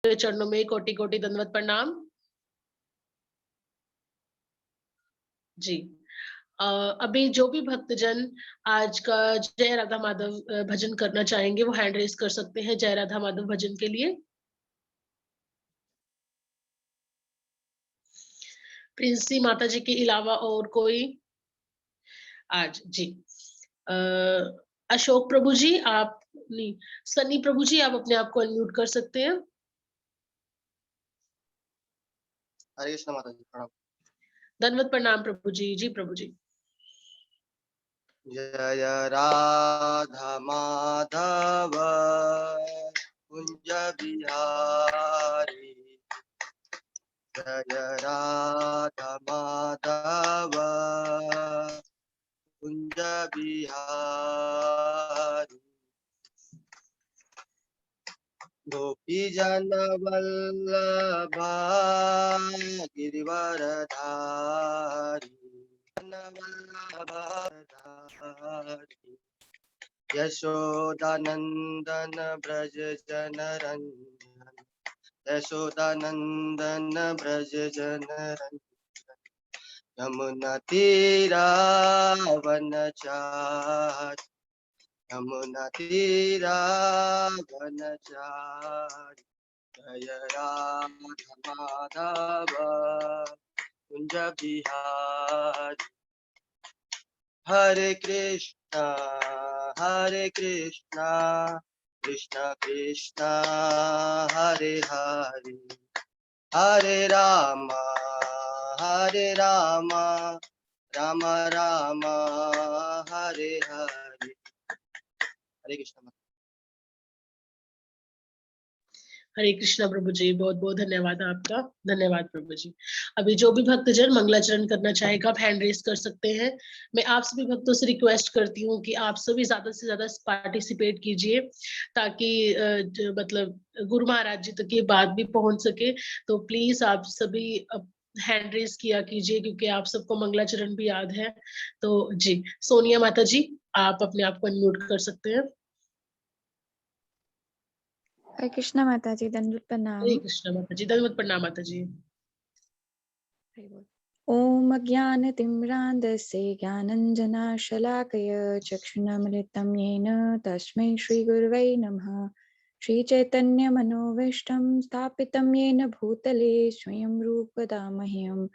चरणों में कोटि कोटि दंडवत प्रणाम। जी। अभी जो भी भक्तजन आज का जय राधा माधव भजन करना चाहेंगे वो हैंड रेज कर सकते हैं जय राधा माधव भजन के लिए। प्रिंसी माता जी के अलावा और कोई आज? जी। अशोक प्रभु जी आप नहीं, सनी प्रभु जी आप अपने आप को अनम्यूट कर सकते हैं। हरे कृष्ण माता जी, प्रणाम। दंडवत प्रणाम प्रभु जी। जी प्रभु जी। जय राधा माधव कुंज बिहारी, जय राधा माधव कुंज बिहारी, गोपी जन वल्लभ गिरिवरधारी, वल्लभधारी, यशोदानंदन ब्रज जनरंजन, यशोदानंदन ब्रज जनरंजन, यमुना तीरा वनचारी, यमुना तीरा वनचारी, जय राधा माधव कुंज बिहारी, हरे कृष्णा कृष्ण कृष्ण हरे हरे, हरे राम राम राम हरे हरे। हरे कृष्ण। हरे कृष्णा प्रभु जी, बहुत बहुत धन्यवाद आपका। धन्यवाद प्रभु जी। अभी जो भी भक्तजन मंगलाचरण करना चाहेगा आप हैंड रेज कर सकते हैं। मैं आप सभी भक्तों से रिक्वेस्ट करती हूँ कि आप सभी ज्यादा से ज्यादा पार्टिसिपेट कीजिए ताकि मतलब गुरु महाराज जी तक ये बात भी पहुंच सके। तो प्लीज आप सभी हैंड रेज किया कीजिए क्योंकि आप सबको मंगलाचरण भी याद है। तो जी, सोनिया माता जी आप अपने आप को अनम्यूट कर सकते हैं। हरे कृष्णा माता जी, दंडवत प्रणाम। हरे कृष्णा माता जी, दंडवत प्रणाम माता जी। ओम अज्ञानतिम्रान्धस्य ज्ञानञ्जनशलाकय चक्षुरुन्मिलितं येन तस्मै श्रीगुरवे नमः। श्रीचैतन्यमनोभीष्टं स्थापितं येन भूतले स्वयं रूपदा मह्यं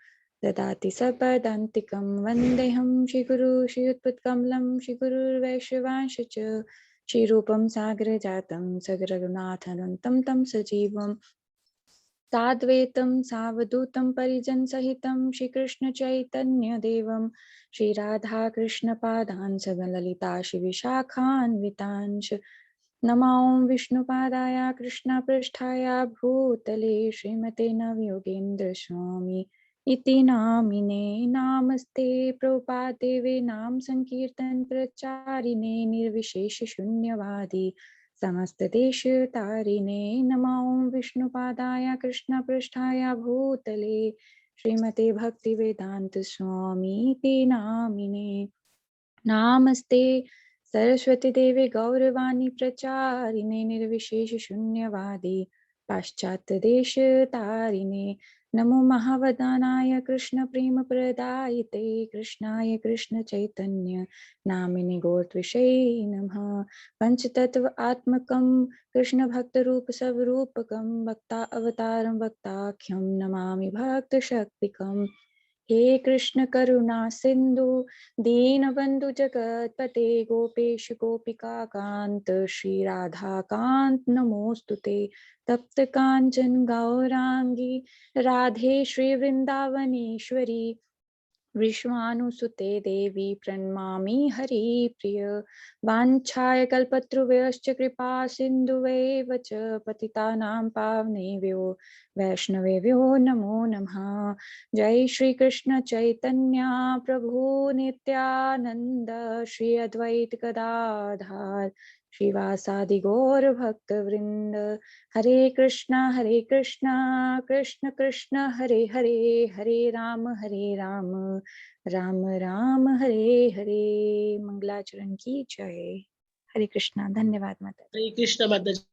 ददाति सपदान्तिकं। वन्देऽहं श्रीगुरु श्रीयुतपत्कमलं श्रीगुरुर्वैष्णवांश च श्रीरूपं सागरजातं सगरगुणाथनं तं सजीवम् साद्वैतं सावधूतं परिजनसहितं श्रीकृष्णचैतन्यदेवं श्रीराधाकृष्णपादान् सगललिता श्रीविशाखान्वितांश नमो विष्णुपादाय कृष्णपृष्ठाय भूतले श्रीमते नवयोगेन्द्रस्वामी इति नामिने। नमस्ते प्रभुपादेवे नाम संकीर्तन प्रचारिणे निर्विशेष शून्यवादी समस्त देश तारिणे। नमो विष्णुपादाय कृष्णपृष्ठाय भूतले श्रीमते भक्ति वेदांत स्वामी इति नामिने। नमस्ते सरस्वती देवी गौरवाणी प्रचारिणे निर्विशेष शून्यवादी पाश्चात्य देश तारिणे। नमो महावदानाय कृष्ण प्रेम प्रदायिते कृष्णाय कृष्ण चैतन्य नामिने गौरत्विषये नमः। पंचतत्व आत्मकं कृष्ण भक्त रूप स्वरूपकं भक्ता अवतारं भक्ताख्यं नमामि भक्त शक्तिकम्। हे कृष्ण करुणा सिंधु दीनबंधु जगतपते गोपेश गोपिका कांत श्री राधा कांत नमोस्तुते। तप्त कांचन गौरांगी राधे श्री वृंदावनेश्वरी विश्वानुसुते देवी प्रणमामि हरिप्रिय। वाञ्छाय कल्पतरुभ्यश्च कृपा सिन्धुभ्येव च पतितानां पावनेभ्यो वैष्णवेभ्यो नमो नमः। जय श्री कृष्ण चैतन्य प्रभु नित्यानंद श्री अद्वैत गदाधर श्रीवासादि गौर भक्त वृंद। हरे कृष्णा कृष्ण कृष्ण हरे हरे, हरे राम राम राम हरे हरे। मंगलाचरण की जय। हरे कृष्णा। धन्यवाद माता। हरे कृष्णा माता जी।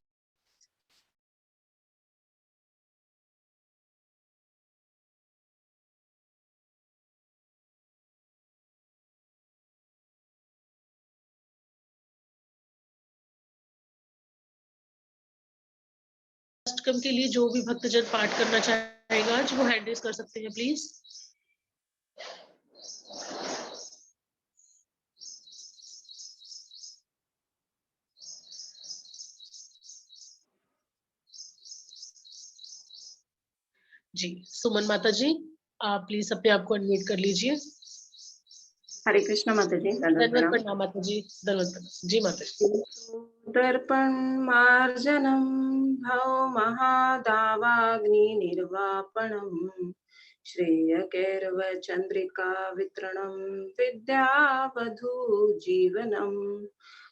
कृष्णाष्टकम के लिए जो भी भक्तजन पाठ करना चाहेगा आज वो हैंड रेज कर सकते हैं प्लीज। जी सुमन माता जी, आप प्लीज अपने आप को अनम्यूट कर लीजिए। हरे कृष्ण माता जी, धन्यवाद प्रणाम माता जी, धन्यवाद प्रणाम जी माता जी। दर्पण मार्जनम भव महादावाग्नि निर्वापणम श्रेयकैर्व चंद्रिका वितरणम विद्यावधू जीवनम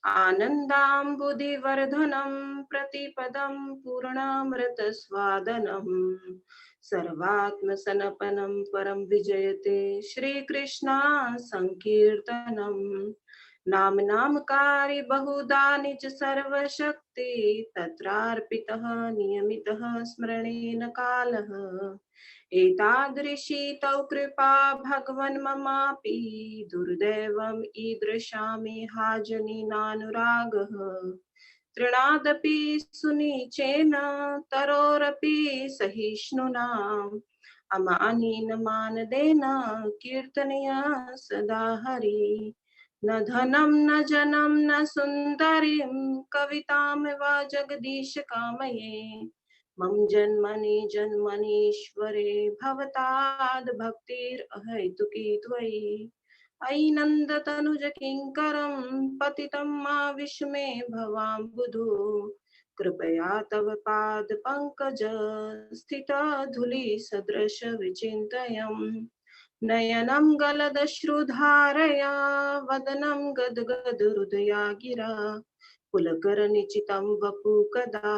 आनन्दाम्बुधिवर्धनम प्रतिपदम पूर्णामृत स्वादनम सर्वात्मसनपनं परम विजयते श्रीकृष्णा संकीर्तनम नाम नामकारि बहुधा निज सर्वशक्ति तत्रार्पितः नियमितः स्मरणेन कालः एतादृशी तौ कृपा भगवन् ममापि दुर्दैवम् ईदृशामि हाजनिनानुरागः तृणादपि सुनीचेन तरोरपि सहिष्णुनाम् अमानेन मानदेन कीर्तनया सदा हरि न धनं न जनं न सुन्दरीं कवितां वा जगदीश कामये मम जन्मनि जन्मनीश्वरे भवताद् भक्तिरहैतुकी त्वयि अयि नन्दतनुज किङ्करं पतितं मा विस्मे भवाम्बुधो कृपया तव पाद पंकज स्थित धूलि सदृश विचिन्तयम् नयनं गलदश्रुधारया वदनं गद्गद हृदया गिरा पुलकरनिचितं वपु कदा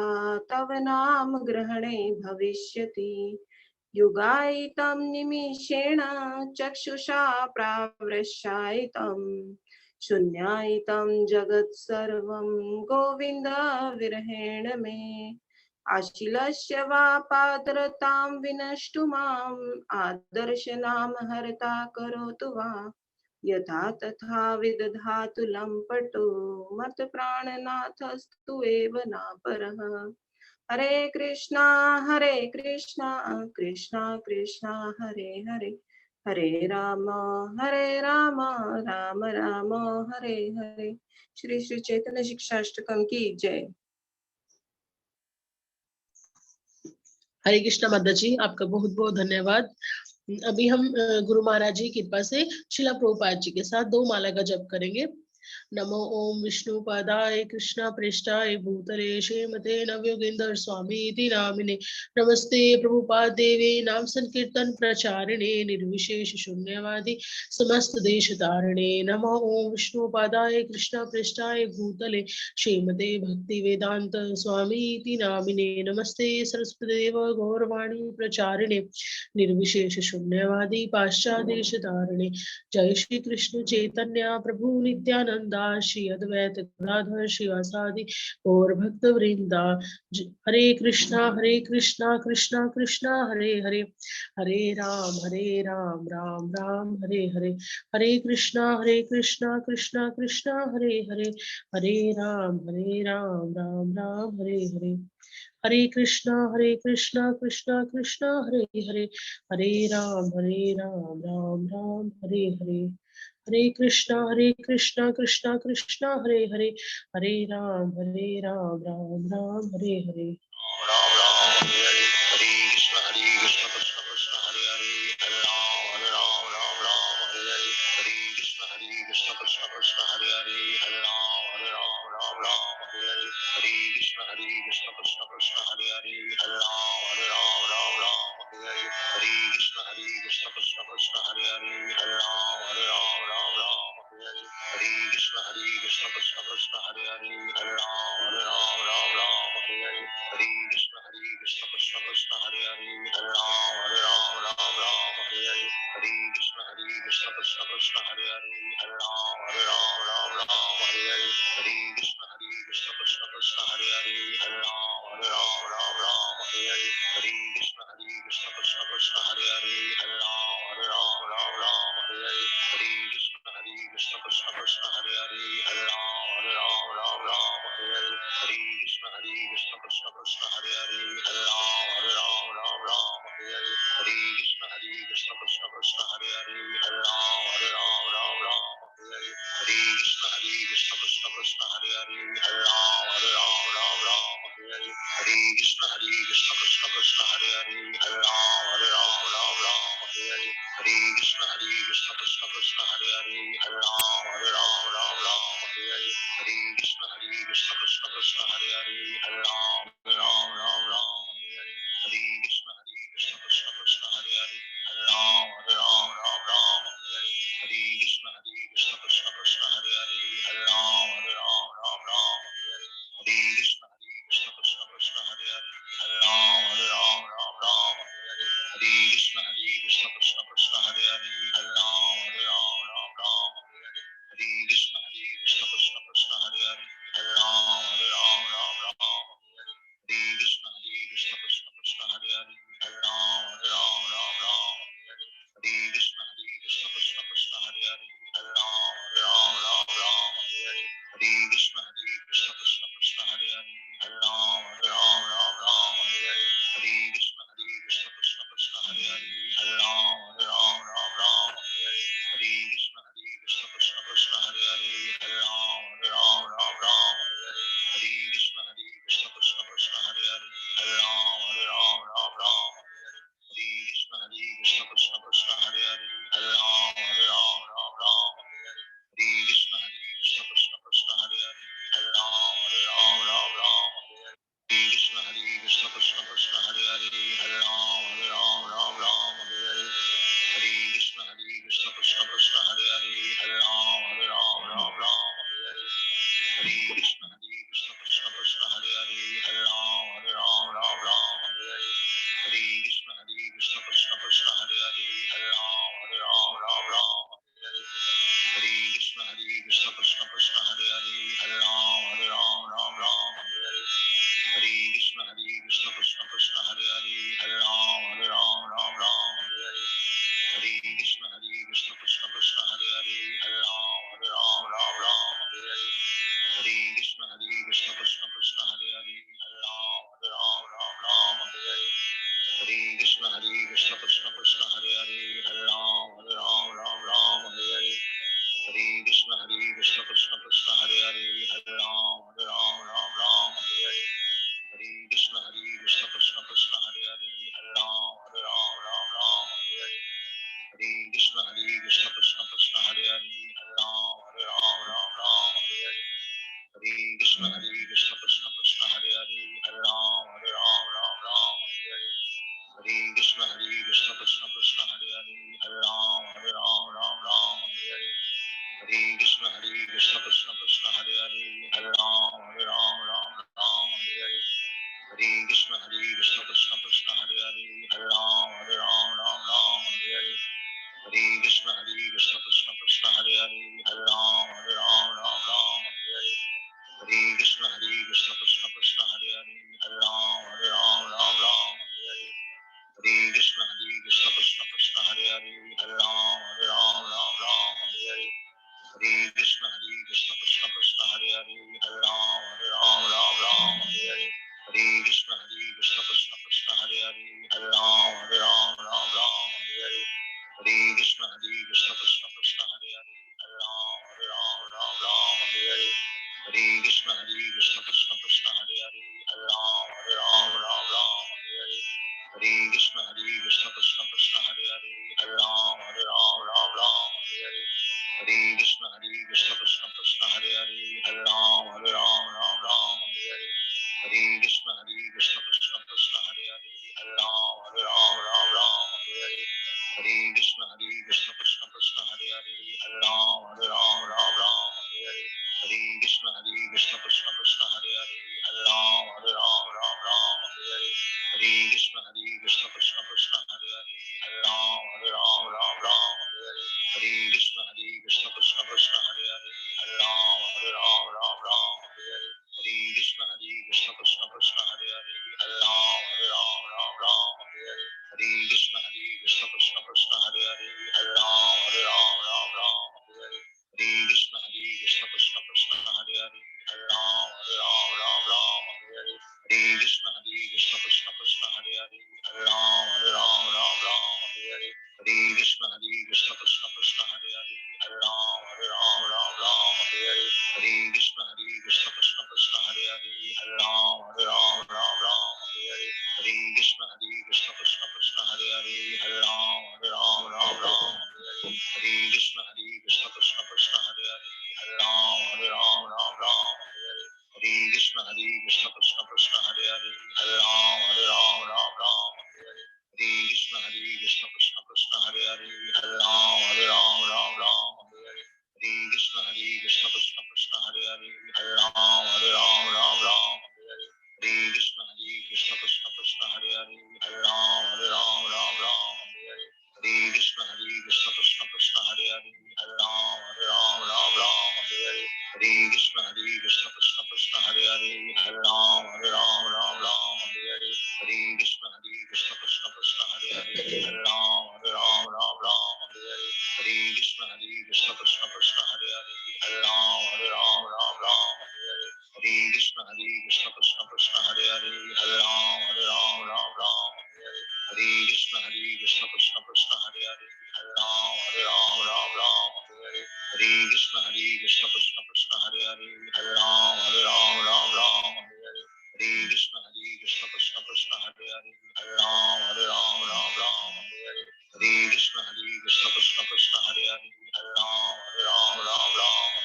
तव नाम ग्रहणे भविष्यति युगायितं निमिषेण चक्षुषा प्रावृश्यायितं शून्यायितं जगत् सर्वं गोविन्द विरहेण मे आशिलस्य वा पात्रतां विनष्टु माम् आदर्शनाम हरता करोतु वा यथा तथा विदधातु लम्पटो मत प्राणनाथस्तु एव नापरः हरे कृष्णा कृष्णा कृष्णा हरे हरे हरे राम राम राम हरे हरे। श्री श्री चैतन्य शिक्षाष्टकम की जय। हरे कृष्णा माता जी, आपका बहुत बहुत धन्यवाद। अभी हम गुरु महाराज जी की कृपा से शिला प्रभुपाद जी के साथ 2 माला का जप करेंगे। नमो ओम विष्णु पादाय कृष्णा पृष्ठाय भूतले श्रीमते नवयोगेंद्र स्वामी इति नामिने नमस्ते प्रभुपाद देवे नाम संकीर्तन प्रचारिणे निर्विशेष शून्यवादी समस्त देश तारिणे नमो ओम विष्णु पादाय कृष्णा पृष्ठाय भूतले श्रीमते भक्ति वेदांत स्वामी इति नामिने नमस्ते सरस्वती देव गौरवाणी प्रचारिणे निर्विशेष शून्यवादी पाश्चादेश तारिणे जय श्री कृष्ण चैतन्य प्रभु नित्यानंदा श्री अद्वैत गदाधर श्रीवासादि और भक्त वृंदा। हरे Krishna Krishna Krishna Hare Hare Hare Ram Ram Ram Hare Hare Hare Krishna Krishna Krishna Hare Hare Hare Ram Ram Ram Hare Hare Hare Krishna Krishna Krishna Hare Hare Hare Ram Ram Ram Hare Hare Hare Krishna Krishna Krishna Hare Hare Hare Ram Ram Ram Hare Hare. Ram Ram Hare Hare Hare Krishna Krishna Krishna Hare Hare Hare Ram Ram Hare Hare Hare Krishna Krishna Hare Hare Hare Ram Ram Hare Hare Hare Krishna Krishna Hare Hare Hare Ram Hare Hare Hare Krishna Krishna Hare Hare Hare Ram Hare Hare Hare Krishna Krishna Hare Hare Hare Ram Hare Hare Hare Krishna Krishna Hare Hare Hare Ram Hare Hare Hare Krishna Krishna Hare Hare Hare Ram Hare Hare Hare Krishna Krishna Hare Hare Hare Ram Hare Hare Hare Krishna Krishna Hare Hare Hare Ram Hare Hare Hare Krishna Krishna Hare Hare Hare Ram Hare Hare Hare Krishna Krishna Hare Hare Hare Krishna Hare Hare Hare Ram Ram Ram Hare Hare Hare Krishna Krishna Krishna Hare Hare Hare Ram Ram Hare Hare Hare Krishna Krishna Krishna Hare Hare Hare Ram Ram Hare Hare Hare Krishna Krishna Krishna Hare Hare Hare Ram Ram Hare Hare Hare Krishna Krishna Krishna Hare Hare Hare Ram Ram Hare Hare Hare Krishna Krishna Krishna Hare Hare Hare Ram Ram Hare Hare Hare Krishna Krishna Krishna Hare Hare Hare Ram Ram Hare Hare Hare Krishna Krishna Krishna Hare Hare Hare Ram Ram Hare Hare Hare Krishna Krishna Krishna Hare Hare Hare Ram Ram Hare Hare Hare Krishna Krishna Krishna Hare Hare Hare Ram Ram Hare Hare Hare Krishna Krishna Krishna Hare Hare Hare Ram Ram Hare Hare Hare Krishna Krishna Krishna Hare Hare Hare Ram Ram Hare Hare Hare Krishna Krishna Krishna Hare Hare Hare Ram Ram Hare Hare Hare Krishna Krishna Krishna Hare Hare Hare Ram Ram Hare Hare Hare Krishna Krishna Krishna Hare Hare Hare Ram Ram Hare Hare Hare Krishna Krishna Krishna Hare Hare Hare Ram Ram Hare Hare Hare Krishna Krishna Krishna Hare Hare Hare Ram Ram Hare Hare Hare Krishna Krishna Krishna Hare Hare Hare Ram Ram Hare Hare Hare Krishna Krishna Krishna Hare Hare Hare Ram Ram Hare Hare Hare Krishna Krishna Krishna Hare Hare Hare Ram Ram Hare Hare Hare Krishna Krishna Krishna Hare Hare Hare Ram Ram Hare Hare Hare Krishna Krishna Krishna Hare Hare Hare Ram Hare Hare Hare Krishna Krishna Krishna Hare Hare Hare Ram Hare Hare Hare Krishna Krishna Krishna Hare Hare Hare Ram Hare Hare Hare Krishna Krishna Krishna Hare Hare Hare Ram Hare Hare Hare Krishna Krishna Krishna Hare Hare Hare Ram Hare Hare Hare Krishna Krishna Krishna Hare Hare Hare Ram Hare Hare Hare Krishna Krishna Krishna Hare Hare Hare Ram Hare Hare Hare Krishna Krishna Krishna Hare Hare Hare Ram Hare Hare Hare Krishna Krishna Krishna Hare Hare Hare Ram Hare Hare Hare Krishna Krishna Krishna Hare Hare Hare Ram Hare Hare Hare Krishna Krishna Krishna Hare Hare Hare Ram Hare Hare Hare Krishna Krishna Krishna Hare Hare Hare Ram Hare Hare Hare Krishna Krishna Krishna Hare Hare Hare Ram Hare Hare Hare Krishna Krishna Krishna Hare Hare Hare Ram Hare Hare Hare Krishna Krishna Krishna Hare Hare Hare Ram Hare Hare Hare Krishna Krishna Krishna Hare Hare Hare Ram Hare Hare Hare Krishna Krishna Krishna Hare Hare Hare Ram Hare Hare Hare Krishna Krishna Krishna Hare Hare Hare Ram Hare Hare Hare Krishna Krishna Krishna Hare Hare Hare Ram Hare Hare Hare Krishna Krishna Krishna Hare Hare Hare Ram Hare Hare Hare Krishna Krishna Krishna Hare Hare Hare Ram Hare Hare Hare Krishna Krishna Krishna Hare Hare Hare Ram Hare Hare Hare Krishna Krishna Krishna Hare Hare Hare Ram Hare Hare Hare Krishna Krishna Krishna Hare Hare Hare Ram Hare Hare Hare Krishna Krishna Krishna Hare Hare Hare Ram Hare Hare Hare Krishna Krishna Krishna Hare Hare Hare Ram Hare Hare Hare Krishna Krishna Krishna Hare Hare Hare Ram Hare Hare Hare Krishna Krishna Krishna Hare Hare Hare Ram Hare Hare Hare Krishna Krishna Krishna Hare Hare Hare Ram Hare Hare Hare Krishna Krishna Krishna Hare Hare Hare Ram Hare Hare Hare Krishna Krishna Krishna Hare Hare Hare Ram Hare Hare Hare Krishna Hare Krishna Krishna Krishna Hare Hare Hare Ram Ram Ram Hare Hare Hare Krishna Krishna Krishna Hare Hare Hare Ram Ram Ram Hare Hare Hare Krishna Krishna Krishna Hare Hare Hare Ram Ram Hare Hare Hare Krishna Krishna Krishna Hare Hare Hare Ram Ram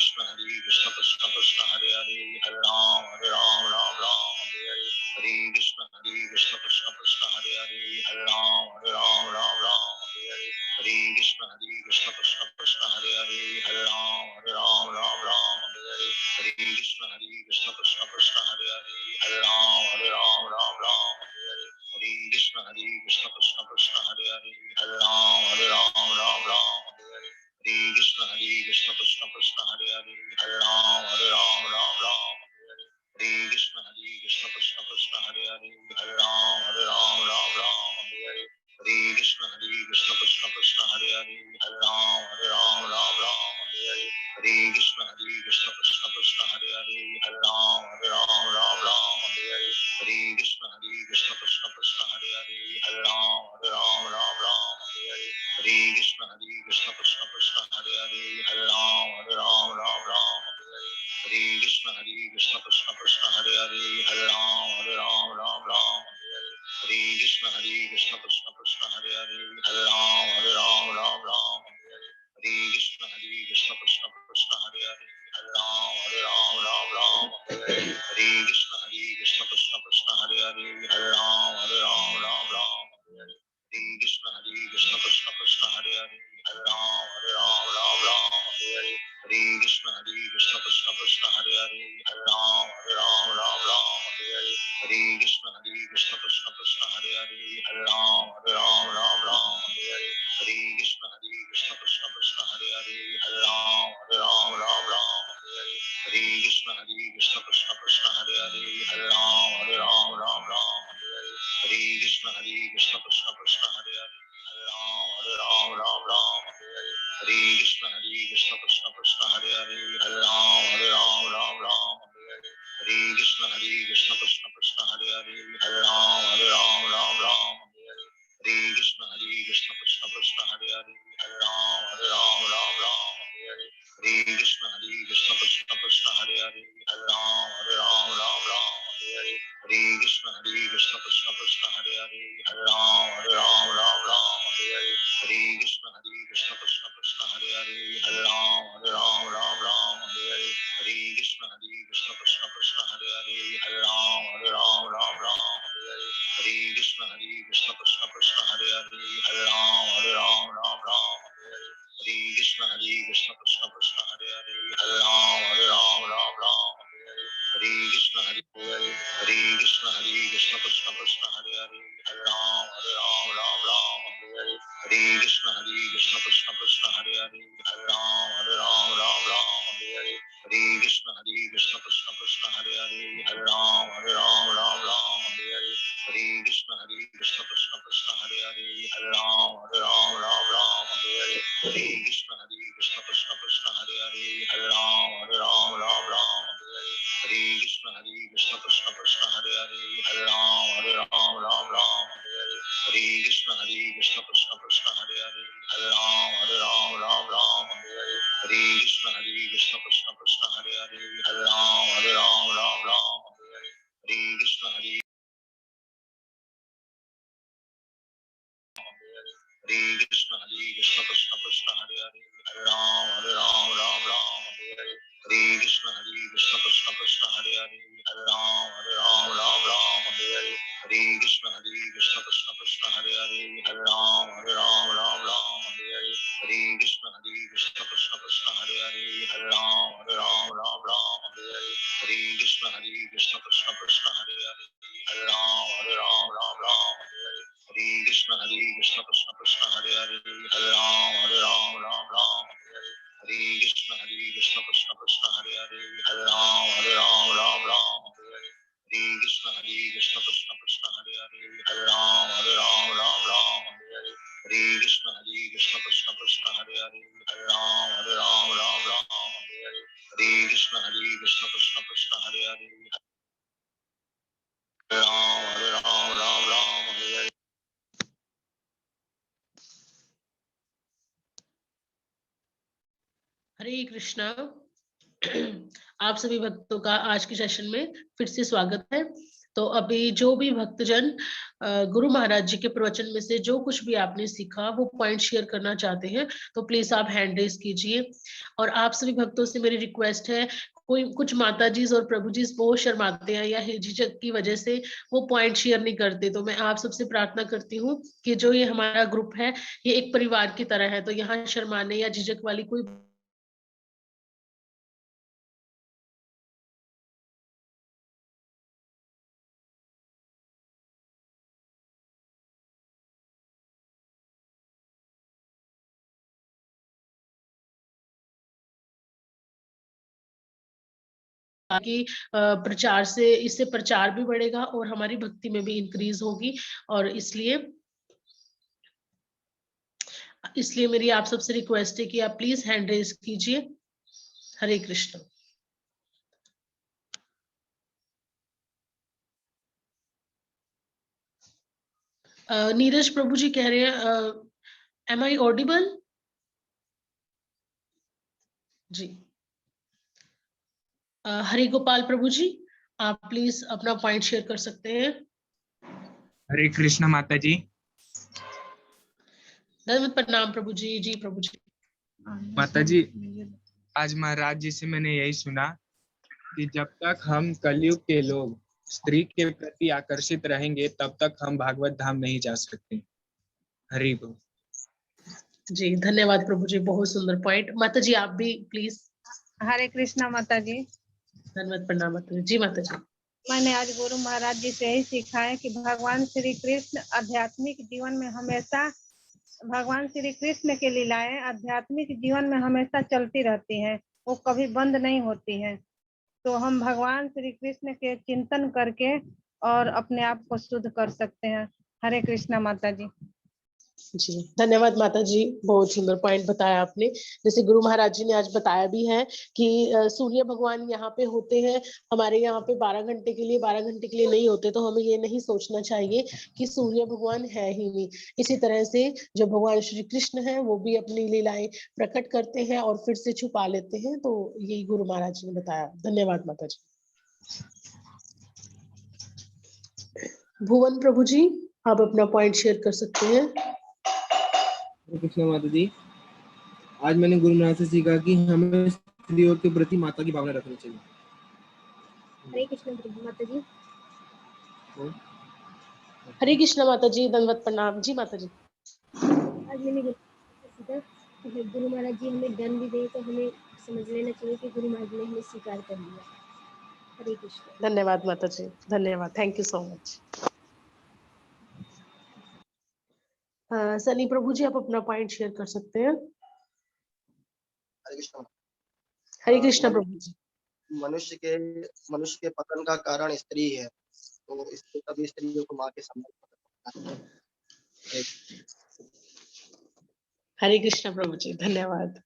Hare Hare Hare Krishna Krishna Krishna Hare Hare Hare Ram Ram Hare Hare Hare Krishna Krishna Krishna Hare Hare Hare Ram Ram Hare Hare Hare Krishna Krishna Krishna Hare Hare Hare Ram Ram Hare Hare Hare Krishna Krishna Krishna Hare Hare Hare Ram Ram Hare Hare Hare Krishna Krishna Krishna Hare Hare Hare Ram Ram Hare Hare Hare Krishna Krishna Krishna Hare Hare Hare Ram Ram Hare Hare Hare Krishna Krishna Krishna Hare Hare Hare Ram Ram Hare Hare Hare Krishna Krishna Krishna Hare Hare Hare Ram Ram Hare Hare Hare Krishna Krishna Krishna Hare Hare Hare Ram Ram Hare Hare Hare Krishna Krishna Krishna Hare Hare Hare Ram Ram Hare Hare Hare Krishna Krishna Krishna Hare Hare Hare Ram Ram Hare Hare Hare Krishna Krishna Krishna Hare Hare Hare Ram Ram Hare Hare Hare Krishna Krishna Krishna Hare Hare Hare Ram Ram Hare Hare Hare Krishna Krishna Krishna Hare Hare Hare Ram Ram Hare Hare Hare Krishna Krishna Krishna Hare Hare Hare Ram Ram Hare Hare Hare Krishna Krishna Krishna Hare Hare Hare Ram Hare Hare Hare Krishna Krishna Krishna Hare Hare Hare Ram Hare Hare Hare Krishna Krishna Krishna Hare Hare Hare Ram Hare Hare Hare Krishna Krishna Krishna Hare Hare Hare Ram Hare Hare Hare Krishna Krishna Krishna Hare Hare Hare Ram Hare Hare Hare Krishna Krishna Krishna Hare Hare Hare Ram Hare Hare Hare Krishna Krishna Krishna Hare Hare Hare Ram Hare Hare Hare Krishna Krishna Krishna Hare Hare Hare Ram Hare Hare Hare Krishna Krishna Krishna Hare Hare Hare Ram Hare Hare Hare Krishna Krishna Krishna Hare Hare Hare Ram Hare Hare Hare Krishna Krishna Krishna Hare Hare Hare Ram Hare Hare Hare Krishna Krishna Krishna Hare Hare Hare Ram Hare Hare Hare Krishna Krishna Krishna Hare Hare Hare Ram Hare Hare Hare Krishna Krishna Krishna Hare Hare Hare Ram Hare Hare Hare Krishna Krishna Krishna Hare Hare Hare Ram Hare Hare Hare Krishna Hare Krishna Krishna Krishna Hare Hare Hare Ram Hare Hare Hare Krishna Krishna Krishna Hare Hare Hare Ram Hare Hare Hare Krishna Krishna Krishna Hare Hare Hare Ram Hare Hare Hare Krishna Krishna Krishna Hare Hare Hare Ram Hare Hare Hare Krishna Krishna Krishna Hare Hare Hare Ram Hare Hare Hare Krishna Krishna Krishna Hare Hare Hare Ram Hare Hare Hare Krishna Krishna Krishna Hare Hare Hare Ram Hare Hare Hare Krishna Krishna Krishna Hare Hare Hare Ram Hare Hare Hare Krishna Hare Krishna Krishna Krishna Hare Hare Hare Ram Hare Hare Hare Krishna Krishna Krishna Hare Hare Hare Ram Hare Hare Hare Krishna Krishna Krishna Hare Hare Hare Ram Hare Hare Hare Krishna Krishna Krishna Hare Hare Hare Ram Hare Hare Hare Krishna Krishna Krishna Hare Hare Hare Ram Hare Hare Hare Krishna Krishna Krishna Hare Hare Hare Ram Hare Hare Hare Krishna Krishna Krishna Hare Hare Hare Ram Hare Hare Hare Krishna Krishna Krishna Hare Hare Hare Ram Hare Hare Hare Krishna Krishna Krishna Hare Hare Hare Ram Hare Hare Hare Krishna Krishna Krishna Hare Hare हरे कृष्णा। आप सभी भक्तों का आज के session में फिर से स्वागत है। तो अभी जो भी भक्तजन गुरु महाराज जी के प्रवचन में से जो कुछ भी आपने सीखा वो पॉइंट शेयर करना चाहते हैं तो प्लीज आप हैंड रेज कीजिए। और आप सभी भक्तों से मेरी रिक्वेस्ट है, कोई कुछ माता जी और प्रभु जी बहुत शर्माते हैं या झिझक की वजह से वो पॉइंट शेयर नहीं करते, तो मैं आप सबसे प्रार्थना करती हूँ कि जो ये हमारा ग्रुप है ये एक परिवार की तरह है, तो यहाँ शर्माने या झिझक वाली कोई कि प्रचार से इससे प्रचार भी बढ़ेगा और हमारी भक्ति में भी इंक्रीज होगी। और इसलिए मेरी आप सबसे रिक्वेस्ट है कि आप प्लीज हैंड रेज कीजिए। हरे कृष्ण। नीरज प्रभु जी कह रहे हैं, एम आई ऑडिबल? जी। हरि गोपाल प्रभु जी, आप प्लीज अपना पॉइंट शेयर कर सकते हैं। हरे कृष्ण माता जी। धन्यवाद, प्रणाम प्रभु जी। जी प्रभु जी। माता जी, आज महाराज जी से मैंने यही सुना कि जब तक हम कलयुग के लोग स्त्री के प्रति आकर्षित रहेंगे तब तक हम भागवत धाम नहीं जा सकते। हरि बोल। जी धन्यवाद प्रभु जी, बहुत सुंदर पॉइंट। माता जी आप भी प्लीज। हरे कृष्णा माता जी। धन्यवाद, प्रणाम माता जी। जी माता जी। मैंने आज गुरु महाराज जी से यही सीखा है कि भगवान श्री कृष्ण आध्यात्मिक जीवन में हमेशा, भगवान श्री कृष्ण की लीलाएं आध्यात्मिक जीवन में हमेशा चलती रहती हैं, वो कभी बंद नहीं होती हैं। तो हम भगवान श्री कृष्ण के चिंतन करके और अपने आप को शुद्ध कर सकते हैं। हरे कृष्णा माता जी। जी धन्यवाद माता जी, बहुत सुंदर पॉइंट बताया आपने। जैसे गुरु महाराज जी ने आज बताया भी है कि सूर्य भगवान यहाँ पे होते हैं, हमारे यहाँ पे 12 घंटे के लिए, 12 घंटे के लिए नहीं होते, तो हमें ये नहीं सोचना चाहिए कि सूर्य भगवान है ही नहीं। इसी तरह से जो भगवान श्री कृष्ण है वो भी अपनी लीलाएं प्रकट करते हैं और फिर से छुपा लेते हैं। तो यही गुरु महाराज जी ने बताया। धन्यवाद माता जी। भुवन प्रभु जी, आप अपना पॉइंट शेयर कर सकते हैं। कृष्ण माता जी, आज मैंने गुरु महाराज से सीखा कि हमें स्त्रियों के प्रति माता की भावना रखनी चाहिए। हरे कृष्ण माता जी। हरे कृष्ण माता जी, दंडवत प्रणाम। जी माता जी। आज मैंने सीखा कि गुरु महाराज जी हमें दंड भी दे तो हमें समझ लेना चाहिए कि गुरु महाराज ने हमें स्वीकार कर लिया। हरे कृष्ण। धन्यवाद माता जी, धन्यवाद, thank you so much. Sunny प्रभु जी आप अपना पॉइंट शेयर कर सकते हैं। हरे कृष्ण। हरे कृष्ण प्रभु जी। मनुष्य के पतन का कारण स्त्री है, तो इसलिए कभी स्त्रियों को माँ के समान। हरे कृष्ण प्रभु जी, धन्यवाद।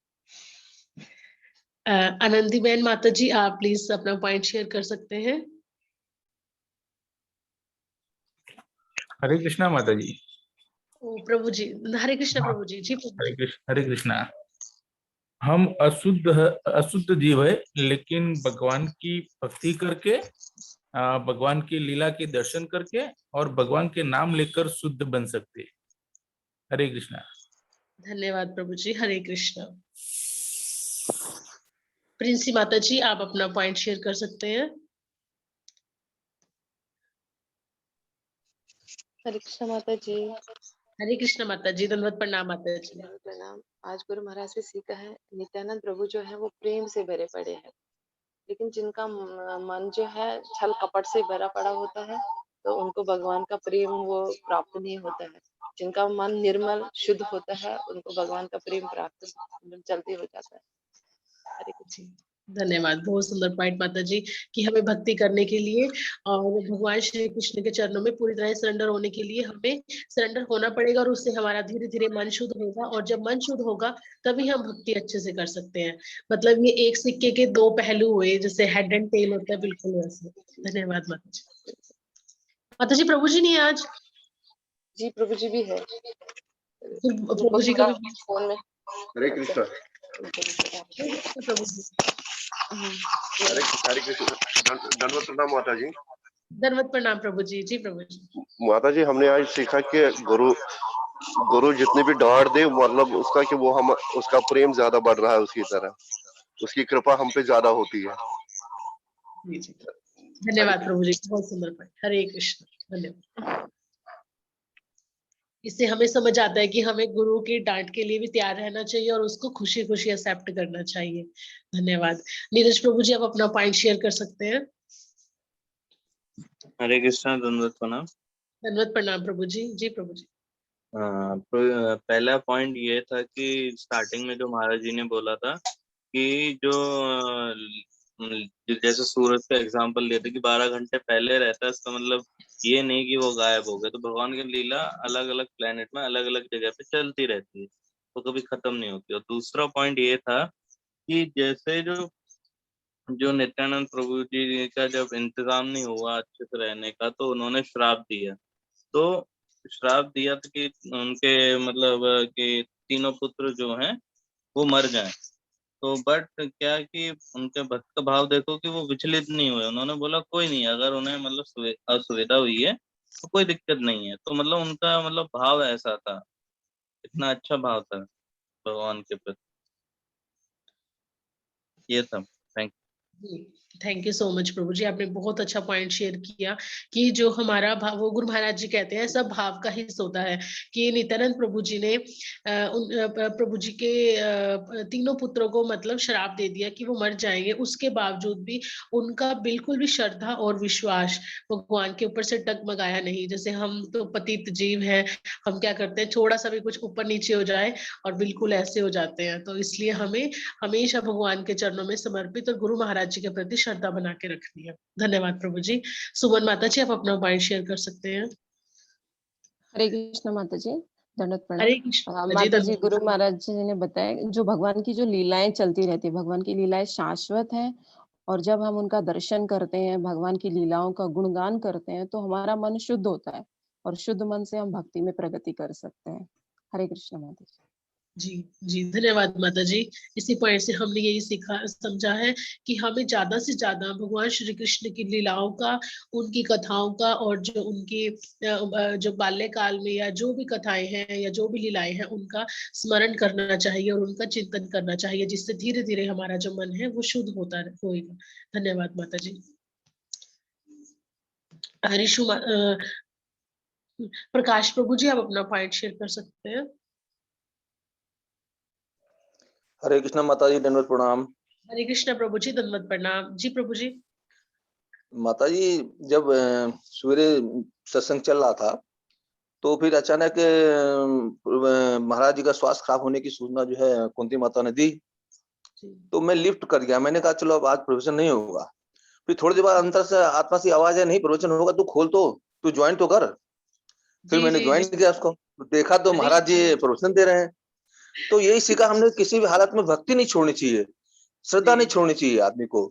आनंदी बहन माता जी, आप प्लीज अपना पॉइंट शेयर कर सकते हैं। हरे कृष्णा माता जी। ओ प्रभु जी, हरे कृष्ण प्रभु जी। जी प्रभु जी। हरे कृष्णा। हम अशुद्ध जीव है, लेकिन भगवान की भक्ति करके, भगवान की लीला के दर्शन करके और भगवान के नाम लेकर शुद्ध बन सकते। हरे कृष्णा। धन्यवाद प्रभु जी। हरे कृष्ण। प्रिंसी माता जी आप अपना पॉइंट शेयर कर सकते हैं। हरे कृष्ण माता जी। हरे कृष्ण माता जी, धन्यवाद प्रणाम माता जी। प्रणाम। आज गुरु महाराज से सीखा है, नित्यानंद प्रभु जो है वो प्रेम से भरे पड़े हैं, लेकिन जिनका मन जो है छल कपट से भरा पड़ा होता है तो उनको भगवान का प्रेम वो प्राप्त नहीं होता है। जिनका मन निर्मल शुद्ध होता है उनको भगवान का प्रेम प्राप्त जल्दी हो जाता है। हरे कृष्ण। धन्यवाद, बहुत सुंदर पॉइंट माता जी कि हमें भक्ति करने के लिए और भगवान श्री कृष्ण के चरणों में पूरी तरह सरेंडर होने के लिए हमें सरेंडर होना पड़ेगा और उससे हमारा धीरे धीरे मन शुद्ध होगा, और जब मन शुद्ध होगा तभी हम भक्ति अच्छे से कर सकते हैं। मतलब ये एक सिक्के के दो पहलू हुए, जैसे हेड एंड टेल होता है, बिल्कुल वैसे। धन्यवाद माता जी। माता जी प्रभु जी नहीं है आज? जी प्रभु जी भी है। प्रभु जी का भी फोन में। हरे कृष्ण। प्रभु जी। हरे कृष्ण। दंडवत प्रणाम माता जी। धन्यवाद प्रणाम प्रभु जी। जी प्रभु जी। माता जी, हमने आज सीखा कि गुरु जितनी भी डांट दे, मतलब उसका कि वो हम उसका प्रेम ज्यादा बढ़ रहा है, उसकी तरह उसकी कृपा हम पे ज्यादा होती है। जी जी, धन्यवाद प्रभु जी, बहुत सुंदर पॉइंट। हरे कृष्ण, धन्यवाद। इससे हमें समझ आता है कि हमें गुरु की डांट के लिए भी तैयार रहना चाहिए और उसको खुशी खुशी एक्सेप्ट करना चाहिए। धन्यवाद। नीरज प्रभु जी, आप अपना पॉइंट शेयर कर सकते हैं। हरे कृष्णा, दंडवत प्रणाम। धन्यवाद प्रणाम प्रभु जी। जी प्रभु जी। पहला पॉइंट ये था कि स्टार्टिंग में जो महाराज जी ने बोला था कि जो जैसे सूरज का एग्जांपल लेते कि 12 घंटे पहले रहता है, इसका मतलब ये नहीं कि वो गायब हो गए। तो भगवान की लीला अलग अलग प्लेनेट में अलग अलग जगह पे चलती रहती है, तो कभी खत्म नहीं होती। और दूसरा पॉइंट ये था कि जैसे जो नित्यानंद प्रभु जी का जब इंतजाम नहीं हुआ अच्छे से रहने का, तो उन्होंने श्राप दिया। तो श्राप दिया था कि उनके मतलब कि तीनों पुत्र जो हैं वो मर जाएं। तो बट क्या कि उनके भक्त का भाव देखो कि वो विचलित नहीं हुए। उन्होंने बोला कोई नहीं, अगर उन्हें मतलब असुविधा हुई है तो कोई दिक्कत नहीं है। तो मतलब उनका मतलब भाव ऐसा था, इतना अच्छा भाव था भगवान के प्रति। ये था। Thank thank you so much प्रभु जी, आपने बहुत अच्छा पॉइंट शेयर किया कि जो हमारा भाव, वो गुरु महाराज जी कहते हैं सब भाव का हिस्सा होता है। कि नित्यानंद प्रभु जी ने प्रभु जी के तीनों पुत्रों को मतलब श्राप दे दिया कि वो मर जाएंगे, उसके बावजूद भी उनका बिल्कुल भी श्रद्धा और विश्वास भगवान के ऊपर से डगमगाया नहीं। जैसे हम तो पतित जीव हैं, हम क्या करते हैं, थोड़ा सा भी कुछ ऊपर नीचे हो जाए और बिल्कुल ऐसे हो जाते हैं। तो इसलिए हमें हमेशा भगवान के चरणों में समर्पित और गुरु महाराज जी के प्रति श्रद्धा बना के रखनी है। धन्यवाद प्रभु जी। सुमन माता जी, आप अपना पॉइंट शेयर कर सकते हैं। हरे कृष्ण माता जी, दंडवत हरे प्रणाम। कृष्ण जी। माता जी, गुरु महाराज जी ने बताया जो भगवान की जो लीलाएं चलती रहती है, भगवान की लीलाएं शाश्वत हैं। और जब हम उनका दर्शन करते हैं, भगवान की लीलाओं का गुणगान करते हैं, तो हमारा मन शुद्ध होता है और शुद्ध मन से हम भक्ति में प्रगति कर सकते हैं। हरे कृष्ण माता जी। जी जी, धन्यवाद माता जी। इसी पॉइंट से हमने यही सीखा समझा है कि हमें ज्यादा से ज्यादा भगवान श्री कृष्ण की लीलाओं का, उनकी कथाओं का, और जो उनकी जो बाल्यकाल में या जो भी कथाएं हैं या जो भी लीलाएं हैं उनका स्मरण करना चाहिए और उनका चिंतन करना चाहिए, जिससे धीरे धीरे हमारा जो मन है वो शुद्ध होता होएगा। धन्यवाद माता जी। हरीशु प्रकाश प्रभु जी, आप अपना पॉइंट शेयर कर सकते हैं। हरे कृष्ण माता जी, दंडवत प्रणाम। हरे कृष्ण प्रभु जी, दंडवत प्रणाम। जी प्रभु जी। माता जी, जब सवेरे सत्संग चल रहा था तो फिर अचानक महाराज जी का स्वास्थ्य खराब होने की सूचना जो है कुंती माता ने दी। तो मैं लिफ्ट कर गया। मैंने कहा चलो अब आज प्रवचन नहीं होगा। फिर थोड़ी देर बाद अंतर से आत्मा से आवाज है, नहीं प्रवचन होगा, तू खोल, तो तू ज्वाइन तो कर। फिर मैंने ज्वाइन किया उसको, देखा तो महाराज जी प्रवचन दे रहे हैं। तो यही सीखा हमने, किसी भी हालत में भक्ति नहीं छोड़नी चाहिए, श्रद्धा नहीं छोड़नी चाहिए आदमी को।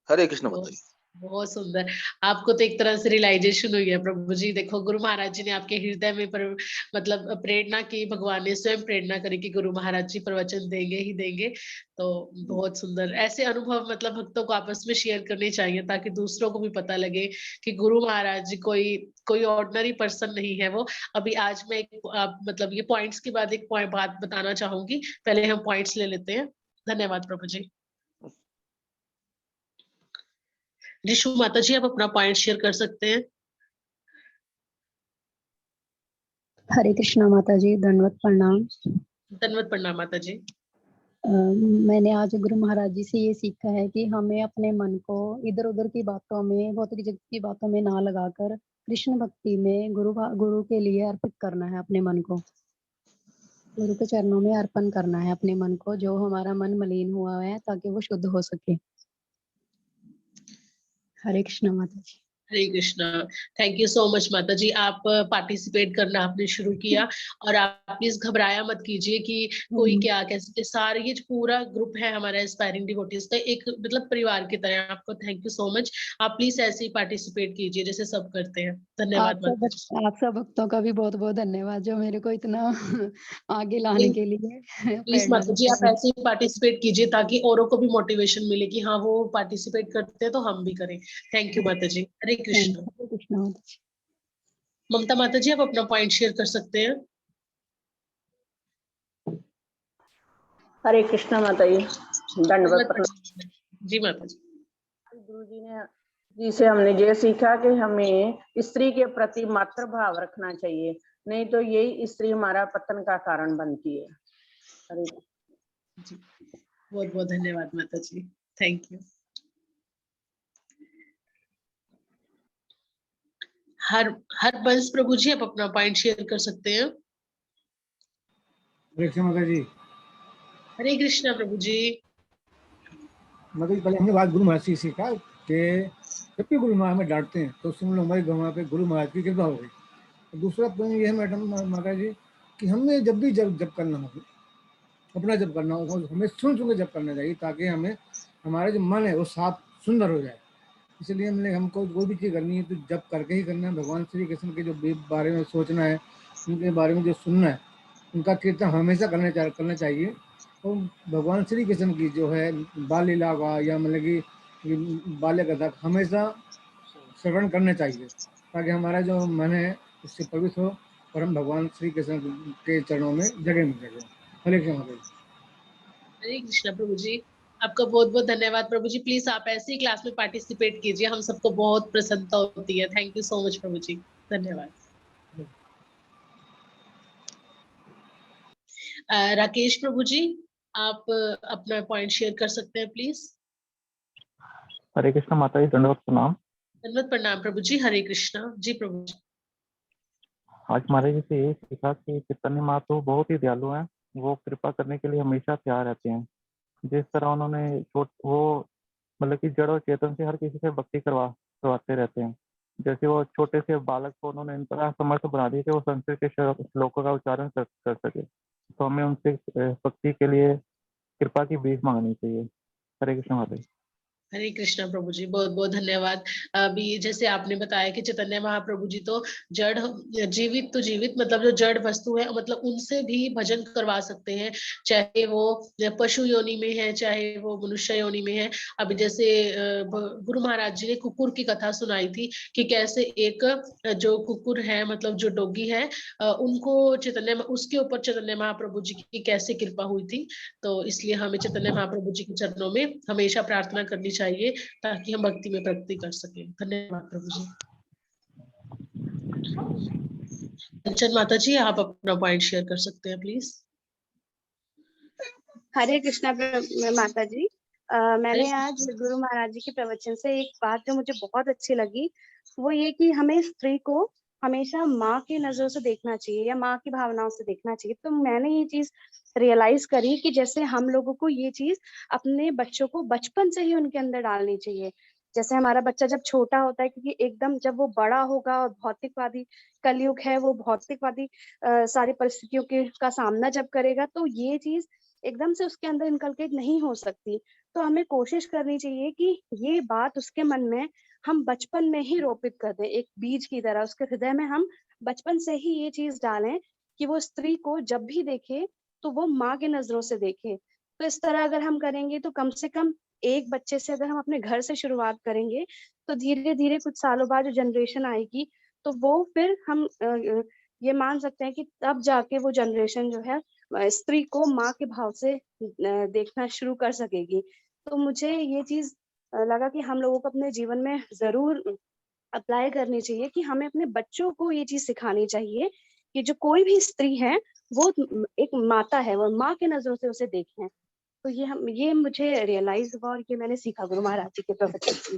हरे कृष्ण माता जी। बहुत सुंदर। आपको तो एक तरह से रियलाइजेशन हुई है प्रभु जी। देखो, गुरु महाराज जी ने आपके हृदय में मतलब प्रेरणा की, भगवान ने स्वयं प्रेरणा करी कि गुरु महाराज जी प्रवचन देंगे ही देंगे। तो बहुत सुंदर। ऐसे अनुभव मतलब भक्तों को आपस में शेयर करने चाहिए ताकि दूसरों को भी पता लगे कि गुरु महाराज जी कोई ऑर्डिनरी पर्सन नहीं है वो। अभी आज मैं मतलब ये पॉइंट्स के बाद एक बात बताना चाहूंगी। पहले हम पॉइंट्स ले लेते हैं। धन्यवाद प्रभु जी। रिशु माता जी, आप अपना पॉइंट शेयर कर सकते हैं। हरे कृष्णा माता जी, दंडवत प्रणाम। दंडवत प्रणाम माता जी। मैंने आज गुरु महाराज जी से ये सीखा है कि हमें अपने मन को इधर उधर की बातों में, भौतिक जगत की बातों में ना लगाकर कृष्ण भक्ति में गुरु के लिए अर्पित करना है अपने मन को। गुरु के चरणों में अर्पण करना है अपने मन को, जो हमारा मन मलिन हुआ है, ताकि वो शुद्ध हो सके। हरे कृष्ण माता जी। Hare Krishna. Thank you so much माता जी, आप पार्टिसिपेट करना आपने शुरू किया और आप प्लीज घबराया मत कीजिए कि कोई क्या कह सकते, सारे ये जो पूरा ग्रुप है हमारा एस्पायरिंग डिवोटीज का, एक मतलब परिवार की तरह। आपको थैंक यू सो मच। आप प्लीज ऐसे ही पार्टिसिपेट कीजिए जैसे सब करते हैं। धन्यवाद माता जी। आप सब भक्तों का भी बहुत बहुत धन्यवाद जो मेरे को इतना आगे लाने के लिए प्लीज प्रेरणा माता जी आप देते हैं। ऐसे ही पार्टिसिपेट कीजिए ताकि औरों को भी मोटिवेशन मिले कि हाँ वो पार्टिसिपेट करते हैं तो हम भी करें। थैंक यू माता जी। हरे कृष्ण। हरे कृष्ण माता जी। ममता माता जी आप अपना पॉइंट शेयर कर सकते हैं। हरे कृष्णा माता जी, दंडवत प्रणाम। जी माता जी। गुरु जी से हमने ये सीखा कि हमें स्त्री के प्रति मातृ भाव रखना चाहिए, नहीं तो यही स्त्री हमारा पतन का कारण बनती है। हरे जी बहुत बहुत धन्यवाद माता जी। Thank you. हर बंस प्रभु जी आप अपना पॉइंट शेयर कर सकते हैं। हरे कृष्ण माता जी। हरे कृष्णा प्रभु जी। माता जी पहले हमने बात गुरु महाराज से सीखा कि जब भी गुरु महाराज हमें डांटते हैं तो सुन लो हमारी गवा पे गुरु महाराज की कृपा हो गई। तो दूसरा पॉइंट ये है मैडम माता जी कि हमने जब भी जब करना हो, अपना जब करना हो, हमें सुन के जब करना चाहिए ताकि हमें हमारा जो मन है वो साफ सुंदर हो जाए। इसलिए हमको कोई भी चीज़ करनी है तो जब करके ही करना है। भगवान श्री कृष्ण के जो बारे में सोचना है, उनके बारे में जो सुनना है, उनका कीर्तन हमेशा करना चाहिए। तो भगवान श्री कृष्ण की जो है बाल लीला का या मतलब कि बाल्य कथा हमेशा श्रवण करना चाहिए ताकि हमारा जो मन है उससे पवित्र हो और हम भगवान श्री कृष्ण के चरणों में जगह मिल सके। हरे कृष्ण। हरे कृष्णा प्रभु जी। आपका बहुत बहुत धन्यवाद प्रभु जी। प्लीज आप ऐसी क्लास में पार्टिसिपेट कीजिए, हम सबको बहुत प्रसन्नता होती है। थैंक यू सो मच प्रभु जी। धन्यवाद। राकेश प्रभु जी आप अपना पॉइंट शेयर कर सकते हैं प्लीज। हरे कृष्ण माता जी, दंडवत प्रणाम। दंडवत प्रणाम प्रभु जी। हरे कृष्णा जी प्रभु जी। आज महाराज जी से ये सीखा कि चैतन्य महाप्रभु बहुत ही दयालु हैं, वो कृपा करने के लिए हमेशा तैयार रहते हैं। जिस तरह उन्होंने वो मतलब कि जड़ और चेतन से हर किसी से भक्ति करवाते रहते हैं। जैसे वो छोटे से बालक को उन्होंने इन तरह समर्थ बना दिया कि वो संस्कृत के श्लोकों का उच्चारण कर सके। तो हमें उनसे भक्ति के लिए कृपा की भीख मांगनी चाहिए। हरे कृष्ण माता जी। हरे कृष्णा प्रभु जी। बहुत बहुत धन्यवाद। अभी जैसे आपने बताया कि चैतन्य महाप्रभु जी तो जड़ जीवित तो जीवित मतलब जो जड़ वस्तु है मतलब उनसे भी भजन करवा सकते हैं, चाहे वो पशु योनि में है चाहे वो मनुष्य योनि में है। अभी जैसे गुरु महाराज जी ने कुकुर की कथा सुनाई थी कि कैसे एक जो कुकुर है मतलब जो डॉगी है उनको उसके ऊपर चैतन्य महाप्रभु जी की कैसे कृपा हुई थी। तो इसलिए हमें चैतन्य महाप्रभु जी के चरणों में हमेशा प्रार्थना करनी चाहिए ताकि हम भक्ति में प्रगति कर सके। धन्यवाद प्रभु जी। कंचन माता जी आप अपना पॉइंट शेयर कर सकते हैं प्लीज। हरे कृष्णा माता जी। मैंने आज गुरु महाराज जी के प्रवचन से एक बात जो मुझे बहुत अच्छी लगी वो ये कि हमें स्त्री को हमेशा माँ की नजरों से देखना चाहिए या माँ की भावनाओं से देखना चाहिए। तो मैंने ये चीज रियलाइज करी कि जैसे हम लोगों को ये चीज अपने बच्चों को बचपन से ही उनके अंदर डालनी चाहिए। जैसे हमारा बच्चा जब छोटा होता है क्योंकि एकदम जब वो बड़ा होगा और भौतिकवादी कलयुग है वो भौतिकवादी सारी परिस्थितियों का सामना जब करेगा तो ये चीज एकदम से उसके अंदर इनकलकेट नहीं हो सकती। तो हमें कोशिश करनी चाहिए कि ये बात उसके मन में हम बचपन में ही रोपित कर दें, एक बीज की तरह उसके हृदय में हम बचपन से ही ये चीज डालें कि वो स्त्री को जब भी देखे तो वो माँ की नजरों से देखे। तो इस तरह अगर हम करेंगे तो कम से कम एक बच्चे से अगर हम अपने घर से शुरुआत करेंगे तो धीरे धीरे कुछ सालों बाद जो जनरेशन आएगी तो वो फिर हम ये मान सकते हैं कि तब जाके वो जनरेशन जो है स्त्री को माँ के भाव से देखना शुरू कर सकेगी। तो मुझे ये चीज लगा कि हम लोगों को अपने जीवन में जरूर अप्लाई करनी चाहिए कि हमें अपने बच्चों को ये चीज सिखानी चाहिए कि जो कोई भी स्त्री है वो एक माता है, वो माँ के नजरों से उसे देखें। तो ये मुझे रियलाइज हुआ और ये मैंने सीखा गुरु महाराज जी के प्रवचन से।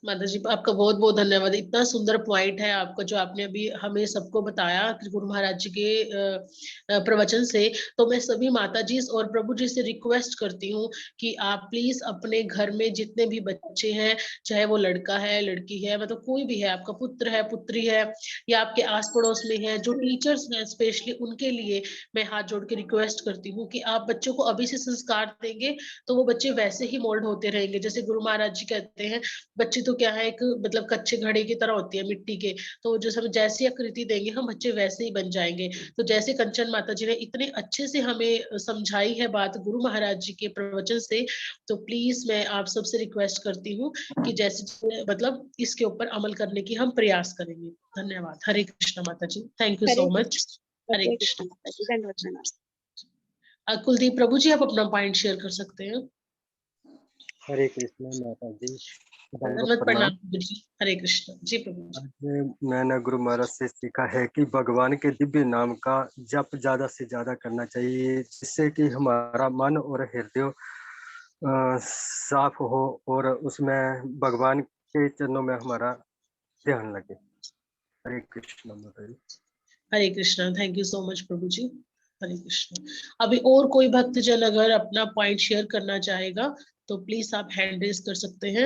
माता जी आपका बहुत बहुत धन्यवाद। इतना सुंदर पॉइंट है आपका जो आपने अभी हमें सबको बताया कि गुरु महाराज जी के प्रवचन से। तो मैं सभी माता जी और प्रभु जी से रिक्वेस्ट करती हूँ कि आप प्लीज अपने घर में जितने भी बच्चे हैं, चाहे वो लड़का है लड़की है, मतलब कोई भी है, आपका पुत्र है पुत्री है या आपके आस पड़ोस में है, जो टीचर्स हैं स्पेशली उनके लिए मैं हाथ जोड़ के रिक्वेस्ट करती हूँ कि आप बच्चों को अभी से संस्कार देंगे तो वो बच्चे वैसे ही मोल्ड होते रहेंगे। जैसे गुरु महाराज जी कहते हैं बच्चे तो क्या है, एक मतलब कच्चे घड़े की तरह होती है मिट्टी के, तो जो हम जैसी आकृति देंगे हम बच्चे वैसे ही बन जाएंगे। तो जैसे कंचन माता जी ने इतने अच्छे से हमें समझाई है बात गुरु महाराज जी के प्रवचन से, तो प्लीज मैं आप सबसे रिक्वेस्ट करती हूँ कि जैसे मतलब इसके ऊपर अमल करने की हम प्रयास करेंगे। धन्यवाद। हरे कृष्ण माता जी, थैंक यू सो मच। हरे कृष्ण। माता जी, दंडवत प्रणाम। कुलदीप प्रभु जी आप अपना पॉइंट शेयर कर सकते हैं। हरे कृष्ण माता जी, दंडवत दंडवत प्रणाम। प्रणाम प्रभु जी। हरे कृष्ण जी प्रभु जी। आज मैंने गुरु महाराज से सीखा है कि भगवान के दिव्य नाम का जप ज्यादा से ज्यादा करना चाहिए, जिससे कि हमारा मन और हृदय साफ हो और उसमें भगवान के चरणों में हमारा ध्यान लगे। हरे कृष्ण माता जी। Hare Krishna, thank you so much प्रभु जी। हरे कृष्णा। अभी और कोई भक्तजन अगर अपना पॉइंट शेयर करना चाहेगा तो प्लीज आप हैंड रेज कर सकते हैं।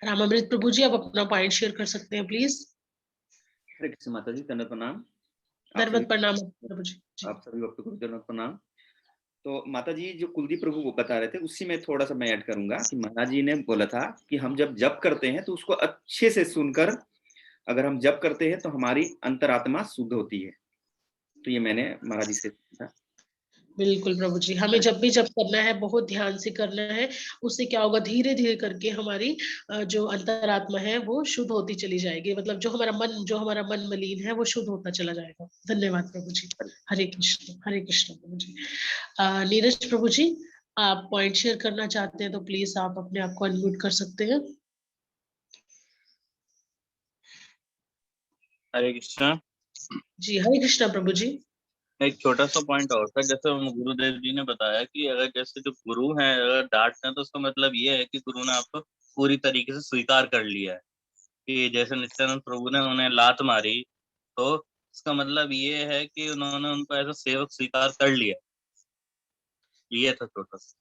रामामृत प्रभु जी आप अपना पॉइंट शेयर कर सकते हैं प्लीज। हरे कृष्ण माता जी, दंडवत प्रणाम। दंडवत प्रणाम प्रभु जी। आप सभी भक्तों को दंडवत प्रणाम। तो माता जी जो कुलदीप प्रभु को बता रहे थे उसी में थोड़ा सा मैं ऐड करूंगा कि महाराज जी ने बोला था कि हम जब जप करते हैं तो उसको अच्छे से सुनकर अगर हम जप करते हैं तो हमारी अंतरात्मा शुद्ध होती है। तो ये मैंने महाराज जी से सीखा। बिल्कुल प्रभु जी, हमें जब भी जप करना है बहुत ध्यान से करना है। उससे क्या होगा, धीरे धीरे करके हमारी जो अंतरात्मा है वो शुद्ध होती चली जाएगी। मतलब जो हमारा मन मलिन है वो शुद्ध होता चला जाएगा। धन्यवाद प्रभु जी। हरे कृष्ण प्रभु जी। नीरज प्रभु जी आप पॉइंट शेयर करना चाहते हैं तो प्लीज आप अपने आप को अनम्यूट कर सकते हैं। हरे कृष्णा जी हरे कृष्णा प्रभु जी। एक छोटा सा पॉइंट और था, जैसे गुरुदेव जी ने बताया कि अगर जैसे जो गुरु हैं अगर डांटते हैं तो उसका मतलब ये है कि गुरु ने आपको पूरी तरीके से स्वीकार कर लिया है। कि जैसे नित्यानंद प्रभु ने उन्हें लात मारी तो इसका मतलब ये है कि उन्होंने उनको ऐसा सेवक स्वीकार कर लिया। ये था छोटा सा।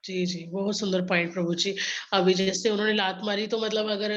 जी जी बहुत सुंदर पॉइंट प्रभु जी। अभी जैसे उन्होंने लात मारी तो मतलब अगर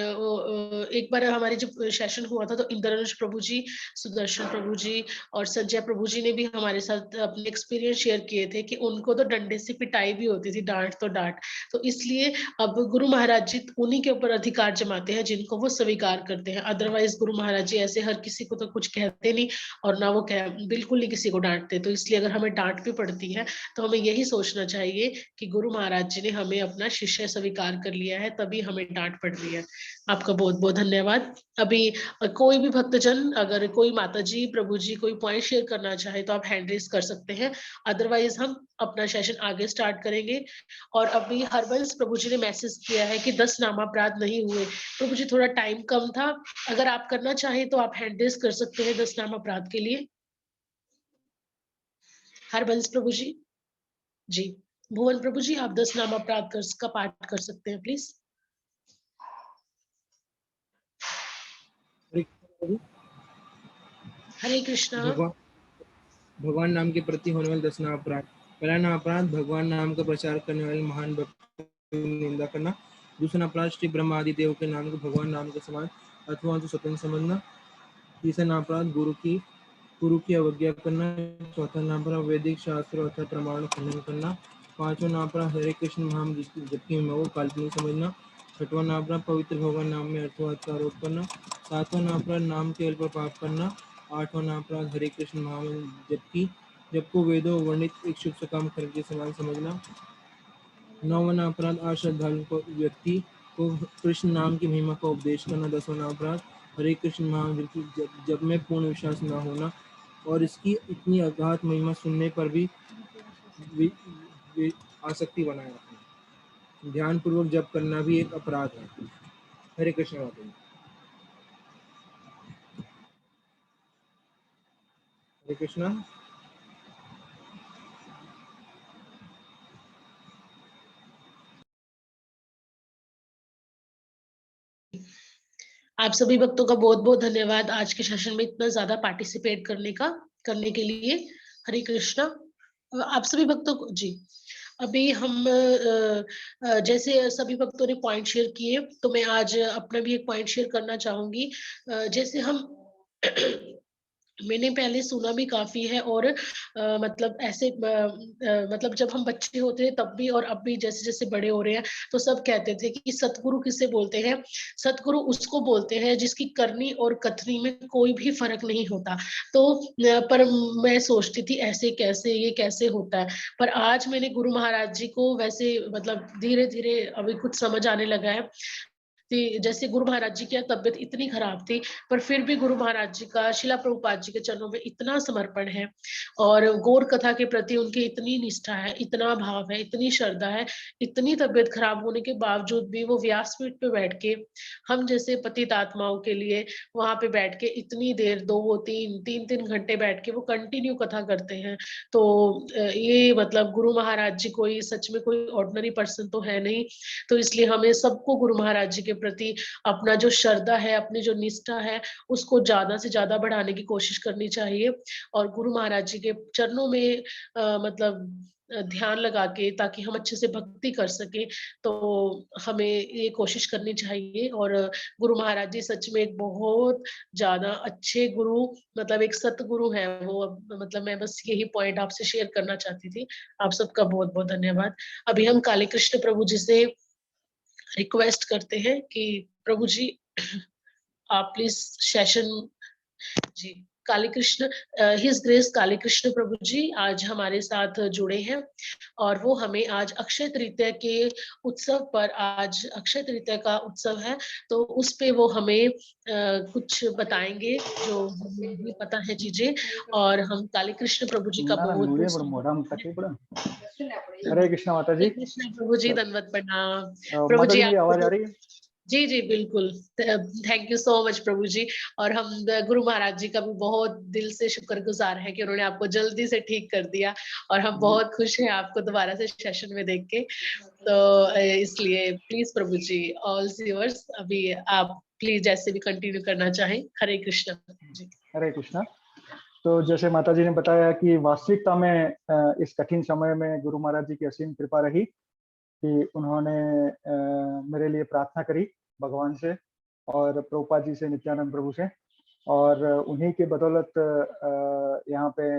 एक बार हमारी जब सेशन हुआ था तो इंद्रधनुष प्रभु जी, सुदर्शन प्रभु जी और संजय प्रभु जी ने भी हमारे साथ अपने एक्सपीरियंस शेयर किए थे कि उनको तो डंडे से पिटाई भी होती थी, डांट तो डांट। तो इसलिए अब गुरु महाराज जी उन्हीं के ऊपर अधिकार जमाते हैं जिनको वो स्वीकार करते हैं। अदरवाइज गुरु महाराज जी ऐसे हर किसी को तो कुछ कहते नहीं और ना वो बिल्कुल नहीं किसी को डांटते। तो इसलिए अगर हमें डांट भी पड़ती है तो हमें यही सोचना चाहिए कि गुरु महाराज जी ने हमें अपना शिष्य स्वीकार कर लिया है, तभी हमें डांट पड़ रही है। आपका बहुत बहुत धन्यवाद। अभी कोई भी भक्तजन अगर कोई माता जी प्रभु जी कोई पॉइंट शेयर करना चाहे तो आप हैंड रेज कर सकते हैं, अदरवाइज हम अपना सेशन आगे स्टार्ट करेंगे। और अभी हरबंस प्रभु जी ने मैसेज किया है कि 10 नामापराध नहीं हुए। प्रभु जी थोड़ा टाइम कम था, अगर आप करना चाहें तो आप हैंड रेज कर सकते हैं 10 नामापराध के लिए। हरबंस प्रभु जी। जी भुवन प्रभु जी आप 10 नामापराध का पाठ कर सकते हैं प्लीज। हरे कृष्णा। भगवान नाम के प्रति होने वाले 10 नामापराध। पहला नामापराध भगवान नाम का प्रचार करने वाले महान भक्त की निंदा करना। दूसरा अपराध श्री ब्रह्मा आदि देव के नाम को भगवान नाम के समान अथवा तो स्वतंत्र समझना। तीसरा नामापराध गुरु की अवज्ञा करना। चौथा नामापराध वैदिक शास्त्र अथवा प्रमाण खंडन करना। पांचवा नामापराध हरे कृष्ण महाम जबकि को काल्पनिक समझना। छठवां नामापराध पवित्र भगवान नाम में अर्थवाद का आरोप करना। सातवां नामापराध नाम के पर पाप करना। आठवां नामापराध हरे कृष्ण महाम जबको वेदों वर्णित एक शुभ सकाम कर्म के समान समझना। नौवां अपराध अश्रद्धालु व्यक्ति को कृष्ण नाम की महिमा का उपदेश करना। 10वां अपराध हरे कृष्ण महाम जब में पूर्ण विश्वास न होना और इसकी इतनी अगाध महिमा सुनने पर भी आसक्ति बनाए रखना। ध्यान पूर्वक जप करना भी एक अपराध है। हरे कृष्ण माता जी। हरे कृष्णा। आप सभी भक्तों का बहुत बहुत धन्यवाद आज के सेशन में इतना ज्यादा पार्टिसिपेट करने के लिए। हरे कृष्णा। आप सभी भक्तों को जी, अभी हम जैसे सभी भक्तों ने पॉइंट शेयर किए, तो मैं आज अपना भी एक पॉइंट शेयर करना चाहूंगी। जैसे हम मैंने पहले सुना भी काफी है, और मतलब ऐसे मतलब जब हम बच्चे होते थे तब भी और अब भी जैसे जैसे बड़े हो रहे हैं, तो सब कहते थे कि सतगुरु किसे बोलते हैं। सतगुरु उसको बोलते हैं जिसकी करनी और कथनी में कोई भी फर्क नहीं होता। तो पर मैं सोचती थी ऐसे कैसे, ये कैसे होता है। पर आज मैंने गुरु महाराज जी को वैसे मतलब धीरे धीरे अभी कुछ समझ आने लगा है कि जैसे गुरु महाराज जी की तबीयत इतनी खराब थी, पर फिर भी गुरु महाराज जी का शिला प्रभुपाद जी के चरणों में इतना समर्पण है, और गौर कथा के प्रति उनकी इतनी निष्ठा है, इतना भाव है, इतनी श्रद्धा है। इतनी तबीयत खराब होने के बावजूद भी वो व्यासपीठ पे बैठ के हम जैसे पतित आत्माओं के लिए वहां पे बैठ के इतनी देर 2-3 घंटे बैठ के वो कंटिन्यू कथा करते हैं। तो ये मतलब गुरु महाराज जी कोई सच में कोई ऑर्डिनरी पर्सन तो है नहीं। तो इसलिए हमें सबको गुरु महाराज जी के प्रति अपना जो श्रद्धा है, अपनी जो निष्ठा है, उसको ज्यादा से ज्यादा बढ़ाने की कोशिश करनी चाहिए, और गुरु महाराज जी के चरणों में मतलब ध्यान लगा के, ताकि हम अच्छे से भक्ति कर सके। तो हमें ये कोशिश करनी चाहिए। और गुरु महाराज जी सच में एक बहुत ज्यादा अच्छे गुरु, मतलब एक सतगुरु है वो। मतलब मैं बस यही पॉइंट आपसे शेयर करना चाहती थी। आप सबका बहुत बहुत धन्यवाद। अभी हम काली कृष्ण प्रभु जी से रिक्वेस्ट करते हैं कि प्रभु जी आप प्लीज सेशन जी। काली कृष्ण, हिज ग्रेस काली कृष्ण प्रभु जी आज हमारे साथ जुड़े हैं, और वो हमें आज अक्षय तृतीया के उत्सव पर, आज अक्षय तृतीया का उत्सव है, तो उस पे वो हमें कुछ बताएंगे जो हमें नहीं पता है चीजें। और हम काली कृष्ण प्रभु जी का बहुत हरे कृष्णा माता जी। कृष्ण प्रभु जी, दंडवत प्रणाम प्रभु माता जी। जी मेरी आवाज आ रही है? जी जी बिल्कुल, थैंक यू सो मच प्रभु जी। और हम गुरु महाराज जी का भी बहुत दिल से शुक्रगुजार है कि उन्होंने आपको जल्दी से ठीक कर दिया, और हम बहुत खुश हैं आपको दोबारा से सेशन में देख के। तो इसलिए please Prabhu ji, all yours. अभी आप प्लीज जैसे भी कंटिन्यू करना चाहें। हरे कृष्ण जी। हरे कृष्णा। तो जैसे माता जी ने बताया कि वास्तविकता में इस कठिन समय में गुरु महाराज जी की असीम कृपा रही कि उन्होंने मेरे लिए प्रार्थना करी भगवान से, और प्रभुपाद जी से, नित्यानंद प्रभु से, और उन्हीं के बदौलत यहाँ पे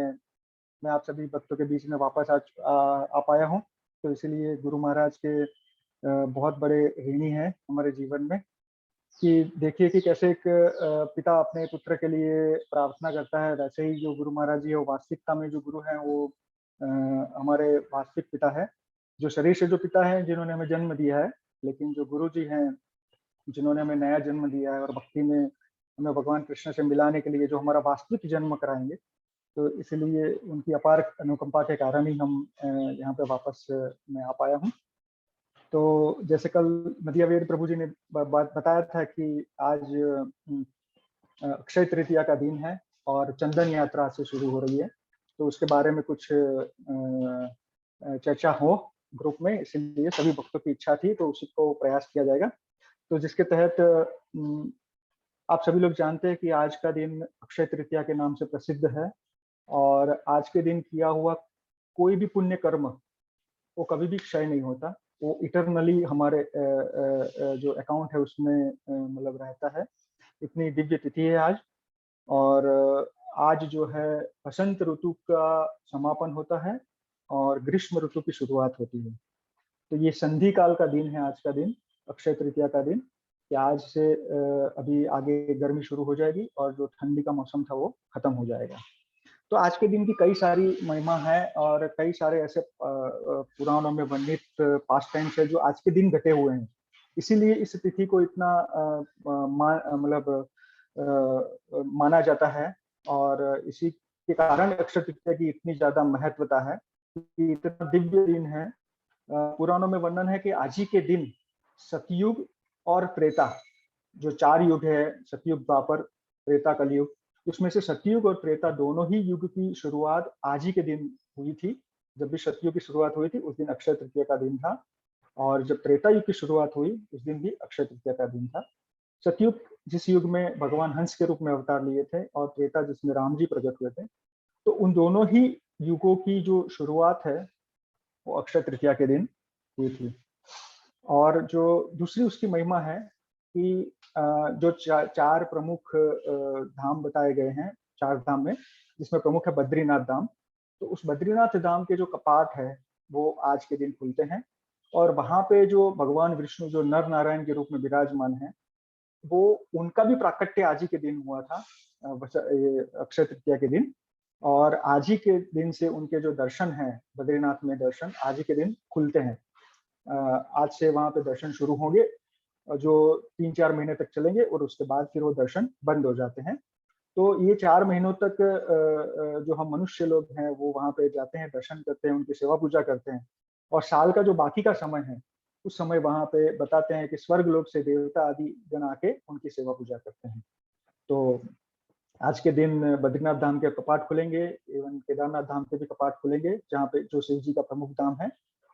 मैं आप सभी भक्तों के बीच में वापस आ पाया हूँ। तो इसीलिए गुरु महाराज के बहुत बड़े ऋणी हैं हमारे जीवन में। कि देखिए कि कैसे एक पिता अपने पुत्र के लिए प्रार्थना करता है, वैसे ही जो गुरु महाराज जी है वो वास्तविकता में जो गुरु हैं वो हमारे वास्तविक पिता है। जो शरीर से जो पिता है जिन्होंने हमें जन्म दिया है, लेकिन जो गुरु जी हैं जिन्होंने हमें नया जन्म दिया है और भक्ति में हमें भगवान कृष्ण से मिलाने के लिए जो हमारा वास्तविक जन्म कराएंगे, तो इसलिए उनकी अपार अनुकंपा के कारण ही हम यहाँ पे वापस मैं आ पाया हूँ। तो जैसे कल नदिया वेद प्रभु जी ने बताया था कि आज अक्षय तृतीया का दिन है और चंदन यात्रा से शुरू हो रही है, तो उसके बारे में कुछ चर्चा हो ग्रुप में, इसलिए सभी भक्तों की इच्छा थी, तो उसी को प्रयास किया जाएगा। तो जिसके तहत आप सभी लोग जानते हैं कि आज का दिन अक्षय तृतीया के नाम से प्रसिद्ध है, और आज के दिन किया हुआ कोई भी पुण्य कर्म वो कभी भी क्षय नहीं होता, वो इटरनली हमारे जो अकाउंट है उसमें मतलब रहता है। इतनी दिव्य तिथि है आज, और आज जो है बसंत ऋतु का समापन होता है और ग्रीष्म ऋतु की शुरुआत होती है। तो ये संधि काल का दिन है आज का दिन, अक्षय तृतीया का दिन, कि आज से अभी आगे गर्मी शुरू हो जाएगी और जो ठंडी का मौसम था वो खत्म हो जाएगा। तो आज के दिन की कई सारी महिमा है और कई सारे ऐसे पुराणों में वर्णित पास्ट टाइम्स है जो आज के दिन घटे हुए हैं, इसीलिए इस तिथि को इतना मतलब माना जाता है, और इसी के कारण अक्षय तृतीया की इतनी ज्यादा महत्वता है कि इतना दिव्य दिन है। पुराणों में वर्णन है कि आज ही के दिन सतयुग और त्रेता, जो 4 युग है, सतयुग, द्वापर, त्रेता, कलयुग, उसमें से सतयुग और त्रेता दोनों ही युग की शुरुआत आज ही के दिन हुई थी। जब भी सतयुग की शुरुआत हुई थी उस दिन अक्षय तृतीया का दिन था, और जब त्रेता युग की शुरुआत हुई उस दिन भी अक्षय तृतीया का दिन था। सतयुग जिस युग में भगवान हंस के रूप में अवतार लिए थे और त्रेता जिसमें राम जी प्रकट हुए थे, तो उन दोनों ही युगों की जो शुरुआत है वो अक्षय तृतीया के दिन हुई थी। और जो दूसरी उसकी महिमा है कि जो चार प्रमुख धाम बताए गए हैं, 4 धाम में, जिसमें प्रमुख है बद्रीनाथ धाम। तो उस बद्रीनाथ धाम के जो कपाट है वो आज के दिन खुलते हैं और वहां पे जो भगवान विष्णु जो नर नारायण के रूप में विराजमान है, वो उनका भी प्राकट्य आज ही के दिन हुआ था, अक्षय तृतीया के दिन। और आज ही के दिन से उनके जो दर्शन हैं बद्रीनाथ में, दर्शन आज ही के दिन खुलते हैं। आज से वहां पे दर्शन शुरू होंगे जो 3-4 महीने तक चलेंगे और उसके बाद फिर वो दर्शन बंद हो जाते हैं। तो ये 4 महीनों तक जो हम मनुष्य लोग हैं वो वहां पे जाते हैं, दर्शन करते हैं, उनकी सेवा पूजा करते हैं। और साल का जो बाकी का समय है उस समय वहां पे बताते हैं कि स्वर्ग लोक से देवता आदि जन आके उनकी सेवा पूजा करते हैं। तो आज के दिन बद्रीनाथ धाम के कपाट खुलेंगे, एवं केदारनाथ धाम के भी कपाट खुलेंगे, जहाँ पे जो शिव जी का प्रमुख धाम है,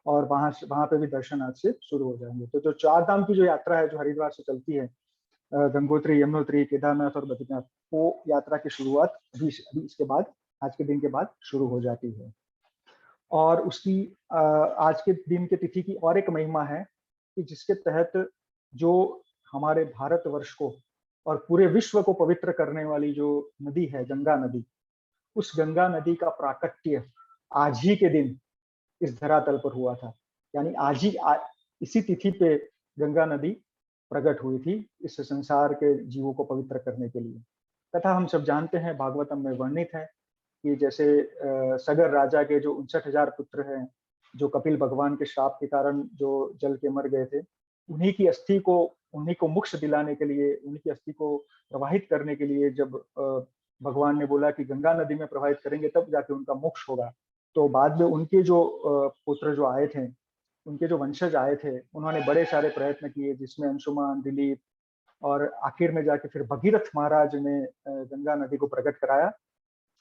और वहां पे भी दर्शन आज से शुरू हो जाएंगे। तो जो 4 धाम की जो यात्रा है जो हरिद्वार से चलती है, गंगोत्री, यमुनोत्री, केदारनाथ और बद्रीनाथ, वो यात्रा की शुरुआत अभी इसके बाद, आज के दिन के बाद शुरू हो जाती है। और उसकी आज के दिन के तिथि की और एक महिमा है कि जिसके तहत जो हमारे भारतवर्ष को और पूरे विश्व को पवित्र करने वाली जो नदी है, गंगा नदी, उस गंगा नदी का प्राकट्य आज ही के दिन इस धरातल पर हुआ था। यानी आज ही इसी तिथि पे गंगा नदी प्रकट हुई थी इस संसार के जीवों को पवित्र करने के लिए। तथा हम सब जानते हैं, भागवतम में वर्णित है कि जैसे सगर राजा के जो 59,000 पुत्र हैं, जो कपिल भगवान के श्राप के कारण जो जल के मर गए थे, उन्हीं की अस्थि को, उन्हीं को मोक्ष दिलाने के लिए, उन्हीं की अस्थि को प्रवाहित करने के लिए जब भगवान ने बोला कि गंगा नदी में प्रवाहित करेंगे तब जाके उनका मोक्ष होगा, तो बाद में उनके जो पुत्र जो आए थे, उनके जो वंशज आए थे, उन्होंने बड़े सारे प्रयत्न किए, जिसमें अंशुमान, दिलीप, और आखिर में जाके फिर भगीरथ महाराज ने गंगा नदी को प्रकट कराया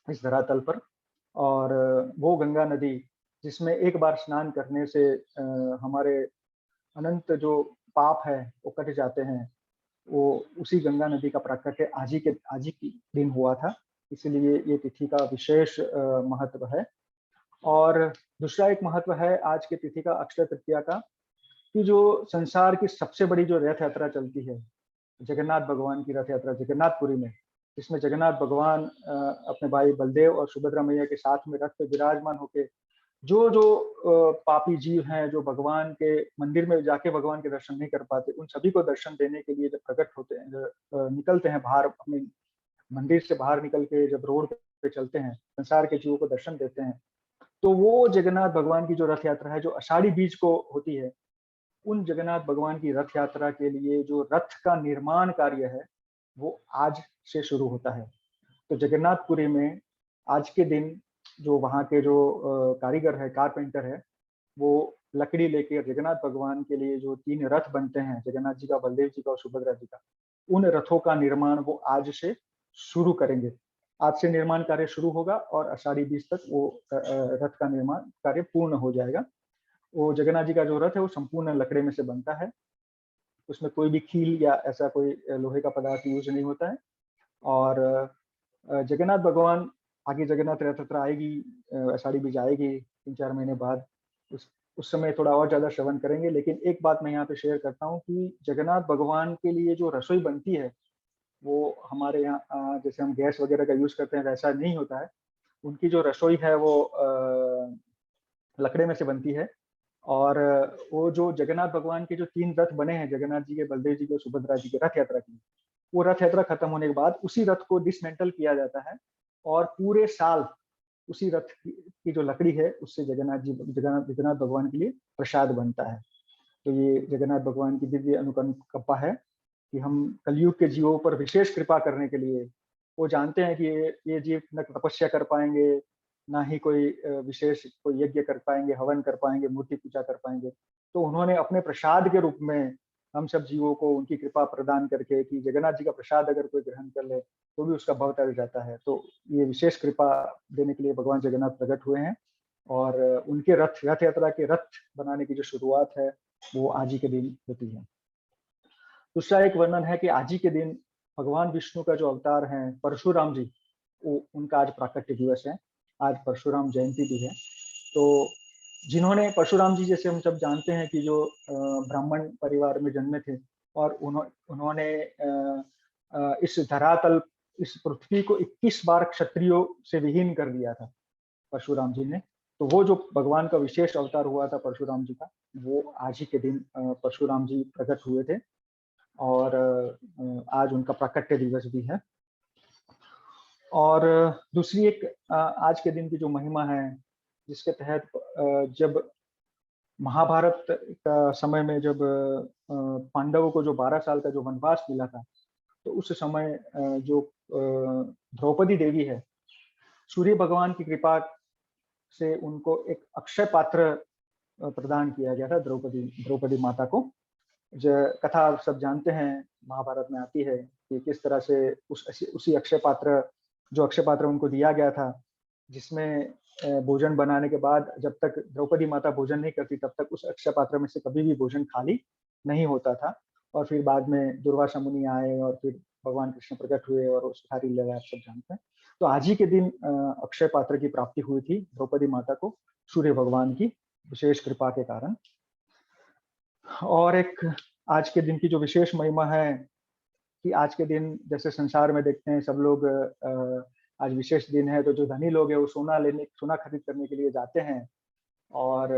इस धरातल पर। और वो गंगा नदी जिसमें एक बार स्नान करने से हमारे अनंत जो पाप है वो कट जाते हैं, वो उसी गंगा नदी का प्राकट्य आज ही के दिन हुआ था, इसलिए ये तिथि का विशेष महत्व है। और दूसरा एक महत्व है आज के तिथि का, अक्षय तृतीया का, कि जो संसार की सबसे बड़ी जो रथ यात्रा चलती है, जगन्नाथ भगवान की रथ यात्रा जगन्नाथपुरी में, जिसमें जगन्नाथ भगवान अपने भाई बलदेव और सुभद्रा मैया के साथ में रथ पे विराजमान होके जो पापी जीव हैं, जो भगवान के मंदिर में जाके भगवान के दर्शन नहीं कर पाते, उन सभी को दर्शन देने के लिए जब प्रकट होते हैं, निकलते हैं बाहर, अपने मंदिर से बाहर निकल के जब रोड पे चलते हैं, संसार के जीवों को दर्शन देते हैं, तो वो जगन्नाथ भगवान की जो रथ यात्रा है जो आषाढ़ी बीज को होती है, उन जगन्नाथ भगवान की रथ यात्रा के लिए जो रथ का निर्माण कार्य है वो आज से शुरू होता है। तो जगन्नाथपुरी में आज के दिन जो वहाँ के जो कारीगर है, कारपेंटर है, वो लकड़ी लेके जगन्नाथ भगवान के लिए जो 3 रथ बनते हैं, जगन्नाथ जी का, बलदेव जी का और सुभद्रा जी का, उन रथों का निर्माण वो आज से शुरू करेंगे। आज से निर्माण कार्य शुरू होगा और आषाढ़ी बीज तक वो रथ का निर्माण कार्य पूर्ण हो जाएगा। वो जगन्नाथ जी का जो रथ है वो संपूर्ण लकड़े में से बनता है, उसमें कोई भी कील या ऐसा कोई लोहे का पदार्थ यूज नहीं होता है। और जगन्नाथ भगवान, आगे जगन्नाथ रथ यात्रा आएगी, आषाढ़ी बीज आएगी 3-4 महीने बाद, उस समय थोड़ा और ज्यादा श्रवण करेंगे। लेकिन एक बात मैं यहाँ पे शेयर करता हूँ कि जगन्नाथ भगवान के लिए जो रसोई बनती है वो हमारे यहाँ जैसे हम गैस वगैरह का यूज करते हैं वैसा नहीं होता है। उनकी जो रसोई है वो लकड़े में से बनती है। और वो जो जगन्नाथ भगवान के जो 3 रथ बने हैं, जगन्नाथ जी के, बलदेव जी के, सुभद्रा जी के, रथ यात्रा की, वो रथ यात्रा खत्म होने के बाद उसी रथ को डिसमेंटल किया जाता है और पूरे साल उसी रथ की जो लकड़ी है उससे जगन्नाथ भगवान के लिए प्रसाद बनता है। तो ये जगन्नाथ भगवान की दिव्य अनुकंपा है कि हम कलयुग के जीवों पर विशेष कृपा करने के लिए, वो जानते हैं कि ये जीव न तपस्या कर पाएंगे, ना ही कोई विशेष कोई यज्ञ कर पाएंगे, हवन कर पाएंगे, मूर्ति पूजा कर पाएंगे, तो उन्होंने अपने प्रसाद के रूप में हम सब जीवों को उनकी कृपा प्रदान करके, कि जगन्नाथ जी का प्रसाद अगर कोई ग्रहण कर ले तो भी उसका भव टल जाता है। तो ये विशेष कृपा देने के लिए भगवान जगन्नाथ प्रकट हुए हैं और उनके रथ यात्रा के रथ बनाने की जो शुरुआत है वो आज ही के दिन होती है। दूसरा एक वर्णन है कि आज ही के दिन भगवान विष्णु का जो अवतार है परशुराम जी, उनका आज प्राकट्य दिवस है। आज परशुराम जयंती भी है। तो जिन्होंने परशुराम जी, जैसे हम सब जानते हैं कि जो ब्राह्मण परिवार में जन्मे थे और उन्होंने इस धरातल, इस पृथ्वी को 21 बार क्षत्रियों से विहीन कर दिया था परशुराम जी ने। तो वो जो भगवान का विशेष अवतार हुआ था परशुराम जी का, वो आज ही के दिन परशुराम जी प्रकट हुए थे और आज उनका प्राकट्य दिवस भी है। और दूसरी एक आज के दिन की जो महिमा है, जिसके तहत जब महाभारत का समय में जब पांडवों को जो 12 साल का जो वनवास मिला था, तो उस समय जो द्रौपदी देवी है, सूर्य भगवान की कृपा से उनको एक अक्षय पात्र प्रदान किया गया था द्रौपदी माता को। जो कथा आप सब जानते हैं, महाभारत में आती है कि किस तरह से उसी अक्षय पात्र उनको दिया गया था, जिसमें भोजन बनाने के बाद जब तक द्रौपदी माता भोजन नहीं करती तब तक उस अक्षय पात्र में से कभी भी भोजन खाली नहीं होता था। और फिर बाद में दुर्वासा मुनि आए और फिर भगवान कृष्ण प्रकट हुए और उस सारी लीला आप सब जानते हैं। तो आज ही के दिन अक्षय पात्र की प्राप्ति हुई थी द्रौपदी माता को सूर्य भगवान की विशेष कृपा के कारण। और एक आज के दिन की जो विशेष महिमा है कि आज के दिन जैसे संसार में देखते हैं सब लोग आज विशेष दिन है, तो जो धनी लोग हैं वो सोना खरीद करने के लिए जाते हैं और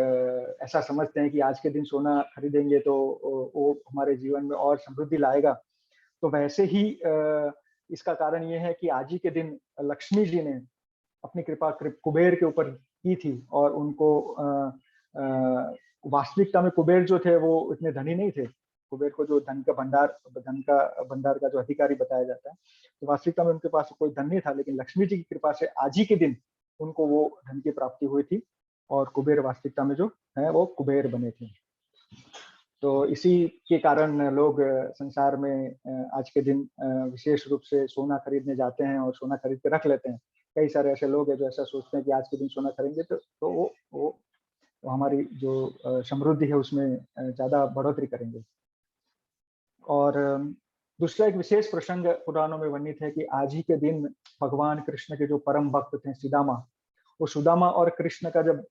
ऐसा समझते हैं कि आज के दिन सोना खरीदेंगे तो वो हमारे जीवन में और समृद्धि लाएगा। तो वैसे ही इसका कारण ये है कि आज ही के दिन लक्ष्मी जी ने अपनी कृपा कुबेर के ऊपर की थी और उनको वास्तविकता में कुबेर जो थे वो इतने धनी नहीं थे। कुबेर को जो धन का भंडार का जो अधिकारी बताया जाता है, तो वास्तविकता में उनके पास कोई धन नहीं था, लेकिन लक्ष्मी जी की कृपा से आज ही के दिन उनको वो धन की प्राप्ति हुई थी और कुबेर वास्तविकता में जो है वो कुबेर बने थे। तो इसी के कारण लोग संसार में आज के दिन विशेष रूप से सोना खरीदने जाते हैं और सोना खरीद के रख लेते हैं। कई सारे ऐसे लोग हैं जो ऐसा सोचते हैं कि आज के दिन सोना खरीदेंगे तो वो हमारी जो समृद्धि है उसमें ज्यादा बढ़ोतरी करेंगे। और दूसरा एक विशेष प्रसंग पुराणों में वर्णित है कि आज ही के दिन भगवान कृष्ण के जो परम भक्त थे सुदामा, वो सुदामा और कृष्ण का जब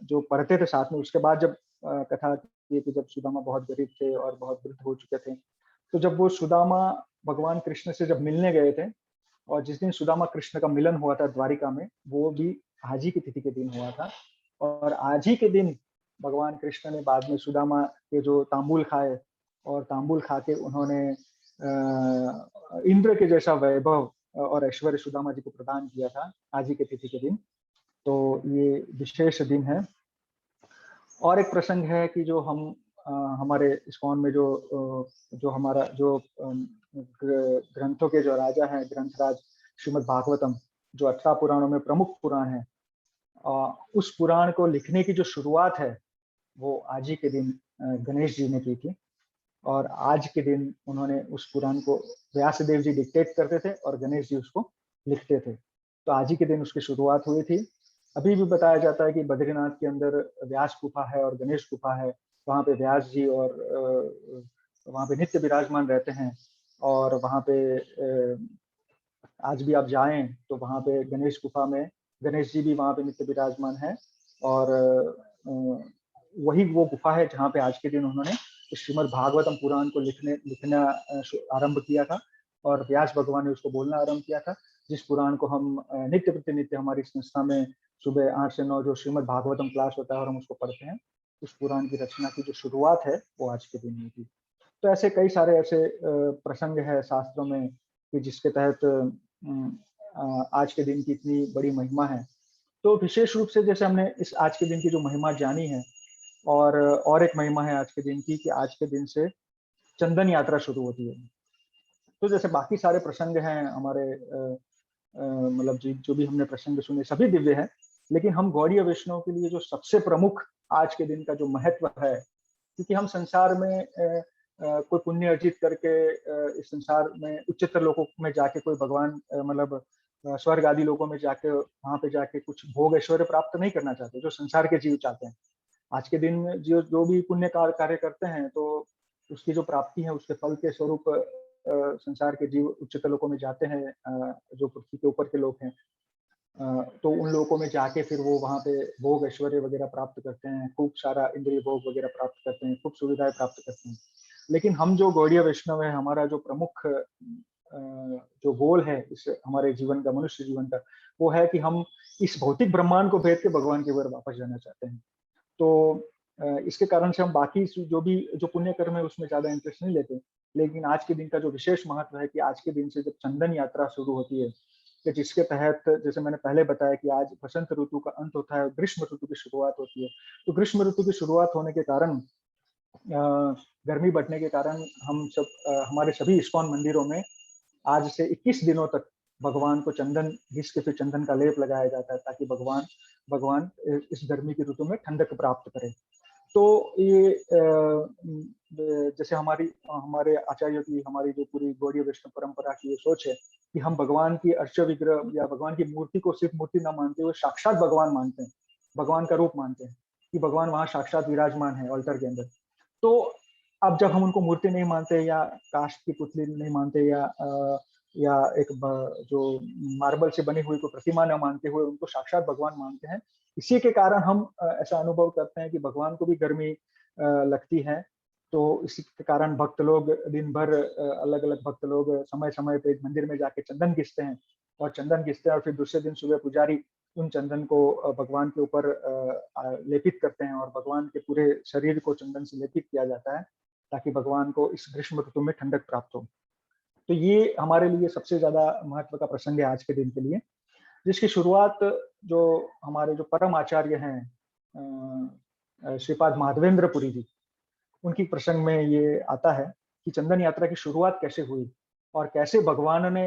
जो पढ़ते थे साथ में, उसके बाद जब कथा की कि जब सुदामा बहुत गरीब थे और बहुत वृद्ध हो चुके थे, तो जब वो सुदामा भगवान कृष्ण से जब मिलने गए थे और जिस दिन सुदामा कृष्ण का मिलन हुआ था द्वारिका में, वो भी आज ही की तिथि के दिन हुआ था। और आज ही के दिन भगवान कृष्ण ने बाद में सुदामा के जो तांबूल खाए और तांबूल खा के उन्होंने इंद्र के जैसा वैभव और ऐश्वर्य सुदामा जी को प्रदान किया था आज ही के तिथि के दिन। तो ये विशेष दिन है। और एक प्रसंग है कि जो हम हमारे इस्कॉन में जो हमारा जो ग्रंथों के जो राजा हैं, ग्रंथराज श्रीमद् भागवतम, जो 18 पुराणों में प्रमुख पुराण है, उस पुराण को लिखने की जो शुरुआत है वो आज ही के दिन गणेश जी ने की थी। और आज के दिन उन्होंने उस पुराण को व्यासदेव जी डिक्टेट करते थे और गणेश जी उसको लिखते थे। तो आज ही के दिन उसकी शुरुआत हुई थी। अभी भी बताया जाता है कि बद्रीनाथ के अंदर व्यास गुफा है और गणेश गुफा है, वहाँ पे व्यास जी और वहाँ पे नित्य विराजमान रहते हैं। और वहाँ पे आज भी आप जाएं तो वहाँ पे गणेश गुफा में गणेश जी भी वहाँ पे नित्य विराजमान है। और वही वो गुफा है जहाँ पे आज के दिन उन्होंने श्रीमद् भागवतम पुराण को लिखना आरंभ किया था और व्यास भगवान ने उसको बोलना आरंभ किया था, जिस पुराण को हम नित्य प्रतिनित्य हमारी संस्था में सुबह 8 से 9 जो श्रीमद् भागवतम क्लास होता है और हम उसको पढ़ते हैं, उस पुराण की रचना की जो शुरुआत है वो आज के दिन हुई थी। तो ऐसे कई सारे ऐसे प्रसंग है शास्त्रों में कि जिसके तहत आज के दिन की इतनी बड़ी महिमा है। तो विशेष रूप से जैसे हमने इस आज के दिन की जो महिमा जानी है, और एक महिमा है आज के दिन की कि आज के दिन से चंदन यात्रा शुरू होती है। तो जैसे बाकी सारे प्रसंग हैं हमारे मतलब जो भी हमने प्रसंग सुने सभी दिव्य हैं, लेकिन हम गौड़ीय वैष्णव के लिए जो सबसे प्रमुख आज के दिन का जो महत्व है, क्योंकि हम संसार में कोई पुण्य अर्जित करके इस संसार में उच्चतर लोकों में जाके कोई भगवान मतलब स्वर्ग आदि लोकों में जाके वहां पे जाके कुछ भोग ऐश्वर्य प्राप्त नहीं करना चाहते, जो संसार के जीव चाहते हैं। आज के दिन जो भी पुण्य कार्य करते हैं तो उसकी जो प्राप्ति है उसके फल के स्वरूप संसार के जीव उच्चतर लोकों में जाते हैं, जो पृथ्वी के ऊपर के लोग हैं। तो उन लोगों में जाके फिर वो वहाँ पे भोग ऐश्वर्य वगैरह प्राप्त करते हैं, खूब सारा इंद्रिय भोग वगैरह प्राप्त करते हैं, खूब सुविधाएं प्राप्त करते हैं। लेकिन हम जो गौड़ीय वैष्णव है, हमारा जो प्रमुख जो गोल है इस हमारे जीवन का, मनुष्य जीवन का, वो है कि हम इस भौतिक ब्रह्मांड को भेद के भगवान की ओर वापस जाना चाहते हैं। तो इसके कारण से हम बाकी जो पुण्य कर्म है उसमें ज्यादा इंटरेस्ट नहीं लेते। लेकिन आज के दिन का जो विशेष महत्व है कि आज के दिन से जब चंदन यात्रा शुरू होती है, कि जिसके तहत जैसे मैंने पहले बताया कि आज बसंत ऋतु का अंत होता है, ग्रीष्म ऋतु की शुरुआत होती है। तो ग्रीष्म ऋतु की शुरुआत होने के कारण, गर्मी बढ़ने के कारण हम सब हमारे सभी इस्कॉन मंदिरों में आज से 21 दिनों तक भगवान को चंदन घिस के फिर चंदन का लेप लगाया जाता है, ताकि भगवान इस गर्मी की ऋतु में ठंडक प्राप्त करें। तो ये जैसे हमारे आचार्यों की, हमारी जो पूरी गौड़ीय वैष्णव परंपरा की ये सोच है कि हम भगवान की अर्च विग्रह या भगवान की मूर्ति को सिर्फ मूर्ति न मानते हुए साक्षात भगवान मानते हैं, भगवान का रूप मानते हैं कि भगवान वहाँ साक्षात विराजमान है ऑल्टर के अंदर। तो अब जब हम उनको मूर्ति नहीं मानते या काष्ठ की पुतली नहीं मानते या एक जो मार्बल से बनी हुई कोई प्रतिमा न मानते हुए उनको साक्षात भगवान मानते हैं, इसी के कारण हम ऐसा अनुभव करते हैं कि भगवान को भी गर्मी लगती है। तो इसी के कारण भक्त लोग दिन भर, अलग अलग भक्त लोग समय समय पे एक मंदिर में जाके चंदन घिसते हैं और फिर दूसरे दिन सुबह पुजारी उन चंदन को भगवान के ऊपर लेपित करते हैं और भगवान के पूरे शरीर को चंदन से लेपित किया जाता है, ताकि भगवान को इस ग्रीष्म ऋतु में ठंडक प्राप्त हो। तो ये हमारे लिए सबसे ज्यादा महत्व का प्रसंग है आज के दिन के लिए, जिसकी शुरुआत जो हमारे जो परम आचार्य हैं श्रीपाद माधवेंद्र पुरी जी, उनकी प्रसंग में ये आता है कि चंदन यात्रा की शुरुआत कैसे हुई और कैसे भगवान ने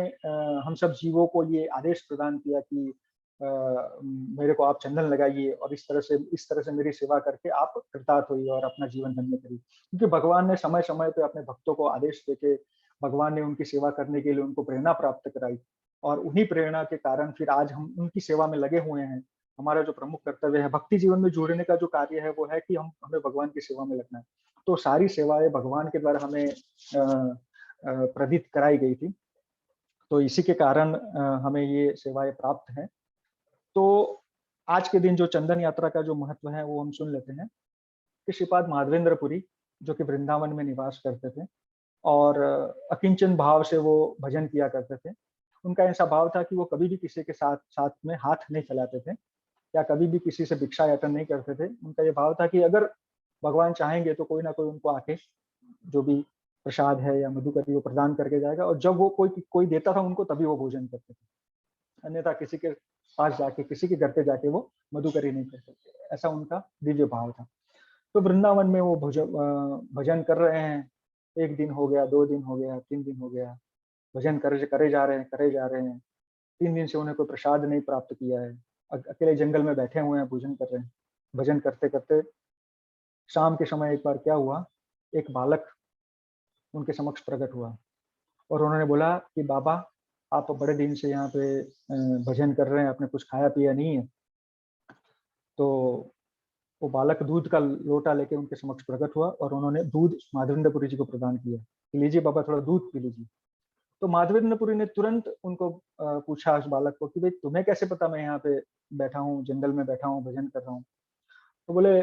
हम सब जीवों को ये आदेश प्रदान किया कि मेरे को आप चंदन लगाइए और इस तरह से मेरी सेवा करके आप कृतार्थ होइए और अपना जीवन धन्य करिए। क्योंकि भगवान ने समय समय पे अपने भक्तों को आदेश देके भगवान ने उनकी सेवा करने के लिए उनको प्रेरणा प्राप्त कराई, और उन्हीं प्रेरणा के कारण फिर आज हम उनकी सेवा में लगे हुए हैं। हमारा जो प्रमुख कर्तव्य है भक्ति जीवन में जुड़ने का जो कार्य है वो है कि हमें भगवान की सेवा में लगना है। तो सारी सेवाएं भगवान के द्वारा हमें प्रदीप्त कराई गई थी, तो इसी के कारण हमें ये सेवाएं प्राप्त हैं। तो आज के दिन जो चंदन यात्रा का जो महत्व है वो हम सुन लेते हैं कि श्रीपाद माधवेंद्र पुरी, जो कि वृंदावन में निवास करते थे और अकिंचन भाव से वो भजन किया करते थे। उनका ऐसा भाव था कि वो कभी भी किसी के साथ में हाथ नहीं फैलाते थे या कभी भी किसी से भिक्षा याचन नहीं करते थे। उनका ये भाव था कि अगर भगवान चाहेंगे तो कोई ना कोई उनको आके जो भी प्रसाद है या मधुकरी वो प्रदान करके जाएगा, और जब वो कोई देता था उनको तभी वो भोजन करते थे, अन्यथा किसी के पास जाके, किसी के घर पे जाके वो मधुकरी नहीं करते थे। ऐसा उनका दिव्य भाव था। तो वृंदावन में वो भजन कर रहे हैं, 1 दिन हो गया, 2 दिन हो गया, 3 दिन हो गया, भजन करे जा रहे हैं। 3 दिन से उन्हें कोई प्रसाद नहीं प्राप्त किया है, अकेले जंगल में बैठे हुए हैं, भोजन कर रहे हैं। भजन करते करते शाम के समय एक बार क्या हुआ, एक बालक उनके समक्ष प्रकट हुआ और उन्होंने बोला कि बाबा, आप बड़े दिन से यहाँ पे भजन कर रहे हैं, आपने कुछ खाया पिया नहीं है। तो वो बालक दूध का लोटा लेके उनके समक्ष प्रकट हुआ और उन्होंने दूध माधवेंद्रपुरी जी को प्रदान किया कि लीजिए बाबा, थोड़ा दूध पी लीजिए। तो माधवेंद्रपुरी ने तुरंत उनको पूछा उस बालक को कि भाई तुम्हें कैसे पता मैं यहाँ पे बैठा हूँ, जंगल में बैठा हूँ, भजन कर रहा हूँ। तो बोले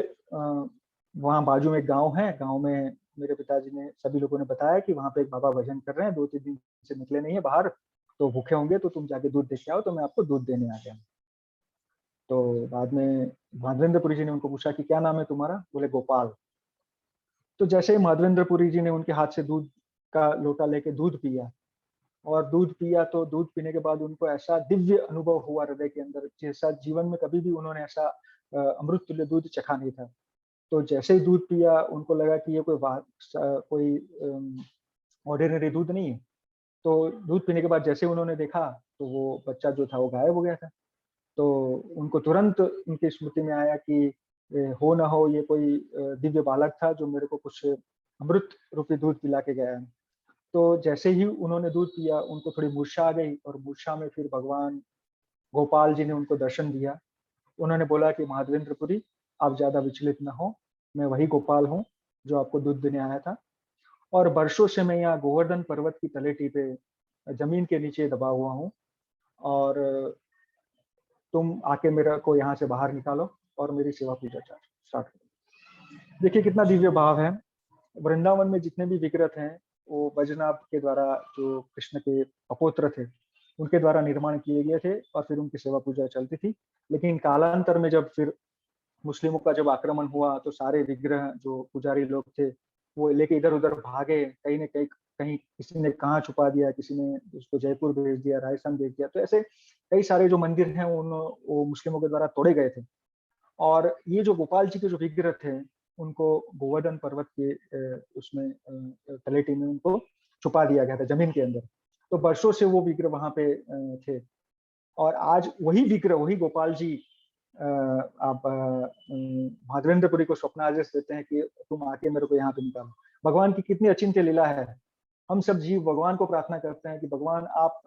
वहाँ बाजू में एक गाँव है, गाँव में मेरे पिताजी ने, सभी लोगों ने बताया कि वहाँ पे एक बाबा भजन कर रहे हैं, 2-3 दिन से निकले नहीं है बाहर, तो भूखे होंगे, तो तुम जाके दूध दे के आओ, तो मैं आपको दूध देने आ गया। तो बाद में माधवेंद्रपुरी जी ने उनको पूछा कि क्या नाम है तुम्हारा? बोले गोपाल। तो जैसे ही माधवेंद्रपुरी जी ने उनके हाथ से दूध का लोटा लेके दूध पिया, और दूध पिया तो दूध पीने के बाद उनको ऐसा दिव्य अनुभव हुआ हृदय के अंदर, जैसा जीवन में कभी भी उन्होंने ऐसा अमृत तुल्य दूध चखा नहीं था। तो जैसे ही दूध पिया उनको लगा कि ये कोई ऑर्डिनरी दूध नहीं है। तो दूध पीने के बाद जैसे उन्होंने देखा तो वो बच्चा जो था वो गायब हो गया था। तो उनको तुरंत उनकी स्मृति में आया कि हो ना हो ये कोई दिव्य बालक था जो मेरे को कुछ अमृत रूपी दूध पिला के गया है। तो जैसे ही उन्होंने दूध पिया उनको थोड़ी मूर्छा आ गई, और मूर्छा में फिर भगवान गोपाल जी ने उनको दर्शन दिया। उन्होंने बोला कि माधवेंद्रपुरी, आप ज्यादा विचलित न हो, मैं वही गोपाल हूँ जो आपको दूध देने आया था। और वर्षों से मैं यहाँ गोवर्धन पर्वत की तलेटी पे जमीन के नीचे दबा हुआ हूँ, और तुम आके मेरे को यहाँ से बाहर निकालो और मेरी सेवा पूजा स्टार्ट करो। देखिए कितना दिव्य भाव है। वृंदावन में जितने भी विग्रह हैं वो बैजनाथ के द्वारा, जो कृष्ण के अपोत्र थे, उनके द्वारा निर्माण किए गए थे और फिर उनकी सेवा पूजा चलती थी। लेकिन कालांतर में जब फिर मुस्लिमों का जब आक्रमण हुआ तो सारे विग्रह जो पुजारी लोग थे वो लेके इधर उधर भागे, कहीं न कहीं किसी ने कहाँ छुपा दिया, किसी ने उसको जयपुर भेज दिया, राजस्थान भेज दिया। तो ऐसे कई सारे जो मंदिर हैं वो मुस्लिमों के द्वारा तोड़े गए थे। और ये जो गोपाल जी के जो विग्रह थे उनको गोवर्धन पर्वत के उसमें तलेटी में उनको छुपा दिया गया था जमीन के अंदर। तो वर्षों से वो विग्रह वहां पे थे, और आज वही विग्रह, वही गोपाल जी आप माधवेंद्रपुरी को स्वप्न आदेश देते हैं कि तुम आके मेरे को यहाँ पे निकालो। भगवान की कितनी अचिंत्य लीला है। हम सब जीव भगवान को प्रार्थना करते हैं कि भगवान आप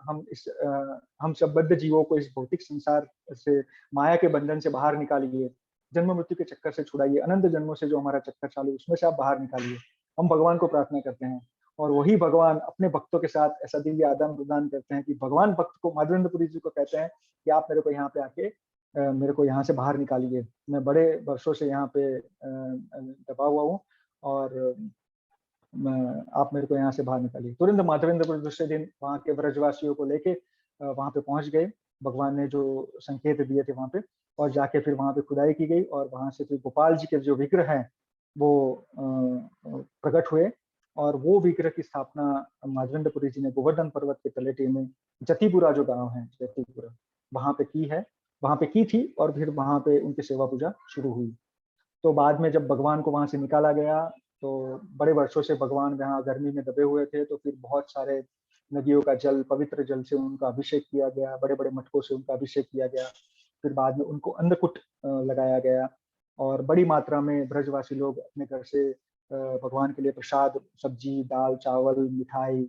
हम सब बद्ध जीवों को इस भौतिक संसार से, माया के बंधन से बाहर निकालिए, जन्म मृत्यु के चक्कर से छुड़ाइए, अनंत जन्मों से जो हमारा चक्कर चालू है उसमें से आप बाहर निकालिए। हम भगवान को प्रार्थना करते हैं, और वही भगवान अपने भक्तों के साथ ऐसा दिव्य आदान प्रदान करते हैं कि भगवान भक्त को, माधवेंद्रपुरी जी को कहते हैं कि आप मेरे को यहाँ पे आके मेरे को यहाँ से बाहर निकालिए। मैं बड़े वर्षों से यहाँ पे दबा हुआ हूँ, और आप मेरे को यहाँ से बाहर निकालिए। तुरंत माधवेंद्रपुरी दूसरे दिन वहाँ के ब्रजवासियों को लेके वहाँ पे पहुँच गए। भगवान ने जो संकेत दिए थे वहाँ पे, और जाके फिर वहाँ पे खुदाई की गई, और वहाँ से फिर गोपाल जी के जो विग्रह हैं वो प्रकट हुए। और वो विग्रह की स्थापना माधवेंद्रपुरी जी ने गोवर्धन पर्वत के तलेटी में जतिपुरा जो गांव है, जतिपुरा, वहाँ पे की है, वहाँ पे की थी, और फिर वहाँ पे उनकी सेवा पूजा शुरू हुई। तो बाद में जब भगवान को वहाँ से निकाला गया तो बड़े वर्षों से भगवान वहाँ गर्मी में दबे हुए थे, तो फिर बहुत सारे नदियों का जल, पवित्र जल से उनका अभिषेक किया गया, बड़े बड़े मटकों से उनका अभिषेक किया गया। फिर बाद में उनको अन्नकूट लगाया गया, और बड़ी मात्रा में ब्रजवासी लोग अपने घर से भगवान के लिए प्रसाद, सब्जी, दाल, चावल, मिठाई,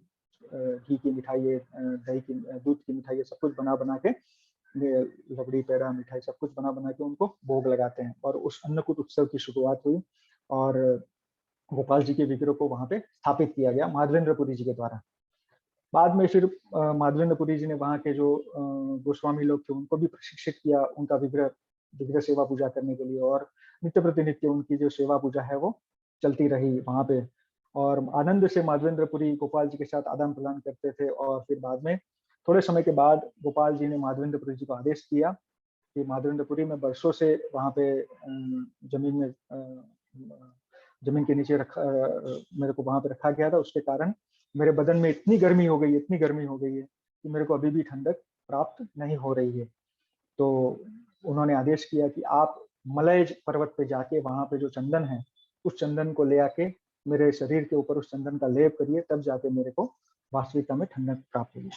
घी की मिठाई, दही की, दूध की मिठाई, सब कुछ बना बना के, रबड़ी, पेड़ा, मिठाई सब कुछ बना बना के उनको भोग लगाते हैं। और उस अन्नकूट उत्सव की शुरुआत हुई, और गोपाल जी के विग्रह को वहां पे स्थापित किया गया माधवेंद्रपुरी जी के द्वारा। बाद में फिर माधवेंद्रपुरी जी ने वहाँ के जो गोस्वामी लोग थे उनको भी प्रशिक्षित किया उनका विग्रह सेवा पूजा करने के लिए, और नित्य प्रतिनित्य उनकी जो सेवा पूजा है वो चलती रही वहाँ पे। और आनंद से माधवेंद्रपुरी गोपाल जी के साथ आदान प्रदान करते थे। और फिर बाद में थोड़े समय के बाद गोपाल जी ने माधवेंद्रपुरी जी को आदेश किया कि माधवेंद्रपुरी में वर्षों से वहाँ पे जमीन के नीचे मेरे को वहाँ पे रखा गया था। उसके कारण मेरे बदन में इतनी गर्मी हो गई है कि मेरे को अभी भी ठंडक प्राप्त नहीं हो रही है। तो उन्होंने आदेश किया कि आप मलय पर्वत पे जाके वहाँ पे जो चंदन है उस चंदन को ले आके मेरे शरीर के ऊपर उस चंदन का लेप करिए, तब जाके मेरे को वास्तविकता में ठंडक प्राप्त होगी।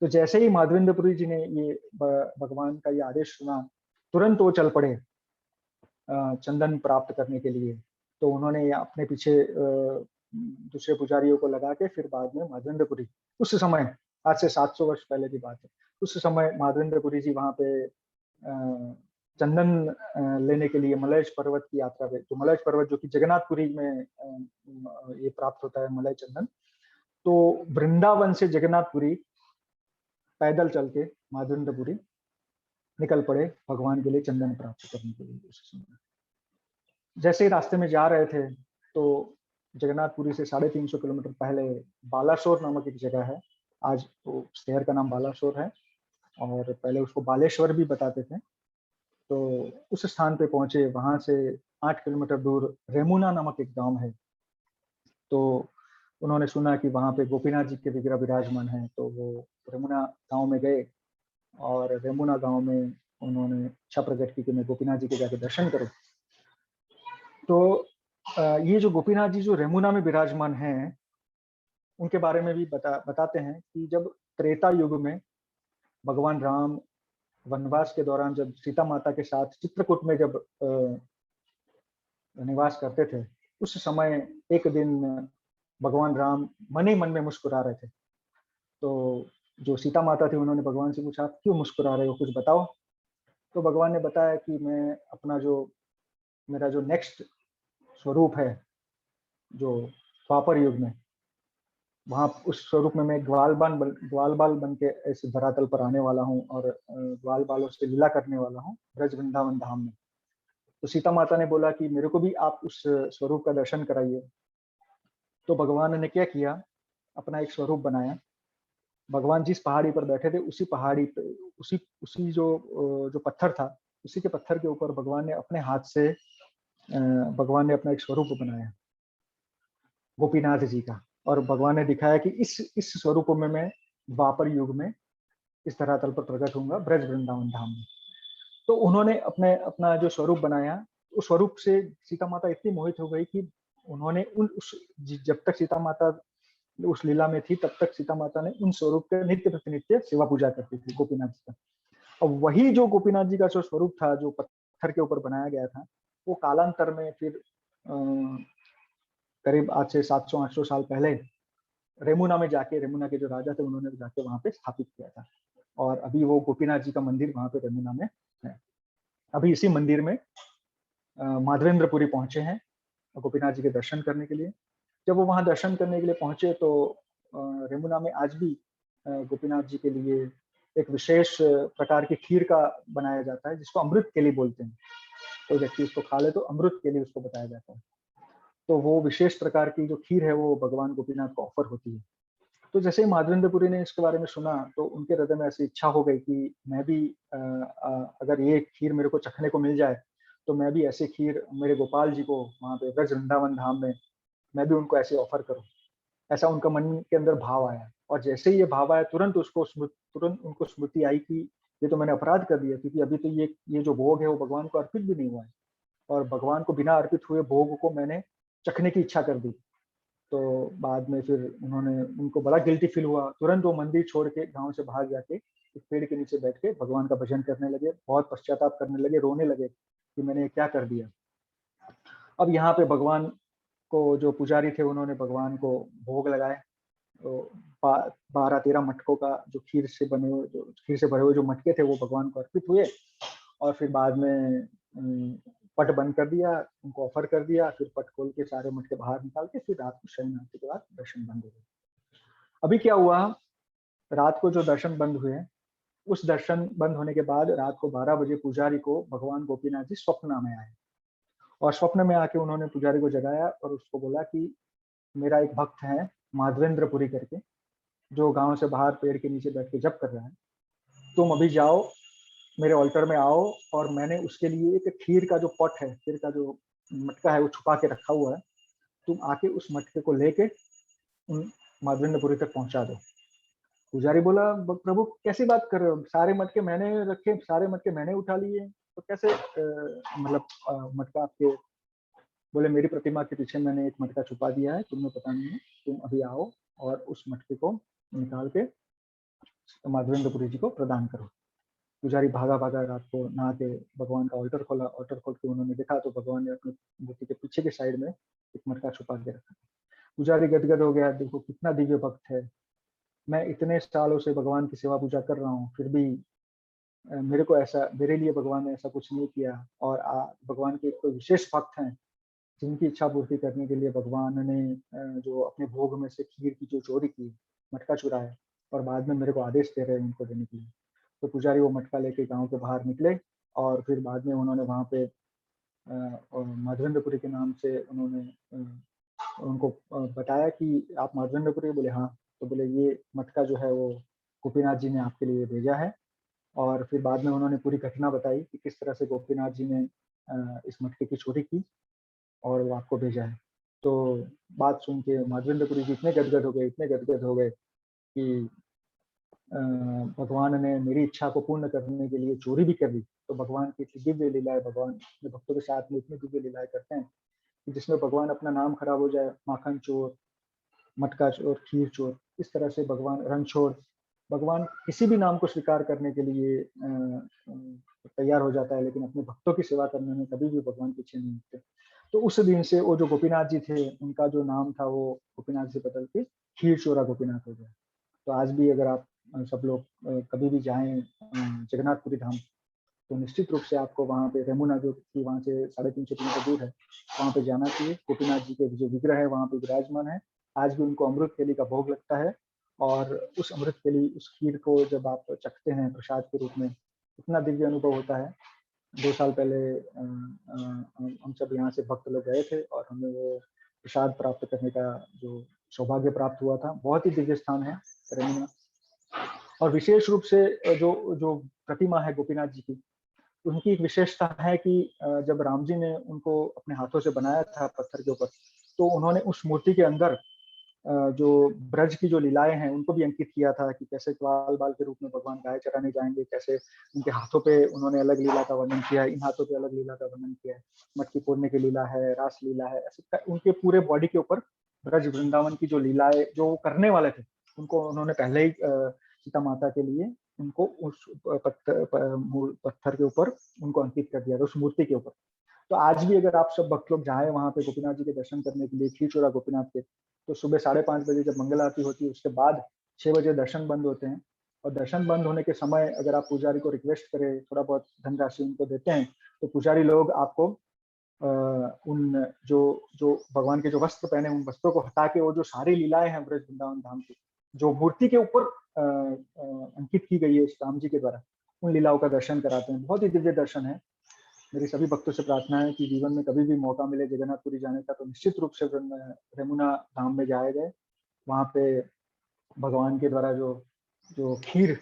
तो जैसे ही माधवेंद्रपुरी जी ने ये भगवान का ये आदेश सुना, तुरंत वो चल पड़े चंदन प्राप्त करने के लिए। तो उन्होंने अपने पीछे दूसरे पुजारियों को लगा के फिर बाद में माधवेंद्रपुरी, उस समय आज से 700 वर्ष पहले की बात है, उस समय माधवेंद्रपुरी जी वहाँ पे चंदन लेने के लिए मलयज पर्वत की यात्रा पे, तो मलयज पर्वत जो कि जगन्नाथपुरी में ये प्राप्त होता है मलय चंदन, तो वृंदावन से जगन्नाथपुरी पैदल चल के माधवेंद्रपुरी निकल पड़े भगवान के लिए चंदन प्राप्त करने के लिए। उस समय जैसे ही रास्ते में जा रहे थे तो जगन्नाथपुरी से 350 किलोमीटर पहले बालासोर नामक एक जगह है, आज तो शहर का नाम बालासोर है और पहले उसको बालेश्वर भी बताते थे। तो उस स्थान पे पहुंचे, वहां से 8 किलोमीटर दूर रेमुना नामक एक गांव है। तो उन्होंने सुना कि वहां पे गोपीनाथ जी के विग्रह विराजमान है, तो वो रेमुना गांव में गए और रेमुना गांव में उन्होंने इच्छा प्रकट की कि मैं गोपीनाथ जी के जाके दर्शन करूं। तो ये जो गोपीनाथ जी जो रेमुना में विराजमान हैं, उनके बारे में भी बताते हैं कि जब त्रेता युग में भगवान राम वनवास के दौरान जब सीता माता के साथ चित्रकूट में जब निवास करते थे, उस समय एक दिन भगवान राम मन ही मन में मुस्कुरा रहे थे। तो जो सीता माता थी उन्होंने भगवान से पूछा, क्यों मुस्कुरा रहे हो, कुछ बताओ। तो भगवान ने बताया कि मैं अपना मेरा जो नेक्स्ट स्वरूप है जो द्वापर युग में, वहाँ उस स्वरूप में मैं ग्वाल बाल बन के ऐसे धरातल पर आने वाला हूँ और ग्वाल बालों से लीला करने वाला हूँ ब्रज वृंदावन धाम में। तो सीता माता ने बोला कि मेरे को भी आप उस स्वरूप का दर्शन कराइए। तो भगवान ने क्या किया, अपना एक स्वरूप बनाया। भगवान जिस पहाड़ी पर बैठे थे उसी पहाड़ी पे उसी जो पत्थर था, उसी के पत्थर के ऊपर भगवान ने अपने हाथ से भगवान ने अपना एक स्वरूप बनाया गोपीनाथ जी का। और भगवान ने दिखाया कि इस स्वरूप में मैं द्वापर युग में इस धरातल पर प्रकट होऊंगा ब्रज वृंदावन धाम में। तो उन्होंने अपना जो स्वरूप बनाया, उस स्वरूप से सीता माता इतनी मोहित हो गई कि उन्होंने जब तक सीता माता उस लीला में थी तब तक सीता माता ने उन स्वरूप के नित्य प्रतिनित्य सेवा पूजा करती थी गोपीनाथ जी का। और वही जो गोपीनाथ जी का जो स्वरूप था, जो पत्थर के ऊपर बनाया गया था, वो कालांतर में फिर करीब आज से 700-800 साल पहले रेमुना में जाके, रेमुना के जो राजा थे उन्होंने जाके वहां पे स्थापित किया था। और अभी वो गोपीनाथ जी का मंदिर वहां पे रेमुना में है। अभी इसी मंदिर में माधवेंद्रपुरी पहुंचे हैं गोपीनाथ जी के दर्शन करने के लिए। जब वो वहां दर्शन करने के लिए पहुंचे तो रेमुना में आज भी गोपीनाथ जी के लिए एक विशेष प्रकार की खीर का बनाया जाता है, जिसको अमृत केली बोलते हैं। कोई व्यक्ति उसको खा ले तो अमृत केली उसको बताया जाता है। तो वो विशेष प्रकार की जो खीर है वो भगवान गोपीनाथ को ऑफर होती है। तो जैसे ही माधवेंद्रपुरी ने इसके बारे में सुना तो उनके हृदय में ऐसी इच्छा हो गई कि मैं भी अगर ये खीर मेरे को चखने को मिल जाए तो मैं भी ऐसी खीर मेरे गोपाल जी को वहाँ पे ब्रज वृंदावन धाम में मैं भी उनको ऐसे ऑफर करूं। ऐसा उनका मन के अंदर भाव आया। और जैसे ही ये भाव आया तुरंत उनको स्मृति आई कि ये तो मैंने अपराध कर दिया, क्योंकि अभी तो ये जो भोग है वो भगवान को अर्पित भी नहीं हुआ है और भगवान को बिना अर्पित हुए भोग को मैंने चखने की इच्छा कर दी। तो बाद में फिर उनको बड़ा गिल्टी फील हुआ। तुरंत वो मंदिर छोड़ के गाँव से बाहर जाके एक पेड़ के नीचे बैठ के भगवान का भजन करने लगे, बहुत पश्चाताप करने लगे, रोने लगे कि मैंने क्या कर दिया। अब यहाँ पे भगवान को जो पुजारी थे उन्होंने भगवान को भोग लगाए। तो 12-13 मटकों का जो खीर से भरे हुए जो मटके थे वो भगवान को अर्पित हुए। और फिर बाद में पट बंद कर दिया, उनको ऑफर कर दिया। फिर पट खोल के सारे मटके बाहर निकाल के फिर रात को शयन आरती के बाद दर्शन बंद हो गए। अभी क्या हुआ, रात को जो दर्शन बंद हुए, उस दर्शन बंद होने के बाद रात को 12 बजे पुजारी को भगवान गोपीनाथ जी स्वप्न में आए। और स्वप्न में आके उन्होंने पुजारी को जगाया और उसको बोला कि मेरा एक भक्त है माधवेंद्रपुरी करके, जो गांव से बाहर पेड़ के नीचे बैठ के जप कर रहा है, तुम अभी जाओ मेरे ऑल्टर में आओ और मैंने उसके लिए एक खीर का जो पॉट है, खीर का जो मटका है वो छुपा के रखा हुआ है, तुम आके उस मटके को लेके उन माधवेंद्रपुरी तक पहुंचा दो। पुजारी बोला प्रभु कैसी बात कर रहे हो, सारे मटके मैंने रखे, सारे मटके मैंने उठा लिए, तो कैसे मटका आपके। बोले मेरी प्रतिमा के पीछे मैंने एक मटका छुपा दिया है, तुम्हें पता नहीं है, तुम अभी आओ और उस मटके को निकाल के माधवेंद्रपुरी जी को प्रदान करो। पुजारी भागा रात को नहा के भगवान का ऑल्टर खोला। ऑल्टर खोल के उन्होंने देखा तो भगवान ने अपनी मूर्ति के पीछे के साइड में एक मटका छुपा के रखा। पुजारी गदगद हो गया, देखो कितना दिव्य भक्त है, मैं इतने सालों से भगवान की सेवा पूजा कर रहा हूँ, फिर भी मेरे लिए भगवान ने ऐसा कुछ नहीं किया। और भगवान के कोई विशेष भक्त हैं जिनकी इच्छा पूर्ति करने के लिए भगवान ने जो अपने भोग में से खीर की जो चोरी की, मटका चुराया, और बाद में मेरे को आदेश दे रहे हैं उनको देने के लिए। तो पुजारी वो मटका लेके गांव के बाहर निकले और फिर बाद में उन्होंने वहाँ पे माधवेंद्रपुरी के नाम से उन्होंने उनको बताया कि आप माधवेंद्रपुरी, बोले हाँ। तो बोले ये मटका जो है वो गोपीनाथ जी ने आपके लिए भेजा है। और फिर बाद में उन्होंने पूरी घटना बताई कि किस तरह से गोपीनाथ जी ने इस मटके की चोरी की और वो आपको भेजा है। तो बात सुन के माधवेंद्रपुरी जी इतने गदगद हो गए कि भगवान ने मेरी इच्छा को पूर्ण करने के लिए चोरी भी कर दी। तो भगवान की इतनी दिव्य लीलाएं, भगवान अपने भक्तों के साथ में इतनी दिव्य लीलाएं करते हैं कि जिसमें भगवान अपना नाम खराब हो जाए, माखन चोर, मटका चोर, खीर चोर, इस तरह से भगवान रणछोड़, भगवान किसी भी नाम को स्वीकार करने के लिए तैयार हो जाता है, लेकिन अपने भक्तों की सेवा करने में कभी भी भगवान पीछे नहीं होते। तो उस दिन से वो जो गोपीनाथ जी थे उनका जो नाम था वो गोपीनाथ से बदल के खीर चोरा गोपीनाथ हो गया। तो आज भी अगर आप सब लोग कभी भी जाएं जगन्नाथपुरी धाम तो निश्चित रूप से आपको वहाँ पे रेमुना जो कि वहाँ से 350 किलोमीटर दूर है, वहाँ पे जाना चाहिए। गोपीनाथ जी के जो विग्रह है वहाँ पे विराजमान है। आज भी उनको अमृत केली का भोग लगता है। और उस अमृत केली, उस खीर को जब आप चखते हैं प्रसाद के रूप में, इतना दिव्य अनुभव होता है। 2 साल पहले हम सब यहाँ से भक्त लोग गए थे और हमें वो प्रसाद प्राप्त करने का जो सौभाग्य प्राप्त हुआ था। बहुत ही दिव्य स्थान है रेमुना। और विशेष रूप से जो प्रतिमा है गोपीनाथ जी की, उनकी एक विशेषता है कि जब राम जी ने उनको अपने हाथों से बनाया था पत्थर के ऊपर, तो उन्होंने उस मूर्ति के अंदर जो ब्रज की जो लीलाएं हैं उनको भी अंकित किया था कि कैसे ग्वाल बाल के रूप में भगवान गाय चराने जाएंगे, कैसे उनके हाथों पे उन्होंने अलग लीला का वर्णन किया है, इन हाथों पे अलग लीला का वर्णन किया है, मटकी फोड़ने की लीला है, रास लीला है, ऐसे उनके पूरे बॉडी के ऊपर ब्रज वृंदावन की जो लीलाएं जो करने वाले थे उनको उन्होंने पहले ही सीता माता के लिए उनको उस पत्थर के ऊपर उनको अंकित कर दिया था, उस मूर्ति के ऊपर। तो आज भी अगर आप सब भक्त लोग जाए वहां पे गोपीनाथ जी के दर्शन करने के लिए खीरचोरा गोपीनाथ के, तो सुबह 5:30 बजे जब मंगल आरती होती है उसके बाद 6 बजे दर्शन बंद होते हैं। और दर्शन बंद होने के समय अगर आप पुजारी को रिक्वेस्ट करें, थोड़ा बहुत धनराशि उनको देते हैं, तो पुजारी लोग आपको उन जो भगवान के जो वस्त्र पहने उन वस्त्रों को हटा के वो जो सारी लीलाएं हैं ब्रज वृंदावन धाम की, जो मूर्ति के ऊपर अंकित की गई है राम जी के द्वारा, उन लीलाओं का दर्शन कराते हैं। बहुत ही दिव्य दर्शन है। मेरी सभी भक्तों से प्रार्थना है कि जीवन में कभी भी मौका मिले जगन्नाथपुरी जाने का, तो निश्चित रूप से रेमुना धाम में जाया जाए। वहाँ पे भगवान के द्वारा जो खीर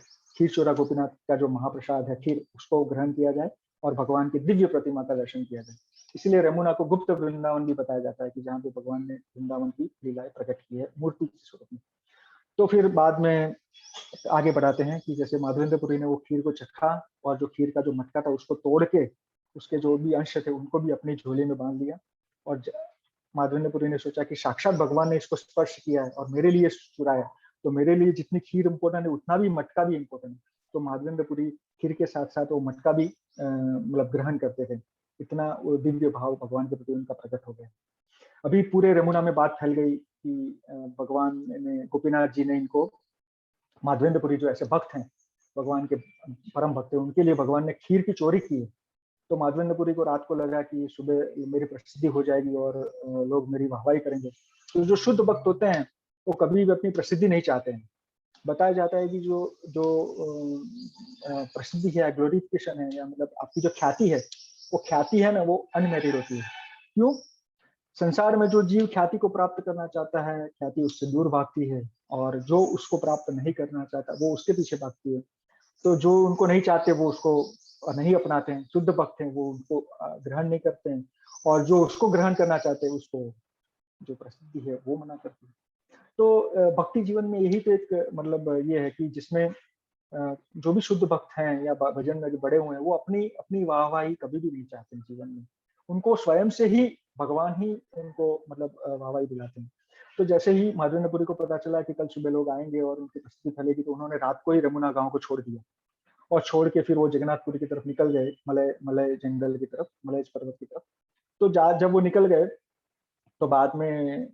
चोरा गोपीनाथ का जो महाप्रसाद है खीर, उसको ग्रहण किया जाए और भगवान की दिव्य प्रतिमा का दर्शन किया जाए। इसलिए रेमुना को गुप्त वृंदावन भी बताया जाता है कि जहाँ पे भगवान ने वृंदावन की लीलाएं प्रकट की है मूर्ति के स्वरूप में। तो फिर बाद में आगे बढ़ाते हैं कि जैसे माधवेंद्रपुरी ने वो खीर को चखा और जो खीर का जो मटका था उसको तोड़ के उसके जो भी अंश थे उनको भी अपनी झोली में बांध लिया। और माधवेंद्रपुरी ने सोचा कि साक्षात भगवान ने इसको स्पर्श किया है और मेरे लिए चुराया, तो मेरे लिए जितनी खीर इम्पोर्टेंट है उतना भी मटका भी इम्पोर्टेंट है। तो माधवेंद्रपुरी खीर के साथ साथ वो मटका भी मतलब ग्रहण करते थे। इतना वो दिव्य भाव भगवान के प्रति उनका प्रकट हो गया। अभी पूरे रेमुना में बात फैल गई कि भगवान ने, गोपीनाथ जी ने इनको, माधवेंद्रपुरी जो ऐसे भक्त हैं भगवान के परम भक्त हैं, उनके लिए भगवान ने खीर की चोरी की है। तो माधवेंद्रपुरी को रात को लगा कि सुबह मेरी प्रसिद्धि हो जाएगी और लोग मेरी वाहवाही करेंगे। तो जो शुद्ध भक्त होते हैं वो कभी भी अपनी प्रसिद्धि नहीं चाहते हैं। बताया जाता है कि जो प्रसिद्धि है, ग्लोरिफिकेशन है, या मतलब आपकी जो ख्याति है, वो ख्याति है ना, वो अनमेरिड होती है। क्यों? संसार में जो जीव ख्याति को प्राप्त करना चाहता है, ख्याति उससे दूर भागती है, और जो उसको प्राप्त नहीं करना चाहता वो उसके पीछे भागती है। तो जो उनको नहीं चाहते वो उसको नहीं अपनाते हैं। शुद्ध भक्त हैं वो उनको ग्रहण नहीं करते हैं, और जो उसको ग्रहण करना चाहते हैं उसको जो प्रसिद्धि है वो मना करते हैं। तो भक्ति जीवन में यही तो एक मतलब ये है कि जिसमें जो भी शुद्ध भक्त हैं या भजन में जो बड़े हुए हैं वो अपनी वाहवाही कभी भी नहीं चाहते हैं जीवन में। उनको स्वयं से ही भगवान ही उनको मतलब वाहवाही दिलाते हैं। तो जैसे ही माधवेंद्रपुरी को पता चला कि कल सुबह लोग आएंगे और उनकी प्रसिद्धि फैलेगी, तो उन्होंने रात को ही रेमुना गांव को छोड़ दिया और छोड़ के फिर वो जगन्नाथपुरी की तरफ निकल गए, मलय जंगल की तरफ, मलय पर्वत की तरफ। तो जब वो निकल गए तो बाद में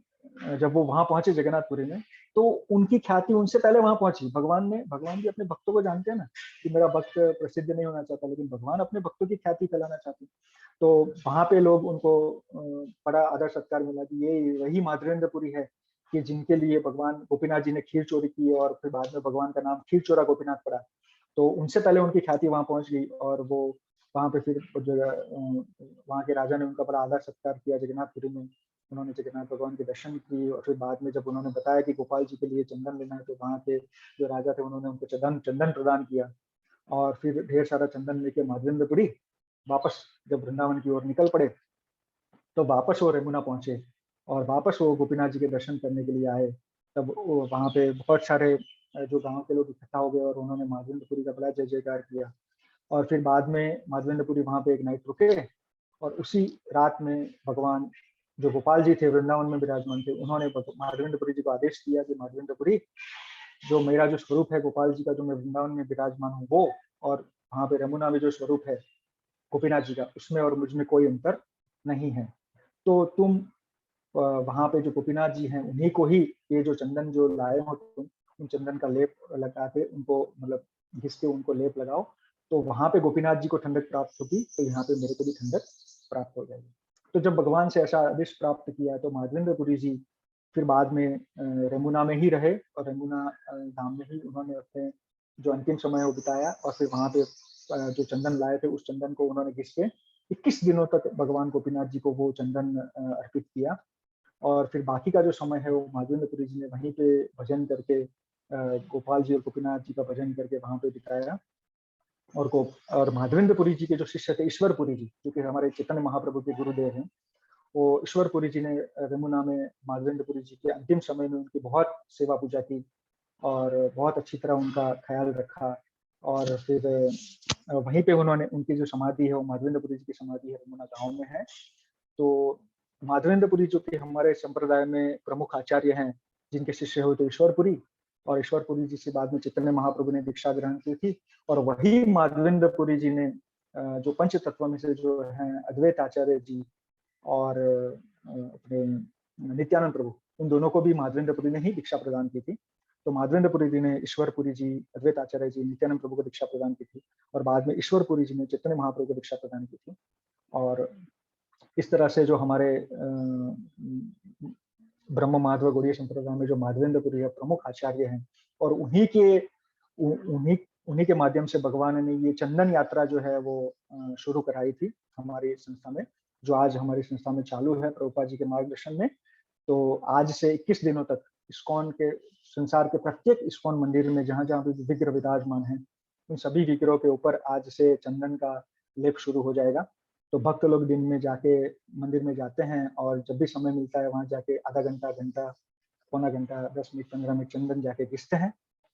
जब वो वहां पहुंचे जगन्नाथपुरी में, तो उनकी ख्याति उनसे पहले वहां पहुंची। भगवान भी अपने भक्तों को जानते हैं ना कि मेरा भक्त प्रसिद्ध नहीं होना चाहता, लेकिन भगवान अपने भक्तों की ख्याति फैलाना चाहते हैं। तो वहां पे लोग उनको बड़ा आदर सत्कार मिला कि ये वही माधवेंद्रपुरी है कि जिनके लिए भगवान गोपीनाथ जी ने खीर चोरी की और फिर बाद में भगवान का नाम खीर चोरा गोपीनाथ पड़ा। तो उनसे पहले उनकी ख्याति वहां पहुंच गई और वो वहां पे फिर वहां के राजा ने उनका बड़ा आदर सत्कार किया जगन्नाथपुरी में। उन्होंने जगन्नाथ भगवान के दर्शन किए और फिर बाद में जब उन्होंने बताया कि गोपाल जी के लिए चंदन लेना है, तो वहाँ के जो राजा थे उन्होंने उनको चंदन प्रदान किया। और फिर ढेर सारा चंदन लेके माधवेंद्रपुरी वापस जब वृंदावन की ओर निकल पड़े, तो वापस वो रेमुना पहुंचे और वापस वो गोपीनाथ जी के दर्शन करने के लिए आए। तब वहाँ पे बहुत सारे जो गांव के लोग इकट्ठा हो गए और उन्होंने माधवेंद्रपुरी का बड़ा जय जयकार किया। और फिर बाद में माधवेंद्रपुरी वहाँ पे एक नाइट रुके और उसी रात में भगवान जो गोपाल जी थे वृंदावन में विराजमान थे, उन्होंने माधवेंद्रपुरी जी को आदेश दिया कि माधवेंद्रपुरी, जो मेरा जो स्वरूप है गोपाल जी का, जो मैं वृंदावन में विराजमान हूँ वो, और वहाँ पे रेमुना में जो स्वरूप है गोपीनाथ जी का, उसमें और मुझ में कोई अंतर नहीं है। तो तुम वहाँ पे जो गोपीनाथ जी हैं उन्हीं को ही ये जो चंदन जो लाए हो तुम, उन चंदन का लेप लगा के उनको मतलब घिस के उनको लेप लगाओ, तो वहाँ पे गोपीनाथ जी को ठंडक प्राप्त होगी, तो यहाँ पे मेरे को भी ठंडक प्राप्त हो जाएगी। तो जब भगवान से ऐसा आदेश प्राप्त किया तो माधवेंद्रपुरी जी फिर बाद में रेमुना में ही रहे और रेमुना धाम में ही उन्होंने अपने जो अंतिम समय वो बिताया और फिर वहाँ पे जो चंदन लाए थे उस चंदन को उन्होंने घिस के 21 दिनों तक भगवान गोपीनाथ जी को वो चंदन अर्पित किया। और फिर बाकी का जो समय है वो माधवेंद्रपुरी जी ने वहीं पे भजन करके गोपाल जी और गोपीनाथ जी का भजन करके वहाँ पे बिताया। और माधवेंद्रपुरी जी के जो शिष्य थे ईश्वरपुरी जी, जो कि हमारे चैतन्य महाप्रभु के गुरुदेव हैं, वो ईश्वरपुरी जी ने रेमुना में माधवेंद्रपुरी जी के अंतिम समय में उनकी बहुत सेवा पूजा की और बहुत अच्छी तरह उनका ख्याल रखा। और फिर वहीं पे उन्होंने उनकी जो समाधि है वो माधवेंद्रपुरी जी की समाधि है रेमुना गांव में है। तो माधवेंद्रपुरी जो कि हमारे संप्रदाय में प्रमुख आचार्य हैं, जिनके शिष्य हुए थे ईश्वरपुरी, और ईश्वरपुरी जी से बाद में चैतन्य महाप्रभु ने दीक्षा ग्रहण की थी। और वही माधवेंद्रपुरी जी ने जो पंच तत्व में से जो हैं अद्वैत आचार्य जी और अपने नित्यानंद प्रभु, उन दोनों को भी माधवेंद्रपुरी ने ही दीक्षा प्रदान की थी। तो माधवेंद्रपुरी जी ने ईश्वरपुरी जी, अद्वैत आचार्य जी, नित्यानंद प्रभु को दीक्षा प्रदान की थी और बाद में ईश्वरपुरी जी ने चैतन्य महाप्रभु को दीक्षा प्रदान की थी। और इस तरह से जो हमारे ब्रह्म माधव गौड़ीय संप्रदाय में जो माधवेंद्रपुरी है प्रमुख आचार्य हैं, और उन्हीं के माध्यम से भगवान ने ये चंदन यात्रा जो है वो शुरू कराई थी हमारी संस्था में, जो आज हमारी संस्था में चालू है प्रभुपाद जी के मार्गदर्शन में। तो आज से 21 दिनों तक इस्कॉन के, संसार के प्रत्येक इस्कॉन मंदिर में जहाँ जहाँ भी विग्रह विराजमान है, उन सभी विग्रहों के ऊपर आज से चंदन का लेप शुरू हो जाएगा। तो भक्त लोग दिन में जाके मंदिर में जाते हैं और जब भी समय मिलता है वहाँ जाके आधा घंटा, घंटा, पौना घंटा, 10 मिनट, 15 मिनट चंदन जाके घिसते हैं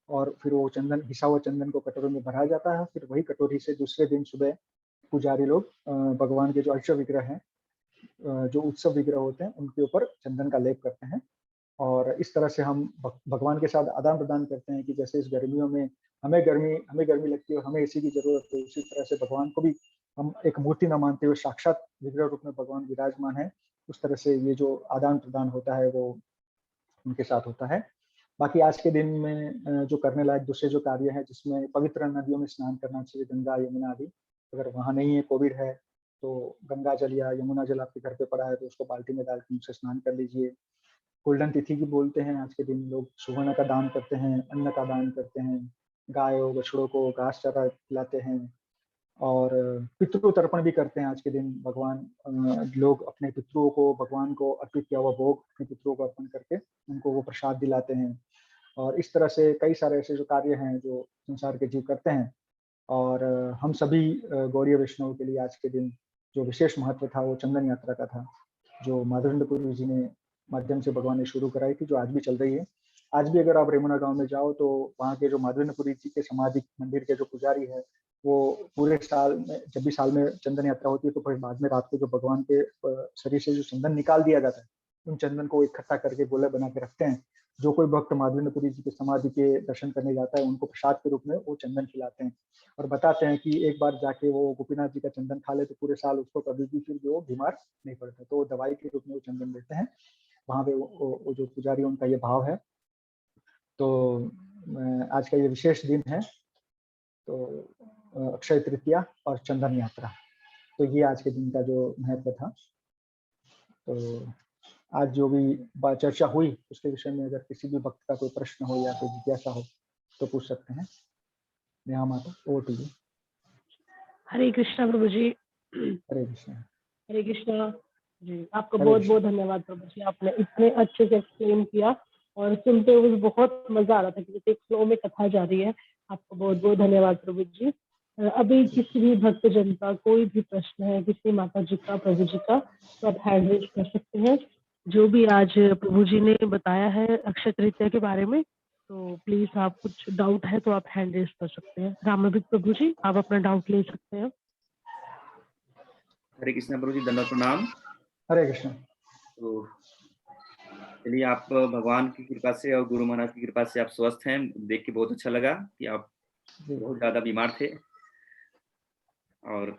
और फिर वो चंदन, घिसा हुआ चंदन को कटोरों में भरा जाता है। फिर वही कटोरी से दूसरे दिन सुबह पुजारी लोग भगवान के जो अर्च विग्रह हैं, जो उत्सव विग्रह होते हैं, उनके ऊपर चंदन का लेप करते हैं। और इस तरह से हम भगवान के साथ आदान प्रदान करते हैं कि जैसे इस गर्मियों में हमें गर्मी लगती है और हमें एसी की जरूरत है, उसी तरह से भगवान को भी हम एक मूर्ति न मानते हुए साक्षात विग्रह रूप में भगवान विराजमान है। उस तरह से ये जो आदान प्रदान होता है वो उनके साथ होता है। बाकी आज के दिन में जो करने लायक दूसरे जो कार्य है, जिसमें पवित्र नदियों में स्नान करना चाहिए, गंगा, यमुना आदि। अगर वहाँ नहीं है, कोविड है, तो गंगा जल या यमुना जल आपके घर पे पड़ा है तो उसको बाल्टी में डाल के उनसे स्नान कर लीजिए। गोल्डन तिथि की बोलते हैं आज के दिन लोग, सुवर्ण का दान करते हैं, अन्न का दान करते हैं, गायों बछड़ों को घास चारा खिलाते हैं और पितृ तर्पण भी करते हैं आज के दिन। भगवान लोग अपने पितरों को, भगवान को अर्पित किया हुआ भोग अपने पितरों को अर्पण करके उनको वो प्रसाद दिलाते हैं। और इस तरह से कई सारे ऐसे जो कार्य हैं जो संसार के जीव करते हैं। और हम सभी गौड़ीय वैष्णव के लिए आज के दिन जो विशेष महत्व था वो चंदन यात्रा का था, जो माधवेंद्रपुरी जी ने माध्यम से भगवान ने शुरू कराई थी, जो आज भी चल रही है। आज भी अगर आप रेमुना गांव में जाओ तो वहाँ के जो माधवेंद्रपुरी जी के समाधि मंदिर के जो पुजारी है, वो पूरे साल में, जब भी साल में चंदन यात्रा होती है तो फिर बाद में रात को जो भगवान के शरीर से जो चंदन निकाल दिया जाता है, उन चंदन को इकट्ठा करके गोले बना के रखते हैं। जो कोई भक्त माधवेंद्रपुरी जी के समाधि के दर्शन करने जाता है, उनको प्रसाद के रूप में वो चंदन खिलाते हैं और बताते हैं कि एक बार जाके वो गोपीनाथ जी का चंदन खा ले तो पूरे साल उसको कभी भी फिर वो बीमार नहीं पड़ता। तो दवाई के रूप में वो चंदन देते हैं वहाँ पे। वो जो पुजारी उनका ये भाव है। तो आज का ये विशेष दिन है, तो अक्षय तृतीया और चंदन यात्रा, तो ये आज के दिन का जो महत्व था। तो आज जो भी चर्चा हुई उसके विषय में अगर किसी भी भक्त का कोई प्रश्न हो या कोई जिज्ञासा हो तो पूछ सकते हैं। नेहा माता, ओवर टू यू। हरे कृष्णा प्रभु जी। हरे कृष्णा। हरे कृष्णा जी। आपका बहुत बहुत धन्यवाद प्रभु जी, आपने इतने अच्छे से एक्सप्लेन किया और सुनते हुए बहुत मजा आ रहा था कि जैसे एक फ्लो में कथा जा रही है। आपको बहुत बहुत धन्यवाद प्रभु जी। अभी किसी भी भक्तजन का कोई भी प्रश्न है, किसी माता जी का, प्रभु जी का, तो आप हैंड रेज कर सकते हैं। जो भी आज प्रभु जी ने बताया है अक्षय तृतीया के बारे में, तो प्लीज आप कुछ डाउट है तो आप हैंड रेज कर सकते हैं। रामाभिक प्रभु जी, आप अपना डाउट ले सकते हैं। हरे कृष्णा प्रभु जी, दंडवत प्रणाम। हरे कृष्ण। तो चलिए, आप भगवान की कृपा से और गुरु महाराज की कृपा से आप स्वस्थ हैं। देख के बहुत अच्छा लगा कि आप बहुत ज्यादा बीमार थे और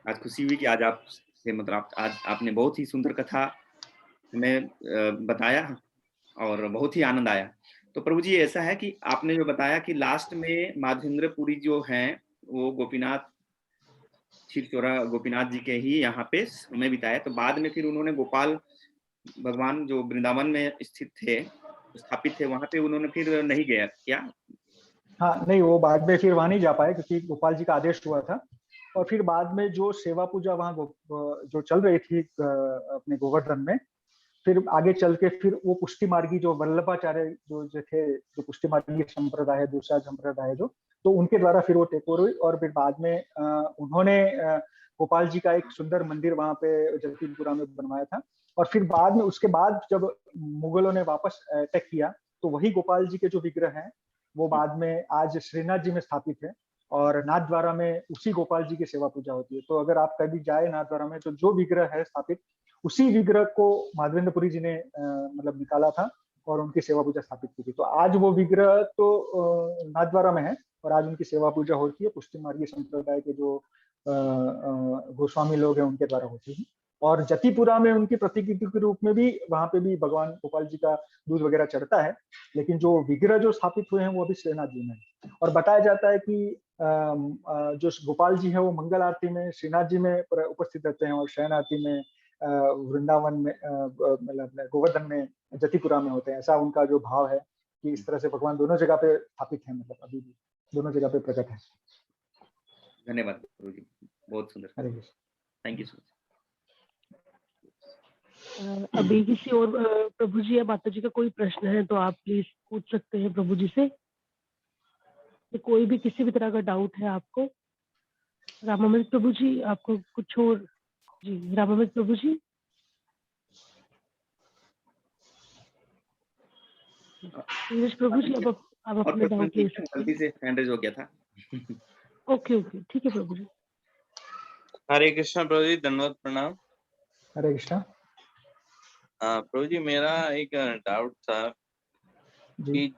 आज खुशी हुई कि आज आप से मतलब आज आपने बहुत ही सुंदर कथा हमें बताया और बहुत ही आनंद आया। तो प्रभु जी, ऐसा है कि आपने जो बताया कि लास्ट में माधवेंद्रपुरी जो हैं वो गोपीनाथ, क्षीरचोरा गोपीनाथ जी के ही यहाँ पे समय बिताया, तो बाद में फिर उन्होंने गोपाल भगवान जो वृंदावन में स्थित थे, स्थापित थे, वहां पे उन्होंने फिर नहीं गया क्या? हाँ नहीं, वो बाद में फिर वहां नहीं जा पाए क्योंकि गोपाल जी का आदेश हुआ था। और फिर बाद में जो सेवा पूजा वहाँ जो चल रही थी अपने गोवर्धन में, फिर आगे चल के फिर वो पुष्टि मार्गी जो वल्लभाचार्य जो थे, जो पुष्टि मार्गी संप्रदाय है, दूसरा संप्रदाय है जो, तो उनके द्वारा फिर वो टेक ओवर हुई। और फिर बाद में उन्होंने गोपाल जी का एक सुंदर मंदिर वहां पे जगदीशपुरा में बनवाया था। और फिर बाद में उसके बाद जब मुगलों ने वापस अटैक किया तो वही गोपाल जी के जो विग्रह हैं वो बाद में आज श्रीनाथ जी में स्थापित है और नाथ द्वारा में उसी गोपाल जी की सेवा पूजा होती है। तो अगर आप कभी जाए नाथ द्वारा में तो जो विग्रह है स्थापित, उसी विग्रह को माधवेंद्रपुरी जी ने मतलब निकाला था और उनकी सेवा पूजा स्थापित की थी। तो आज वो विग्रह तो नाथ द्वारा में है और आज उनकी सेवा पूजा होती है पुष्टि मार्गी संप्रदाय के जो गोस्वामी लोग हैं उनके द्वारा होती है। और जतिपुरा में उनकी प्रतिकृति के रूप में भी वहां पे भी भगवान गोपाल जी का दूध वगैरह चढ़ता है, लेकिन जो विग्रह जो स्थापित हुए हैं वो अभी श्रीनाथ जी में है। और बताया जाता है कि जो गोपाल जी है वो मंगल आरती में श्रीनाथ जी में उपस्थित रहते हैं और शयन आरती में वृंदावन में मतलब गोवर्धन में जतिपुरा में होते हैं। ऐसा उनका जो भाव है कि इस तरह से भगवान दोनों जगह पे स्थापित है, मतलब अभी भी दोनों जगह पे प्रकट है। धन्यवाद प्रभु जी, बहुत सुंदर, थैंक यू सो मच। अभी किसी और प्रभु जी या माता जी का कोई प्रश्न है तो आप प्लीज पूछ सकते हैं प्रभु जी से। तो कोई भी किसी भी तरह का डाउट है आपको। रामामृत प्रभु जी, आपको कुछ और? जी रामामृत प्रभु जी। प्रभु जी अब अपने डाउट ले सकते हैं। गलती से हैंड रेज हो गया था। ओके ओके ठीक है प्रभु जी। हरे कृष्णा प्रभु जी, धन्यवाद, प्रणाम। हरे कृष्णा। प्रभु जी मेरा एक डाउट था कि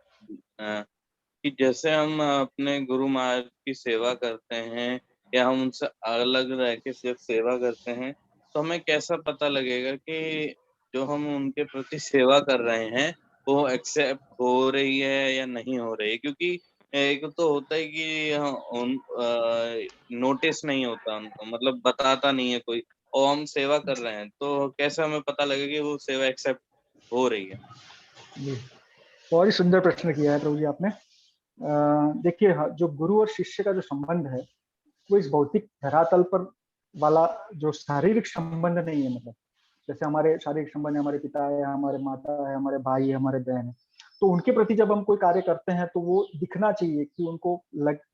जैसे हम अपने गुरु महाराज की सेवा करते हैं या हम उनसे अलग रह के सिर्फ सेवा करते हैं तो हमें कैसा पता लगेगा कि जो हम उनके प्रति सेवा कर रहे हैं वो एक्सेप्ट हो रही है या नहीं हो रही है? क्योंकि एक तो होता है कि नोटिस नहीं होता उनको, मतलब बताता नहीं है कोई, और हम सेवा कर रहे हैं तो कैसे हमें पता लगेगा कि वो सेवा एक्सेप्ट हो रही है? जी बहुत ही सुंदर प्रश्न किया है प्रभु जी आपने। देखिए जो गुरु और शिष्य का जो संबंध है वो इस भौतिक धरातल पर वाला जो शारीरिक संबंध नहीं है। मतलब जैसे हमारे शारीरिक संबंध है, हमारे पिता है, हमारे माता है, हमारे भाई है, हमारे बहन है, तो उनके प्रति जब हम कोई कार्य करते हैं तो वो दिखना चाहिए कि उनको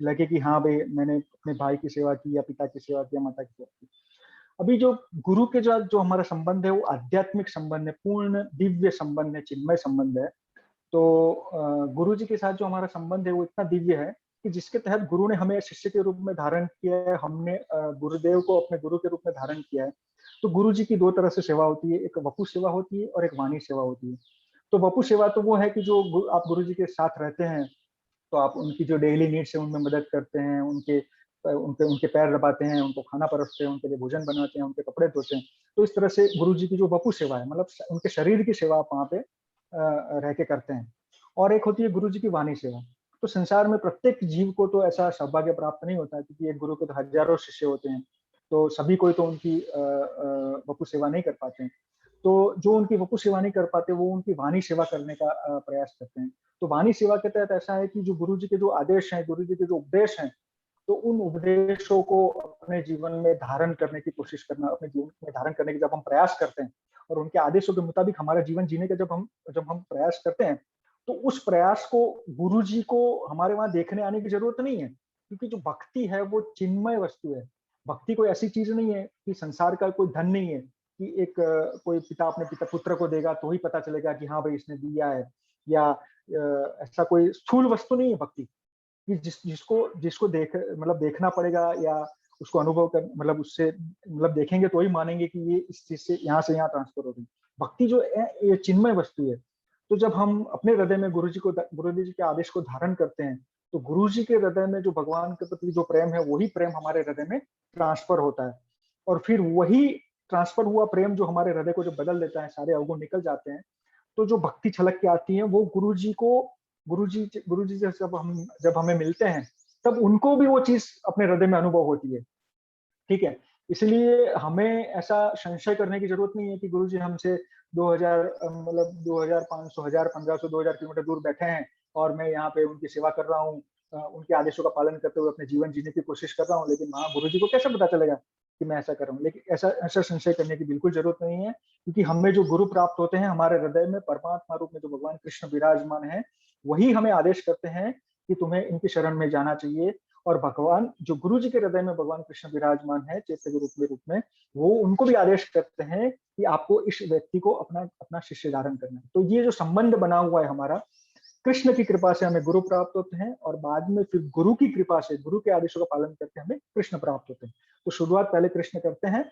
लगे कि हाँ भाई मैंने अपने भाई की सेवा की या पिता की सेवा की या माता की सेवा की। अभी जो गुरु के जो हमारा संबंध है वो आध्यात्मिक संबंध है, पूर्ण दिव्य संबंध है, चिन्मय संबंध है। तो गुरु जी के साथ जो हमारा संबंध है वो इतना दिव्य है कि जिसके तहत गुरु ने हमें शिष्य के रूप में धारण किया है, हमने गुरुदेव को अपने गुरु के रूप में धारण किया है। तो गुरु जी की दो तरह से सेवा होती है, एक वपु सेवा होती है और एक वाणी सेवा होती है। तो वपु सेवा तो वो है कि जो आप गुरु जी के साथ रहते हैं तो आप उनकी जो डेली नीड्स है उनमें मदद करते हैं, उनके पैर दबाते हैं, उनको खाना परोसते हैं, उनके लिए भोजन बनाते हैं, उनके कपड़े धोते हैं। तो इस तरह से गुरु जी की जो वपु सेवा है, मतलब उनके शरीर की सेवा आप वहाँ पे रह के करते हैं। और एक होती है गुरु जी की वाणी सेवा। तो संसार में प्रत्येक जीव को तो ऐसा सौभाग्य प्राप्त नहीं होता क्योंकि एक गुरु के तो हजारों शिष्य होते हैं, तो सभी कोई तो उनकी वपु सेवा नहीं कर पाते हैं। तो जो उनकी वपु सेवा नहीं कर पाते वो उनकी वाणी सेवा करने का प्रयास करते हैं। तो वाणी सेवा के तहत ऐसा है कि जो गुरु जी के जो आदेश हैं, गुरु जी के जो उपदेश हैं, तो उन उपदेशों को अपने जीवन में धारण करने की कोशिश करना, अपने जीवन में धारण करने की जब हम प्रयास करते हैं और उनके आदेशों के मुताबिक हमारा जीवन जीने का जब हम प्रयास करते हैं तो उस प्रयास को गुरु जी को हमारे वहां देखने आने की जरूरत नहीं है, क्योंकि जो भक्ति है वो चिन्मय वस्तु है। भक्ति कोई ऐसी चीज नहीं है कि संसार का कोई धन नहीं है कि एक कोई पिता अपने पुत्र को देगा तो ही पता चलेगा कि हाँ भाई इसने दिया है, या ऐसा कोई स्थूल वस्तु नहीं है भक्ति कि जिसको देखना पड़ेगा या उसको अनुभव कर, मतलब उससे देखेंगे तो ही मानेंगे कि ये इस चीज से यहाँ ट्रांसफर हो रही। भक्ति जो है ये चिन्मय वस्तु है। तो जब हम अपने हृदय में गुरु जी के आदेश को धारण करते हैं तो गुरु जी के हृदय में जो भगवान के प्रति जो प्रेम है वही प्रेम हमारे हृदय में ट्रांसफर होता है, और फिर वही ट्रांसफर हुआ प्रेम जो हमारे हृदय को जो बदल देता है, सारे अवगुण निकल जाते हैं। तो जो भक्ति छलक के आती है वो गुरु जी से जब हमें मिलते हैं तब उनको भी वो चीज अपने हृदय में अनुभव होती है। ठीक है, इसलिए हमें ऐसा संशय करने की जरूरत नहीं है कि गुरुजी हमसे 2000 मतलब 2500 1000 1500 2000 किलोमीटर दूर बैठे हैं और मैं यहाँ पे उनकी सेवा कर रहा हूँ, उनके आदेशों का पालन करते हुए अपने जीवन जीने की कोशिश कर रहा हूँ, लेकिन वहाँ गुरुजी को कैसे पता चलेगा कि मैं ऐसा कर रहा हूँ। लेकिन ऐसा ऐसा संशय करने की बिल्कुल जरूरत नहीं है, क्योंकि हमें जो गुरु प्राप्त होते हैं हमारे हृदय में परमात्मा रूप में जो भगवान कृष्ण विराजमान है, वही हमें आदेश करते हैं कि तुम्हें इनकी शरण में जाना चाहिए। और भगवान जो गुरु जी के हृदय में भगवान कृष्ण विराजमान है चैत्य रूप में, वो उनको भी आदेश करते हैं कि आपको इस व्यक्ति को अपना अपना शिष्य धारण करना है। तो ये जो संबंध बना हुआ है हमारा, कृष्ण की कृपा से हमें गुरु प्राप्त होते हैं और बाद में फिर गुरु की कृपा से, गुरु के आदेशों का पालन करके हमें कृष्ण प्राप्त होते हैं। तो शुरुआत पहले कृष्ण करते हैं,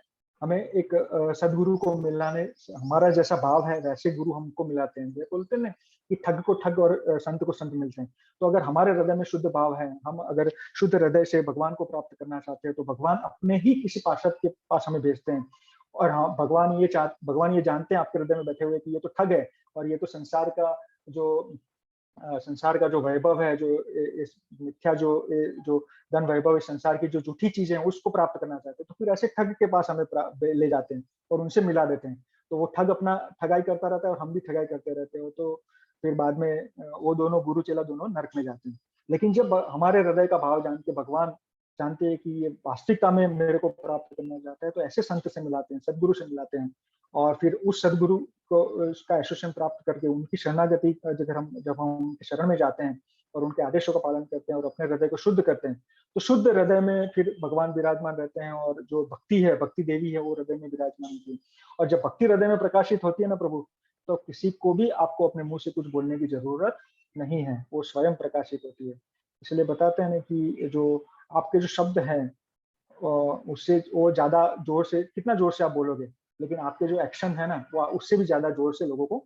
हमें एक सदगुरु को मिलाने, हमारा जैसा भाव है वैसे गुरु हमको मिलाते हैं। ये बोलते हैं ना कि ठग को ठग और संत को संत मिलते हैं। तो अगर हमारे हृदय में शुद्ध भाव है, हम अगर शुद्ध हृदय से भगवान को प्राप्त करना चाहते हैं, तो भगवान अपने ही किसी पार्षद के पास हमें भेजते हैं। और हाँ, भगवान ये जानते हैं आपके हृदय में बैठे हुए कि ये तो ठग है और ये तो संसार का जो वैभव है, जो इस मिथ्या जो धन वैभव इस संसार की जो झूठी चीजें हैं उसको प्राप्त करना चाहते हैं, तो फिर ऐसे ठग के पास हमें ले जाते हैं और उनसे मिला देते हैं। तो वो ठग अपना ठगाई करता रहता है और हम भी ठगाई करते रहते हैं। तो फिर बाद में वो दोनों गुरु चेला दोनों नरक में जाते हैं। लेकिन जब हमारे हृदय का भाव जान के भगवान जानते हैं कि ये वास्तविकता में मेरे को प्राप्त करना चाहता है, तो ऐसे संत से मिलाते हैं, सदगुरु से मिलाते हैं। और फिर उस सदगुरु को उसका एसोसिएशन प्राप्त करके उनकी शरणागति जब हम उनके शरण में जाते हैं और उनके आदेशों का पालन करते हैं और अपने हृदय को शुद्ध करते हैं, तो शुद्ध हृदय में फिर भगवान विराजमान रहते हैं। और जो भक्ति है, भक्ति देवी है, वो हृदय में विराजमान होती है। और जब भक्ति हृदय में प्रकाशित होती है ना प्रभु, तो किसी को भी आपको अपने मुंह से कुछ बोलने की जरूरत नहीं है, वो स्वयं प्रकाशित होती है। इसलिए बताते हैं ना कि जो आपके जो शब्द हैं उससे वो ज्यादा जोर से, कितना जोर से आप बोलोगे, लेकिन आपके जो एक्शन है ना, वो उससे भी ज्यादा जोर से लोगों को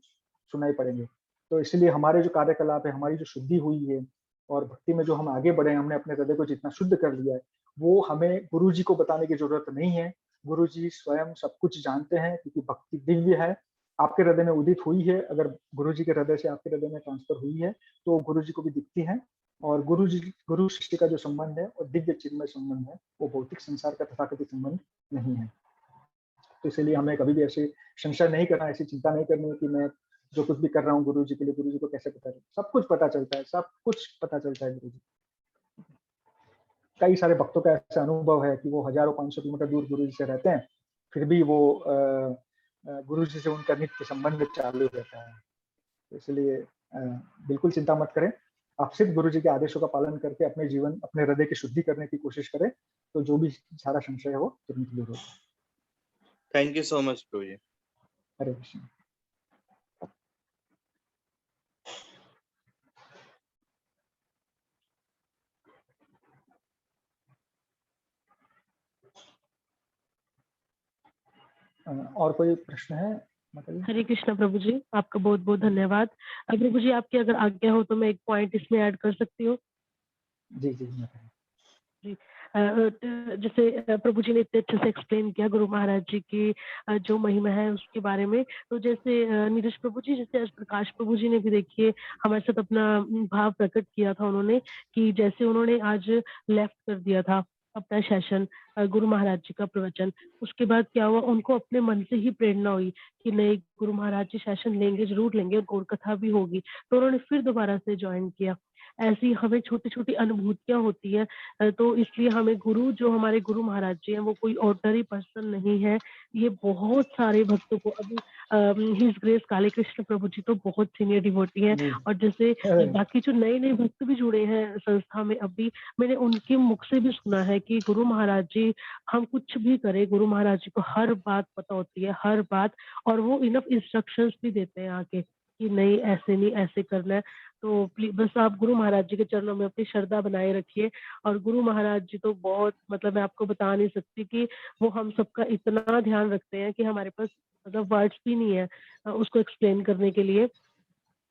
सुनाई पड़ेंगे। तो इसलिए हमारे जो कार्यकलाप है, हमारी जो शुद्धि हुई है और भक्ति में जो हम आगे बढ़े, हमने अपने हृदय को जितना शुद्ध कर लिया है, वो हमें गुरु जी को बताने की जरूरत नहीं है। गुरु जी स्वयं सब कुछ जानते हैं, क्योंकि भक्ति दिव्य है, आपके हृदय में उदित हुई है। अगर गुरु जी के हृदय से आपके हृदय में ट्रांसफर हुई है, तो गुरु जी को भी दिखती है। और गुरु शिष्य का जो संबंध है और दिव्य चिन्मय संबंध है, वो भौतिक संसार का तथाकथित संबंध नहीं है। तो इसलिए हमें कभी भी ऐसे संशय नहीं करना, ऐसी चिंता नहीं करनी है कि मैं जो कुछ भी कर रहा हूँ गुरु जी के लिए, गुरु जी को कैसे पता चले। सब कुछ पता चलता है, सब कुछ पता चलता है गुरु जी। कई सारे भक्तों का ऐसा अनुभव है कि वो हजारों 500 किलोमीटर दूर गुरु जी से रहते हैं, फिर भी वो गुरु जी से उनका नित्य संबंध चालू रहता है। तो इसलिए बिल्कुल चिंता मत करें, आप सिर्फ गुरु जी के आदेशों का पालन करके अपने जीवन, अपने हृदय की शुद्धि करने की कोशिश करें, तो जो भी सारा संशय है वो तुरंत दूर होगा। थैंक यू सो मच प्रभु जी। हरे कृष्ण। और कोई प्रश्न है? हरे कृष्णा प्रभु जी, आपका बहुत बहुत धन्यवाद। प्रभु जी, आपकी अगर आज्ञा हो तो मैं एक पॉइंट इसमें ऐड कर सकती हूँ? जी जी जी। जैसे प्रभु जी ने इतने अच्छे से एक्सप्लेन किया गुरु महाराज जी की जो महिमा है उसके बारे में, तो जैसे नीरज प्रभु जी, जैसे आज प्रकाश प्रभु जी ने भी देखिए हमारे साथ अपना भाव प्रकट किया था उन्होंने, कि जैसे उन्होंने आज लेफ्ट कर दिया था अपना सेशन गुरु महाराज जी का प्रवचन, उसके बाद क्या हुआ, उनको अपने मन से ही प्रेरणा हुई कि नहीं गुरु महाराज जी सेशन लेंगे, जरूर लेंगे, और गौर कथा भी होगी, तो उन्होंने फिर दोबारा से ज्वाइन किया। ऐसी हमें छोटी छोटी अनुभूतियां होती है, तो इसलिए हमें गुरु, जो हमारे गुरु महाराज जी हैं, वो कोई ऑर्डिनरी पर्सन नहीं है। ये बहुत सारे भक्तों को, अभी हिज ग्रेस काले कृष्ण प्रभु जी तो बहुत सीनियर डिवोटी हैं, और जैसे बाकी जो नए नए भक्त भी जुड़े हैं संस्था में, अभी मैंने उनके मुख से भी सुना है कि गुरु महाराज जी, हम कुछ भी करें, गुरु महाराज जी को हर बात पता होती है, हर बात, और वो इनफ इंस्ट्रक्शंस भी देते हैं आके कि नहीं ऐसे नहीं, ऐसे करना है। तो प्लीज बस आप गुरु महाराज जी के चरणों में अपनी श्रद्धा बनाए रखिए। और गुरु महाराज जी तो बहुत, मतलब मैं आपको बता नहीं सकती कि वो हम सबका इतना ध्यान रखते हैं कि हमारे पास मतलब वर्ड्स भी नहीं है उसको एक्सप्लेन करने के लिए।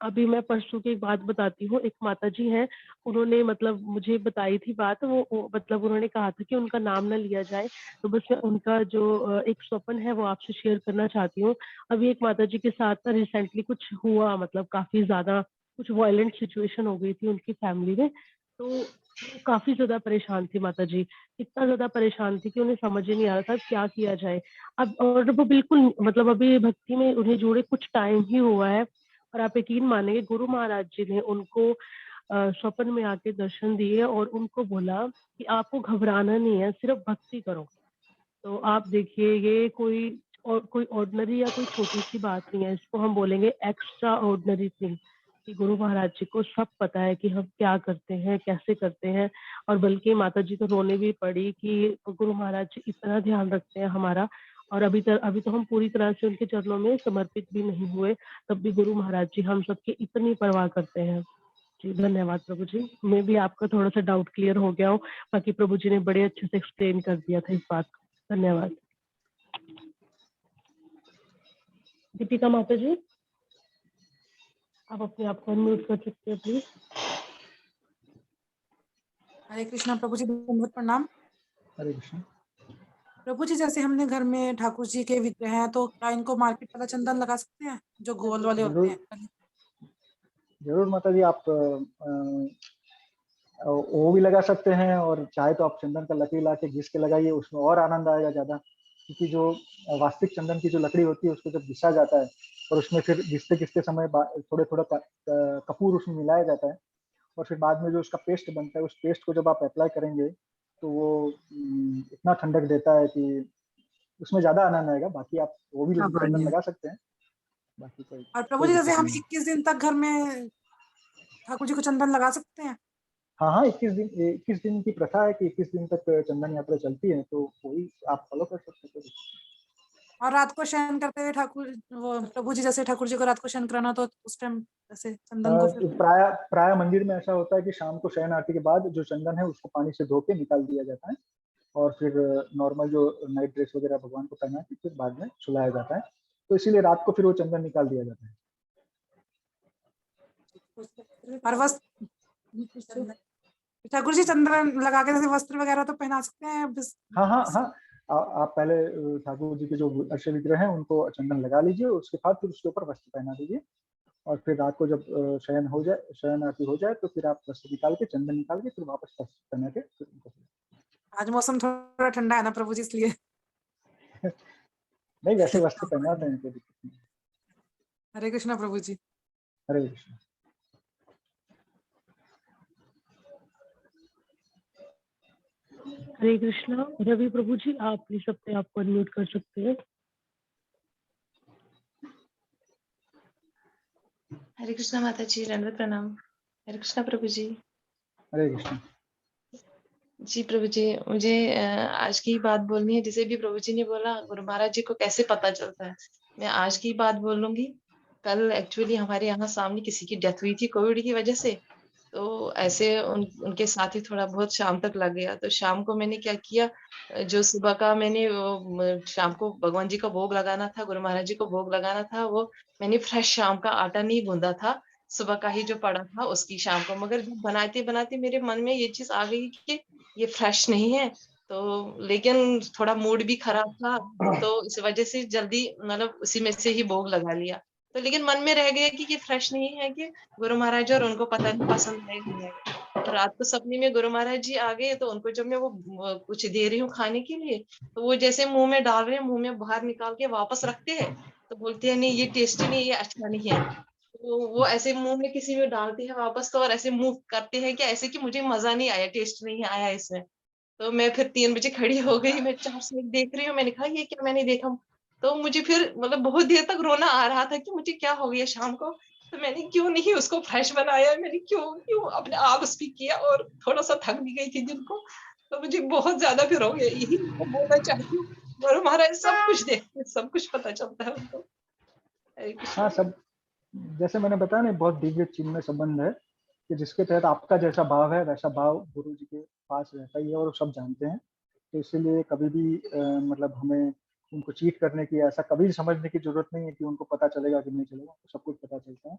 अभी मैं परसों की एक बात बताती हूँ। एक माता जी हैं, उन्होंने मतलब मुझे बताई थी बात, वो मतलब उन्होंने कहा था कि उनका नाम ना लिया जाए, तो बस मैं उनका जो एक स्वप्न है वो आपसे शेयर करना चाहती हूँ। अभी एक माता जी के साथ रिसेंटली कुछ हुआ, मतलब काफी ज्यादा कुछ वायलेंट सिचुएशन हो गई थी उनकी फैमिली में। तो काफी ज्यादा परेशान थी माता जी, इतना ज्यादा परेशान थी कि उन्हें समझ ही नहीं आ रहा था क्या किया जाए। अब और वो बिल्कुल मतलब अभी भक्ति में उन्हें जुड़े कुछ टाइम ही हुआ है, और आप यकीन मानेंगे गुरु महाराज जी ने उनको स्वप्न में आके दर्शन दिए और उनको बोला कि आपको घबराना नहीं है, सिर्फ भक्ति करो। तो आप देखिए ये कोई ऑर्डिनरी या कोई छोटी सी बात नहीं है, इसको हम बोलेंगे एक्स्ट्रा ऑर्डिनरी थिंग, कि गुरु महाराज जी को सब पता है कि हम क्या करते हैं, कैसे करते हैं। और बल्कि माता जी तो रोने भी पड़ी कि गुरु महाराज जी इतना ध्यान रखते हैं हमारा, और अभी तो हम पूरी तरह से उनके चरणों में समर्पित भी नहीं हुए, तब भी गुरु महाराज जी हम सबकी इतनी परवाह करते हैं। जी धन्यवाद प्रभु जी, मैं भी आपका थोड़ा सा डाउट क्लियर हो गया हूँ, बाकी प्रभु जी ने बड़े अच्छे से एक्सप्लेन कर दिया था इस बात को। धन्यवाद। दीपिका माता जी, आप अपने आप को अनम्यूट कर सकते हैं प्लीज। हरे कृष्णा प्रभु जी, बहुत प्रणाम। हरे कृष्ण। प्रभु जी, जैसे हमने घर में ठाकुर जी के विग्रह हैं, तो क्या इनको मार्केट वाला चंदन लगा सकते हैं जो गोल वाले होते हैं? जरूर माता जी, आप वो भी लगा सकते हैं, और चाहे तो आप चंदन का लकड़ी ला के घिस के लगाइए, उसमें और आनंद आएगा ज्यादा। क्योंकि जो वास्तविक चंदन की जो लकड़ी होती है उसको जब घिसा जाता है और उसमें फिर घिसते घिसते समय थोड़े थोड़ा कपूर उसमें मिलाया जाता है, और फिर बाद में जो उसका पेस्ट बनता है, उस पेस्ट को जब आप अप्लाई करेंगे तो वो इतना ठंडक देता है कि उसमें ज्यादा आनंद आएगा। बाकी आप वो भी चंदन लगा सकते हैं, बाकी कोई। और प्रभु जी, जैसे हम 21 दिन तक घर में ठाकुर जी को चंदन लगा सकते हैं? हाँ, 21 दिन की प्रथा है कि 21 दिन तक चंदन यात्रा चलती है, तो वही आप फॉलो कर सकते हैं। और रात को शयन करते हुए प्रभु जी, जैसे ठाकुर जी को रात को शयन कराना, तो उस टाइम जैसे चंदन को फिर प्राय मंदिर में ऐसा होता है कि शाम को शयन आरती के बाद जो चंदन है उसको पानी से धो के निकाल दिया जाता है, और फिर नॉर्मल जो नाइट ड्रेस वगैरह भगवान को पहना के फिर बाद में सुलाया जाता है, तो इसीलिए रात को फिर वो चंदन निकाल दिया जाता है। और वस्त्र ठाकुर जी चंदन लगा के जैसे वस्त्र वगैरह तो पहना सकते हैं? हाँ, आप पहले ठाकुर जी के जो अर्श विग्रह हैं उनको चंदन लगा लीजिए, उसके बाद फिर उसके ऊपर वस्त्र पहना दीजिए, और फिर रात को जब शयन आरती हो जाए तो फिर आप वस्त्र निकाल के, चंदन निकाल के फिर वापस वस्त्र पहना के फिर उनको। आज मौसम थोड़ा ठंडा है ना प्रभु जी, इसलिए नहीं, वैसे वस्त्र पहनाते हैं, कोई दिक्कत नहीं। हरे कृष्णा प्रभु जी। हरे कृष्ण। हरे कृष्णा। रवि प्रभु जी, आप प्लीज अपने आप को अनम्यूट कर सकते हैं। हरे कृष्णा माता जी, दंडवत प्रणाम। हरे कृष्णा प्रभु जी। हरे कृष्ण। जी प्रभु जी, मुझे आज की बात बोलनी है। जिसे भी प्रभु जी ने बोला गुरु महाराज जी को कैसे पता चलता है, मैं आज की बात बोलूंगी। कल एक्चुअली हमारे यहाँ सामने किसी की डेथ हुई थी कोविड की वजह से, तो ऐसे उनके साथ ही थोड़ा बहुत शाम तक लग गया। तो शाम को मैंने क्या किया, जो सुबह का मैंने शाम को भगवान जी का भोग लगाना था, गुरु महाराज जी को भोग लगाना था, वो मैंने फ्रेश शाम का आटा नहीं गूंदा था, सुबह का ही जो पड़ा था उसकी शाम को। मगर जब बनाते बनाते मेरे मन में ये चीज आ गई कि ये फ्रेश नहीं है, तो लेकिन थोड़ा मूड भी खराब था, तो इस वजह से जल्दी मतलब उसी में से ही भोग लगा लिया। तो लेकिन मन में रह गया कि ये फ्रेश नहीं है, कि गुरु महाराज और उनको पता नहीं पसंद आएगा नहीं आएगा। तो रात को सपने में गुरु महाराज जी आ गए, तो उनको जब मैं वो कुछ दे रही हूँ खाने के लिए, तो वो जैसे मुंह में डाल रहे हैं, मुंह में बाहर निकाल के वापस रखते हैं, तो बोलते हैं नहीं ये टेस्टी नहीं, ये अच्छा नहीं है। तो वो ऐसे मुंह में किसी में डालते हैं वापस, तो और ऐसे मुंह करते हैं कि ऐसे कि मुझे मजा नहीं आया, टेस्ट नहीं आया इसमें। तो मैं फिर 3 बजे खड़ी हो गई, मैं 4 से 1 देख रही हूँ, मैंने कहा ये क्या मैंने देखा। तो मुझे फिर मतलब बहुत देर तक रोना आ रहा था कि मुझे क्या हो गया शाम को, तो मैंने क्यों नहीं उसको फ्रेश बनाया, मैंने क्यों अपने आप उस पे किया, और थोड़ा सा थक भी गई थी दिन को, तो मुझे बहुत ज्यादा फिर हो गया। यही बोलना चाहती हूँ, गुरु महाराज सब कुछ देखते हैं, सब कुछ पता चलता है उनको। हाँ, सब जैसे मैंने बताया ना, बहुत दिव्य चिन्ह संबंध है कि जिसके तहत आपका जैसा भाव है वैसा भाव गुरु जी के पास रहता ही है, और सब जानते हैं। तो इसीलिए कभी भी मतलब हमें उनको चीट करने की, ऐसा कभी समझने की जरूरत नहीं है कि उनको पता चलेगा कि नहीं चलेगा, तो सब कुछ पता चलता है।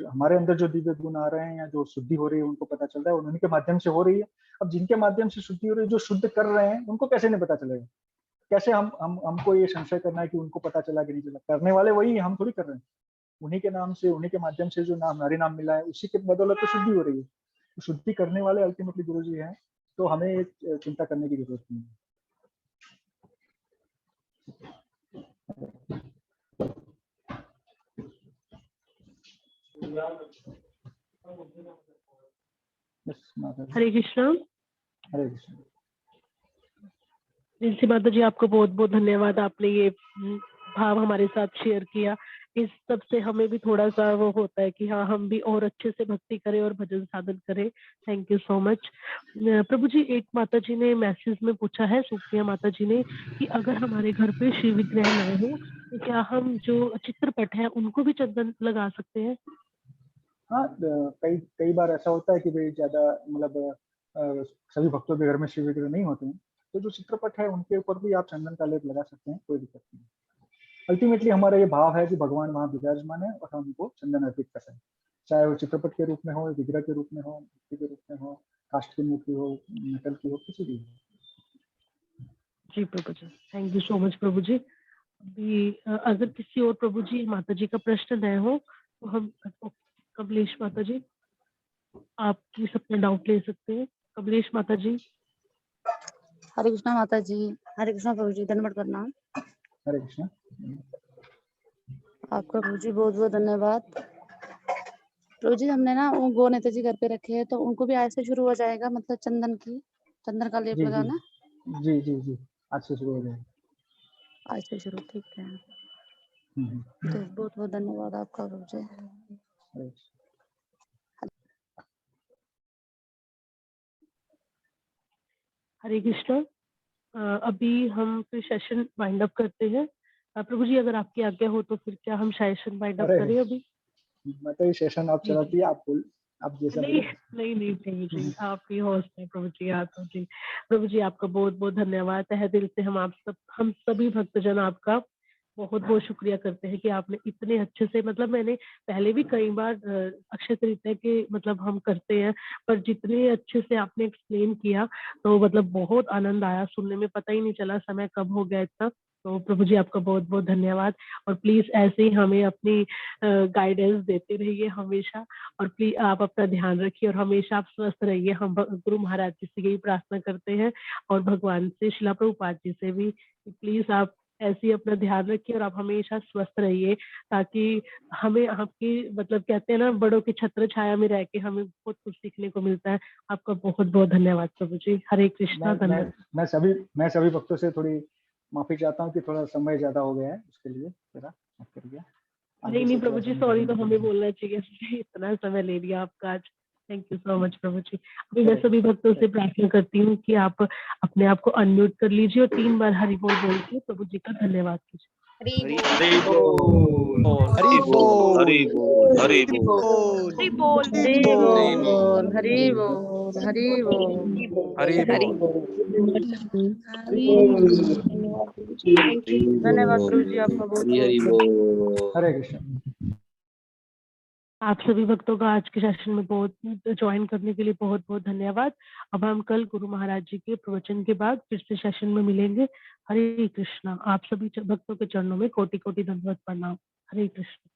हमारे अंदर जो दिव्य गुण आ रहे हैं या जो शुद्धि हो रही है उनको पता चल रहा है, उन्हीं के माध्यम से हो रही है। अब जिनके माध्यम से शुद्धि हो रही है, जो शुद्ध कर रहे हैं, उनको कैसे नहीं पता चलेगा? कैसे हमको ये संशय करना है कि उनको पता चला कि नहीं चला? करने वाले वही है, हम थोड़ी कर रहे हैं। उन्हीं के नाम से, उन्हीं के माध्यम से जो नाम हरि नाम मिला है, उसी के बदौलत तो शुद्धि हो रही है। तो शुद्धि करने वाले अल्टीमेटली गुरु जी हैं, तो हमें एक चिंता करने की जरूरत नहीं है। हरे कृष्णा। हरे कृष्ण। जिनसी माता जी, आपको बहुत बहुत धन्यवाद, आपने ये भाव हमारे साथ शेयर किया। इस सब से हमें भी थोड़ा सा वो होता है कि हाँ, हम भी और अच्छे से भक्ति करें और भजन साधन करें। Thank you so much. प्रभु जी, एक माता जी ने मैसेज में पूछा है, सुप्रिया माता जी ने, कि अगर हमारे घर पे शिव विग्रह ना हो तो क्या हम जो चित्रपट है उनको भी चंदन लगा सकते हैं? हाँ, कई कई बार ऐसा होता है कि भाई ज्यादा मतलब सभी भक्तों के घर में शिव विग्रह नहीं होते हैं, तो जो चित्रपट है उनके ऊपर भी आप चंदन का लेप लगा सकते हैं, कोई दिक्कत नहीं। अल्टीमेटली हमारा ये भाव है कि भगवान वहाँ विराजमान है और हम उनको चंदन अर्पित कर रहे हैं, चाहे वो चित्रपट के रूप में हो, विग्रह के रूप में हो, मूर्ति के रूप में हो, काष्ठ की मूर्ति हो, मेटल की हो, किसी भी हो। जी प्रभु जी, थैंक यू सो मच प्रभु जी। अभी अगर किसी और प्रभु जी माता जी का प्रश्न न हो तो हम कमलेश माता जी, आप प्लीज अपना डाउट ले सकते हैं। कमलेश माता जी। हरे कृष्णा माता जी। हरे कृष्णा प्रभु जी, धन्यवाद प्रणाम। हरे कृष्णा। आपका प्रभु जी बहुत बहुत धन्यवाद। प्रभु जी, हमने ना वो गो नेता जी घर पे रखे हैं, तो उनको भी आज से शुरू हो जाएगा, मतलब चंदन का लेप जी लगाना? जी जी जी, आज से शुरू हो जाएगा। आज से शुरू, ठीक है। तो बहुत बहुत धन्यवाद आपका प्रभु जी। हरे कृष्णा। अभी हम फिर सेशन वाइंड अप करते हैं। प्रभु जी, अगर आपकी आज्ञा हो तो फिर क्या हम सेशन वाइंड अप अरे करें अभी? मतलब ये सेशन आप जी चलाती है, आप जैसा नहीं बोले। नहीं प्रभु जी, आप ही होस्ट हैं प्रभु जी, आप हो जी। प्रभु जी, आपका बहुत बहुत धन्यवाद। तहे दिल से हम सभी भक्तजन आपका बहुत बहुत शुक्रिया करते हैं कि आपने इतने अच्छे से, मतलब मैंने पहले भी कई बार अक्षय तृतीया के मतलब हम करते हैं, पर जितने अच्छे से आपने एक्सप्लेन किया तो मतलब बहुत आनंद आया सुनने में, पता ही नहीं चला समय कब हो गया इतना। तो प्रभु जी, आपका बहुत बहुत धन्यवाद। और प्लीज ऐसे ही हमें अपनी गाइडेंस देते रहिए हमेशा, और प्लीज आप अपना ध्यान रखिए और हमेशा आप स्वस्थ रहिए। हम गुरु महाराज जी से यही प्रार्थना करते हैं और भगवान से, शिला प्रभुपाद जी से भी, प्लीज आप ऐसे ही अपना ध्यान रखिए और आप हमेशा स्वस्थ रहिए, ताकि हमें आपकी मतलब कहते हैं ना, बड़ों की छत्र छाया में रह के हमें बहुत कुछ सीखने को मिलता है। आपका बहुत बहुत धन्यवाद प्रभु जी। हरे कृष्णा। धन्यवाद। मैं सभी भक्तों से थोड़ी माफी चाहता हूँ कि थोड़ा समय ज्यादा हो गया है, उसके लिए जरा माफ करिए। नहीं प्रभु जी, सॉरी तो हमें बोलना चाहिए, इतना समय ले लिया आपका आज। थैंक यू सो मच प्रभु जी। अभी मैं सभी भक्तों से प्रार्थना करती हूँ कि आप अपने आप को अनम्यूट कर लीजिए और 3 बार हरि बोल बोल के प्रभु जी का धन्यवाद कीजिए। हरि बोल, हरि बोल, हरि बोल, हरि बोल, हरि बोल, हरि बोल, हरि बोल, हरि बोल, हरि बोल। धन्यवाद प्रभु जी, आपका बहुत हरि बोल। हरे कृष्ण। आप सभी भक्तों का आज के सेशन में बहुत ज्वाइन करने के लिए बहुत बहुत धन्यवाद। अब हम कल गुरु महाराज जी के प्रवचन के बाद फिर से सेशन में मिलेंगे। हरे कृष्णा। आप सभी भक्तों के चरणों में कोटि कोटि धन्यवाद प्रणाम। हरे कृष्ण।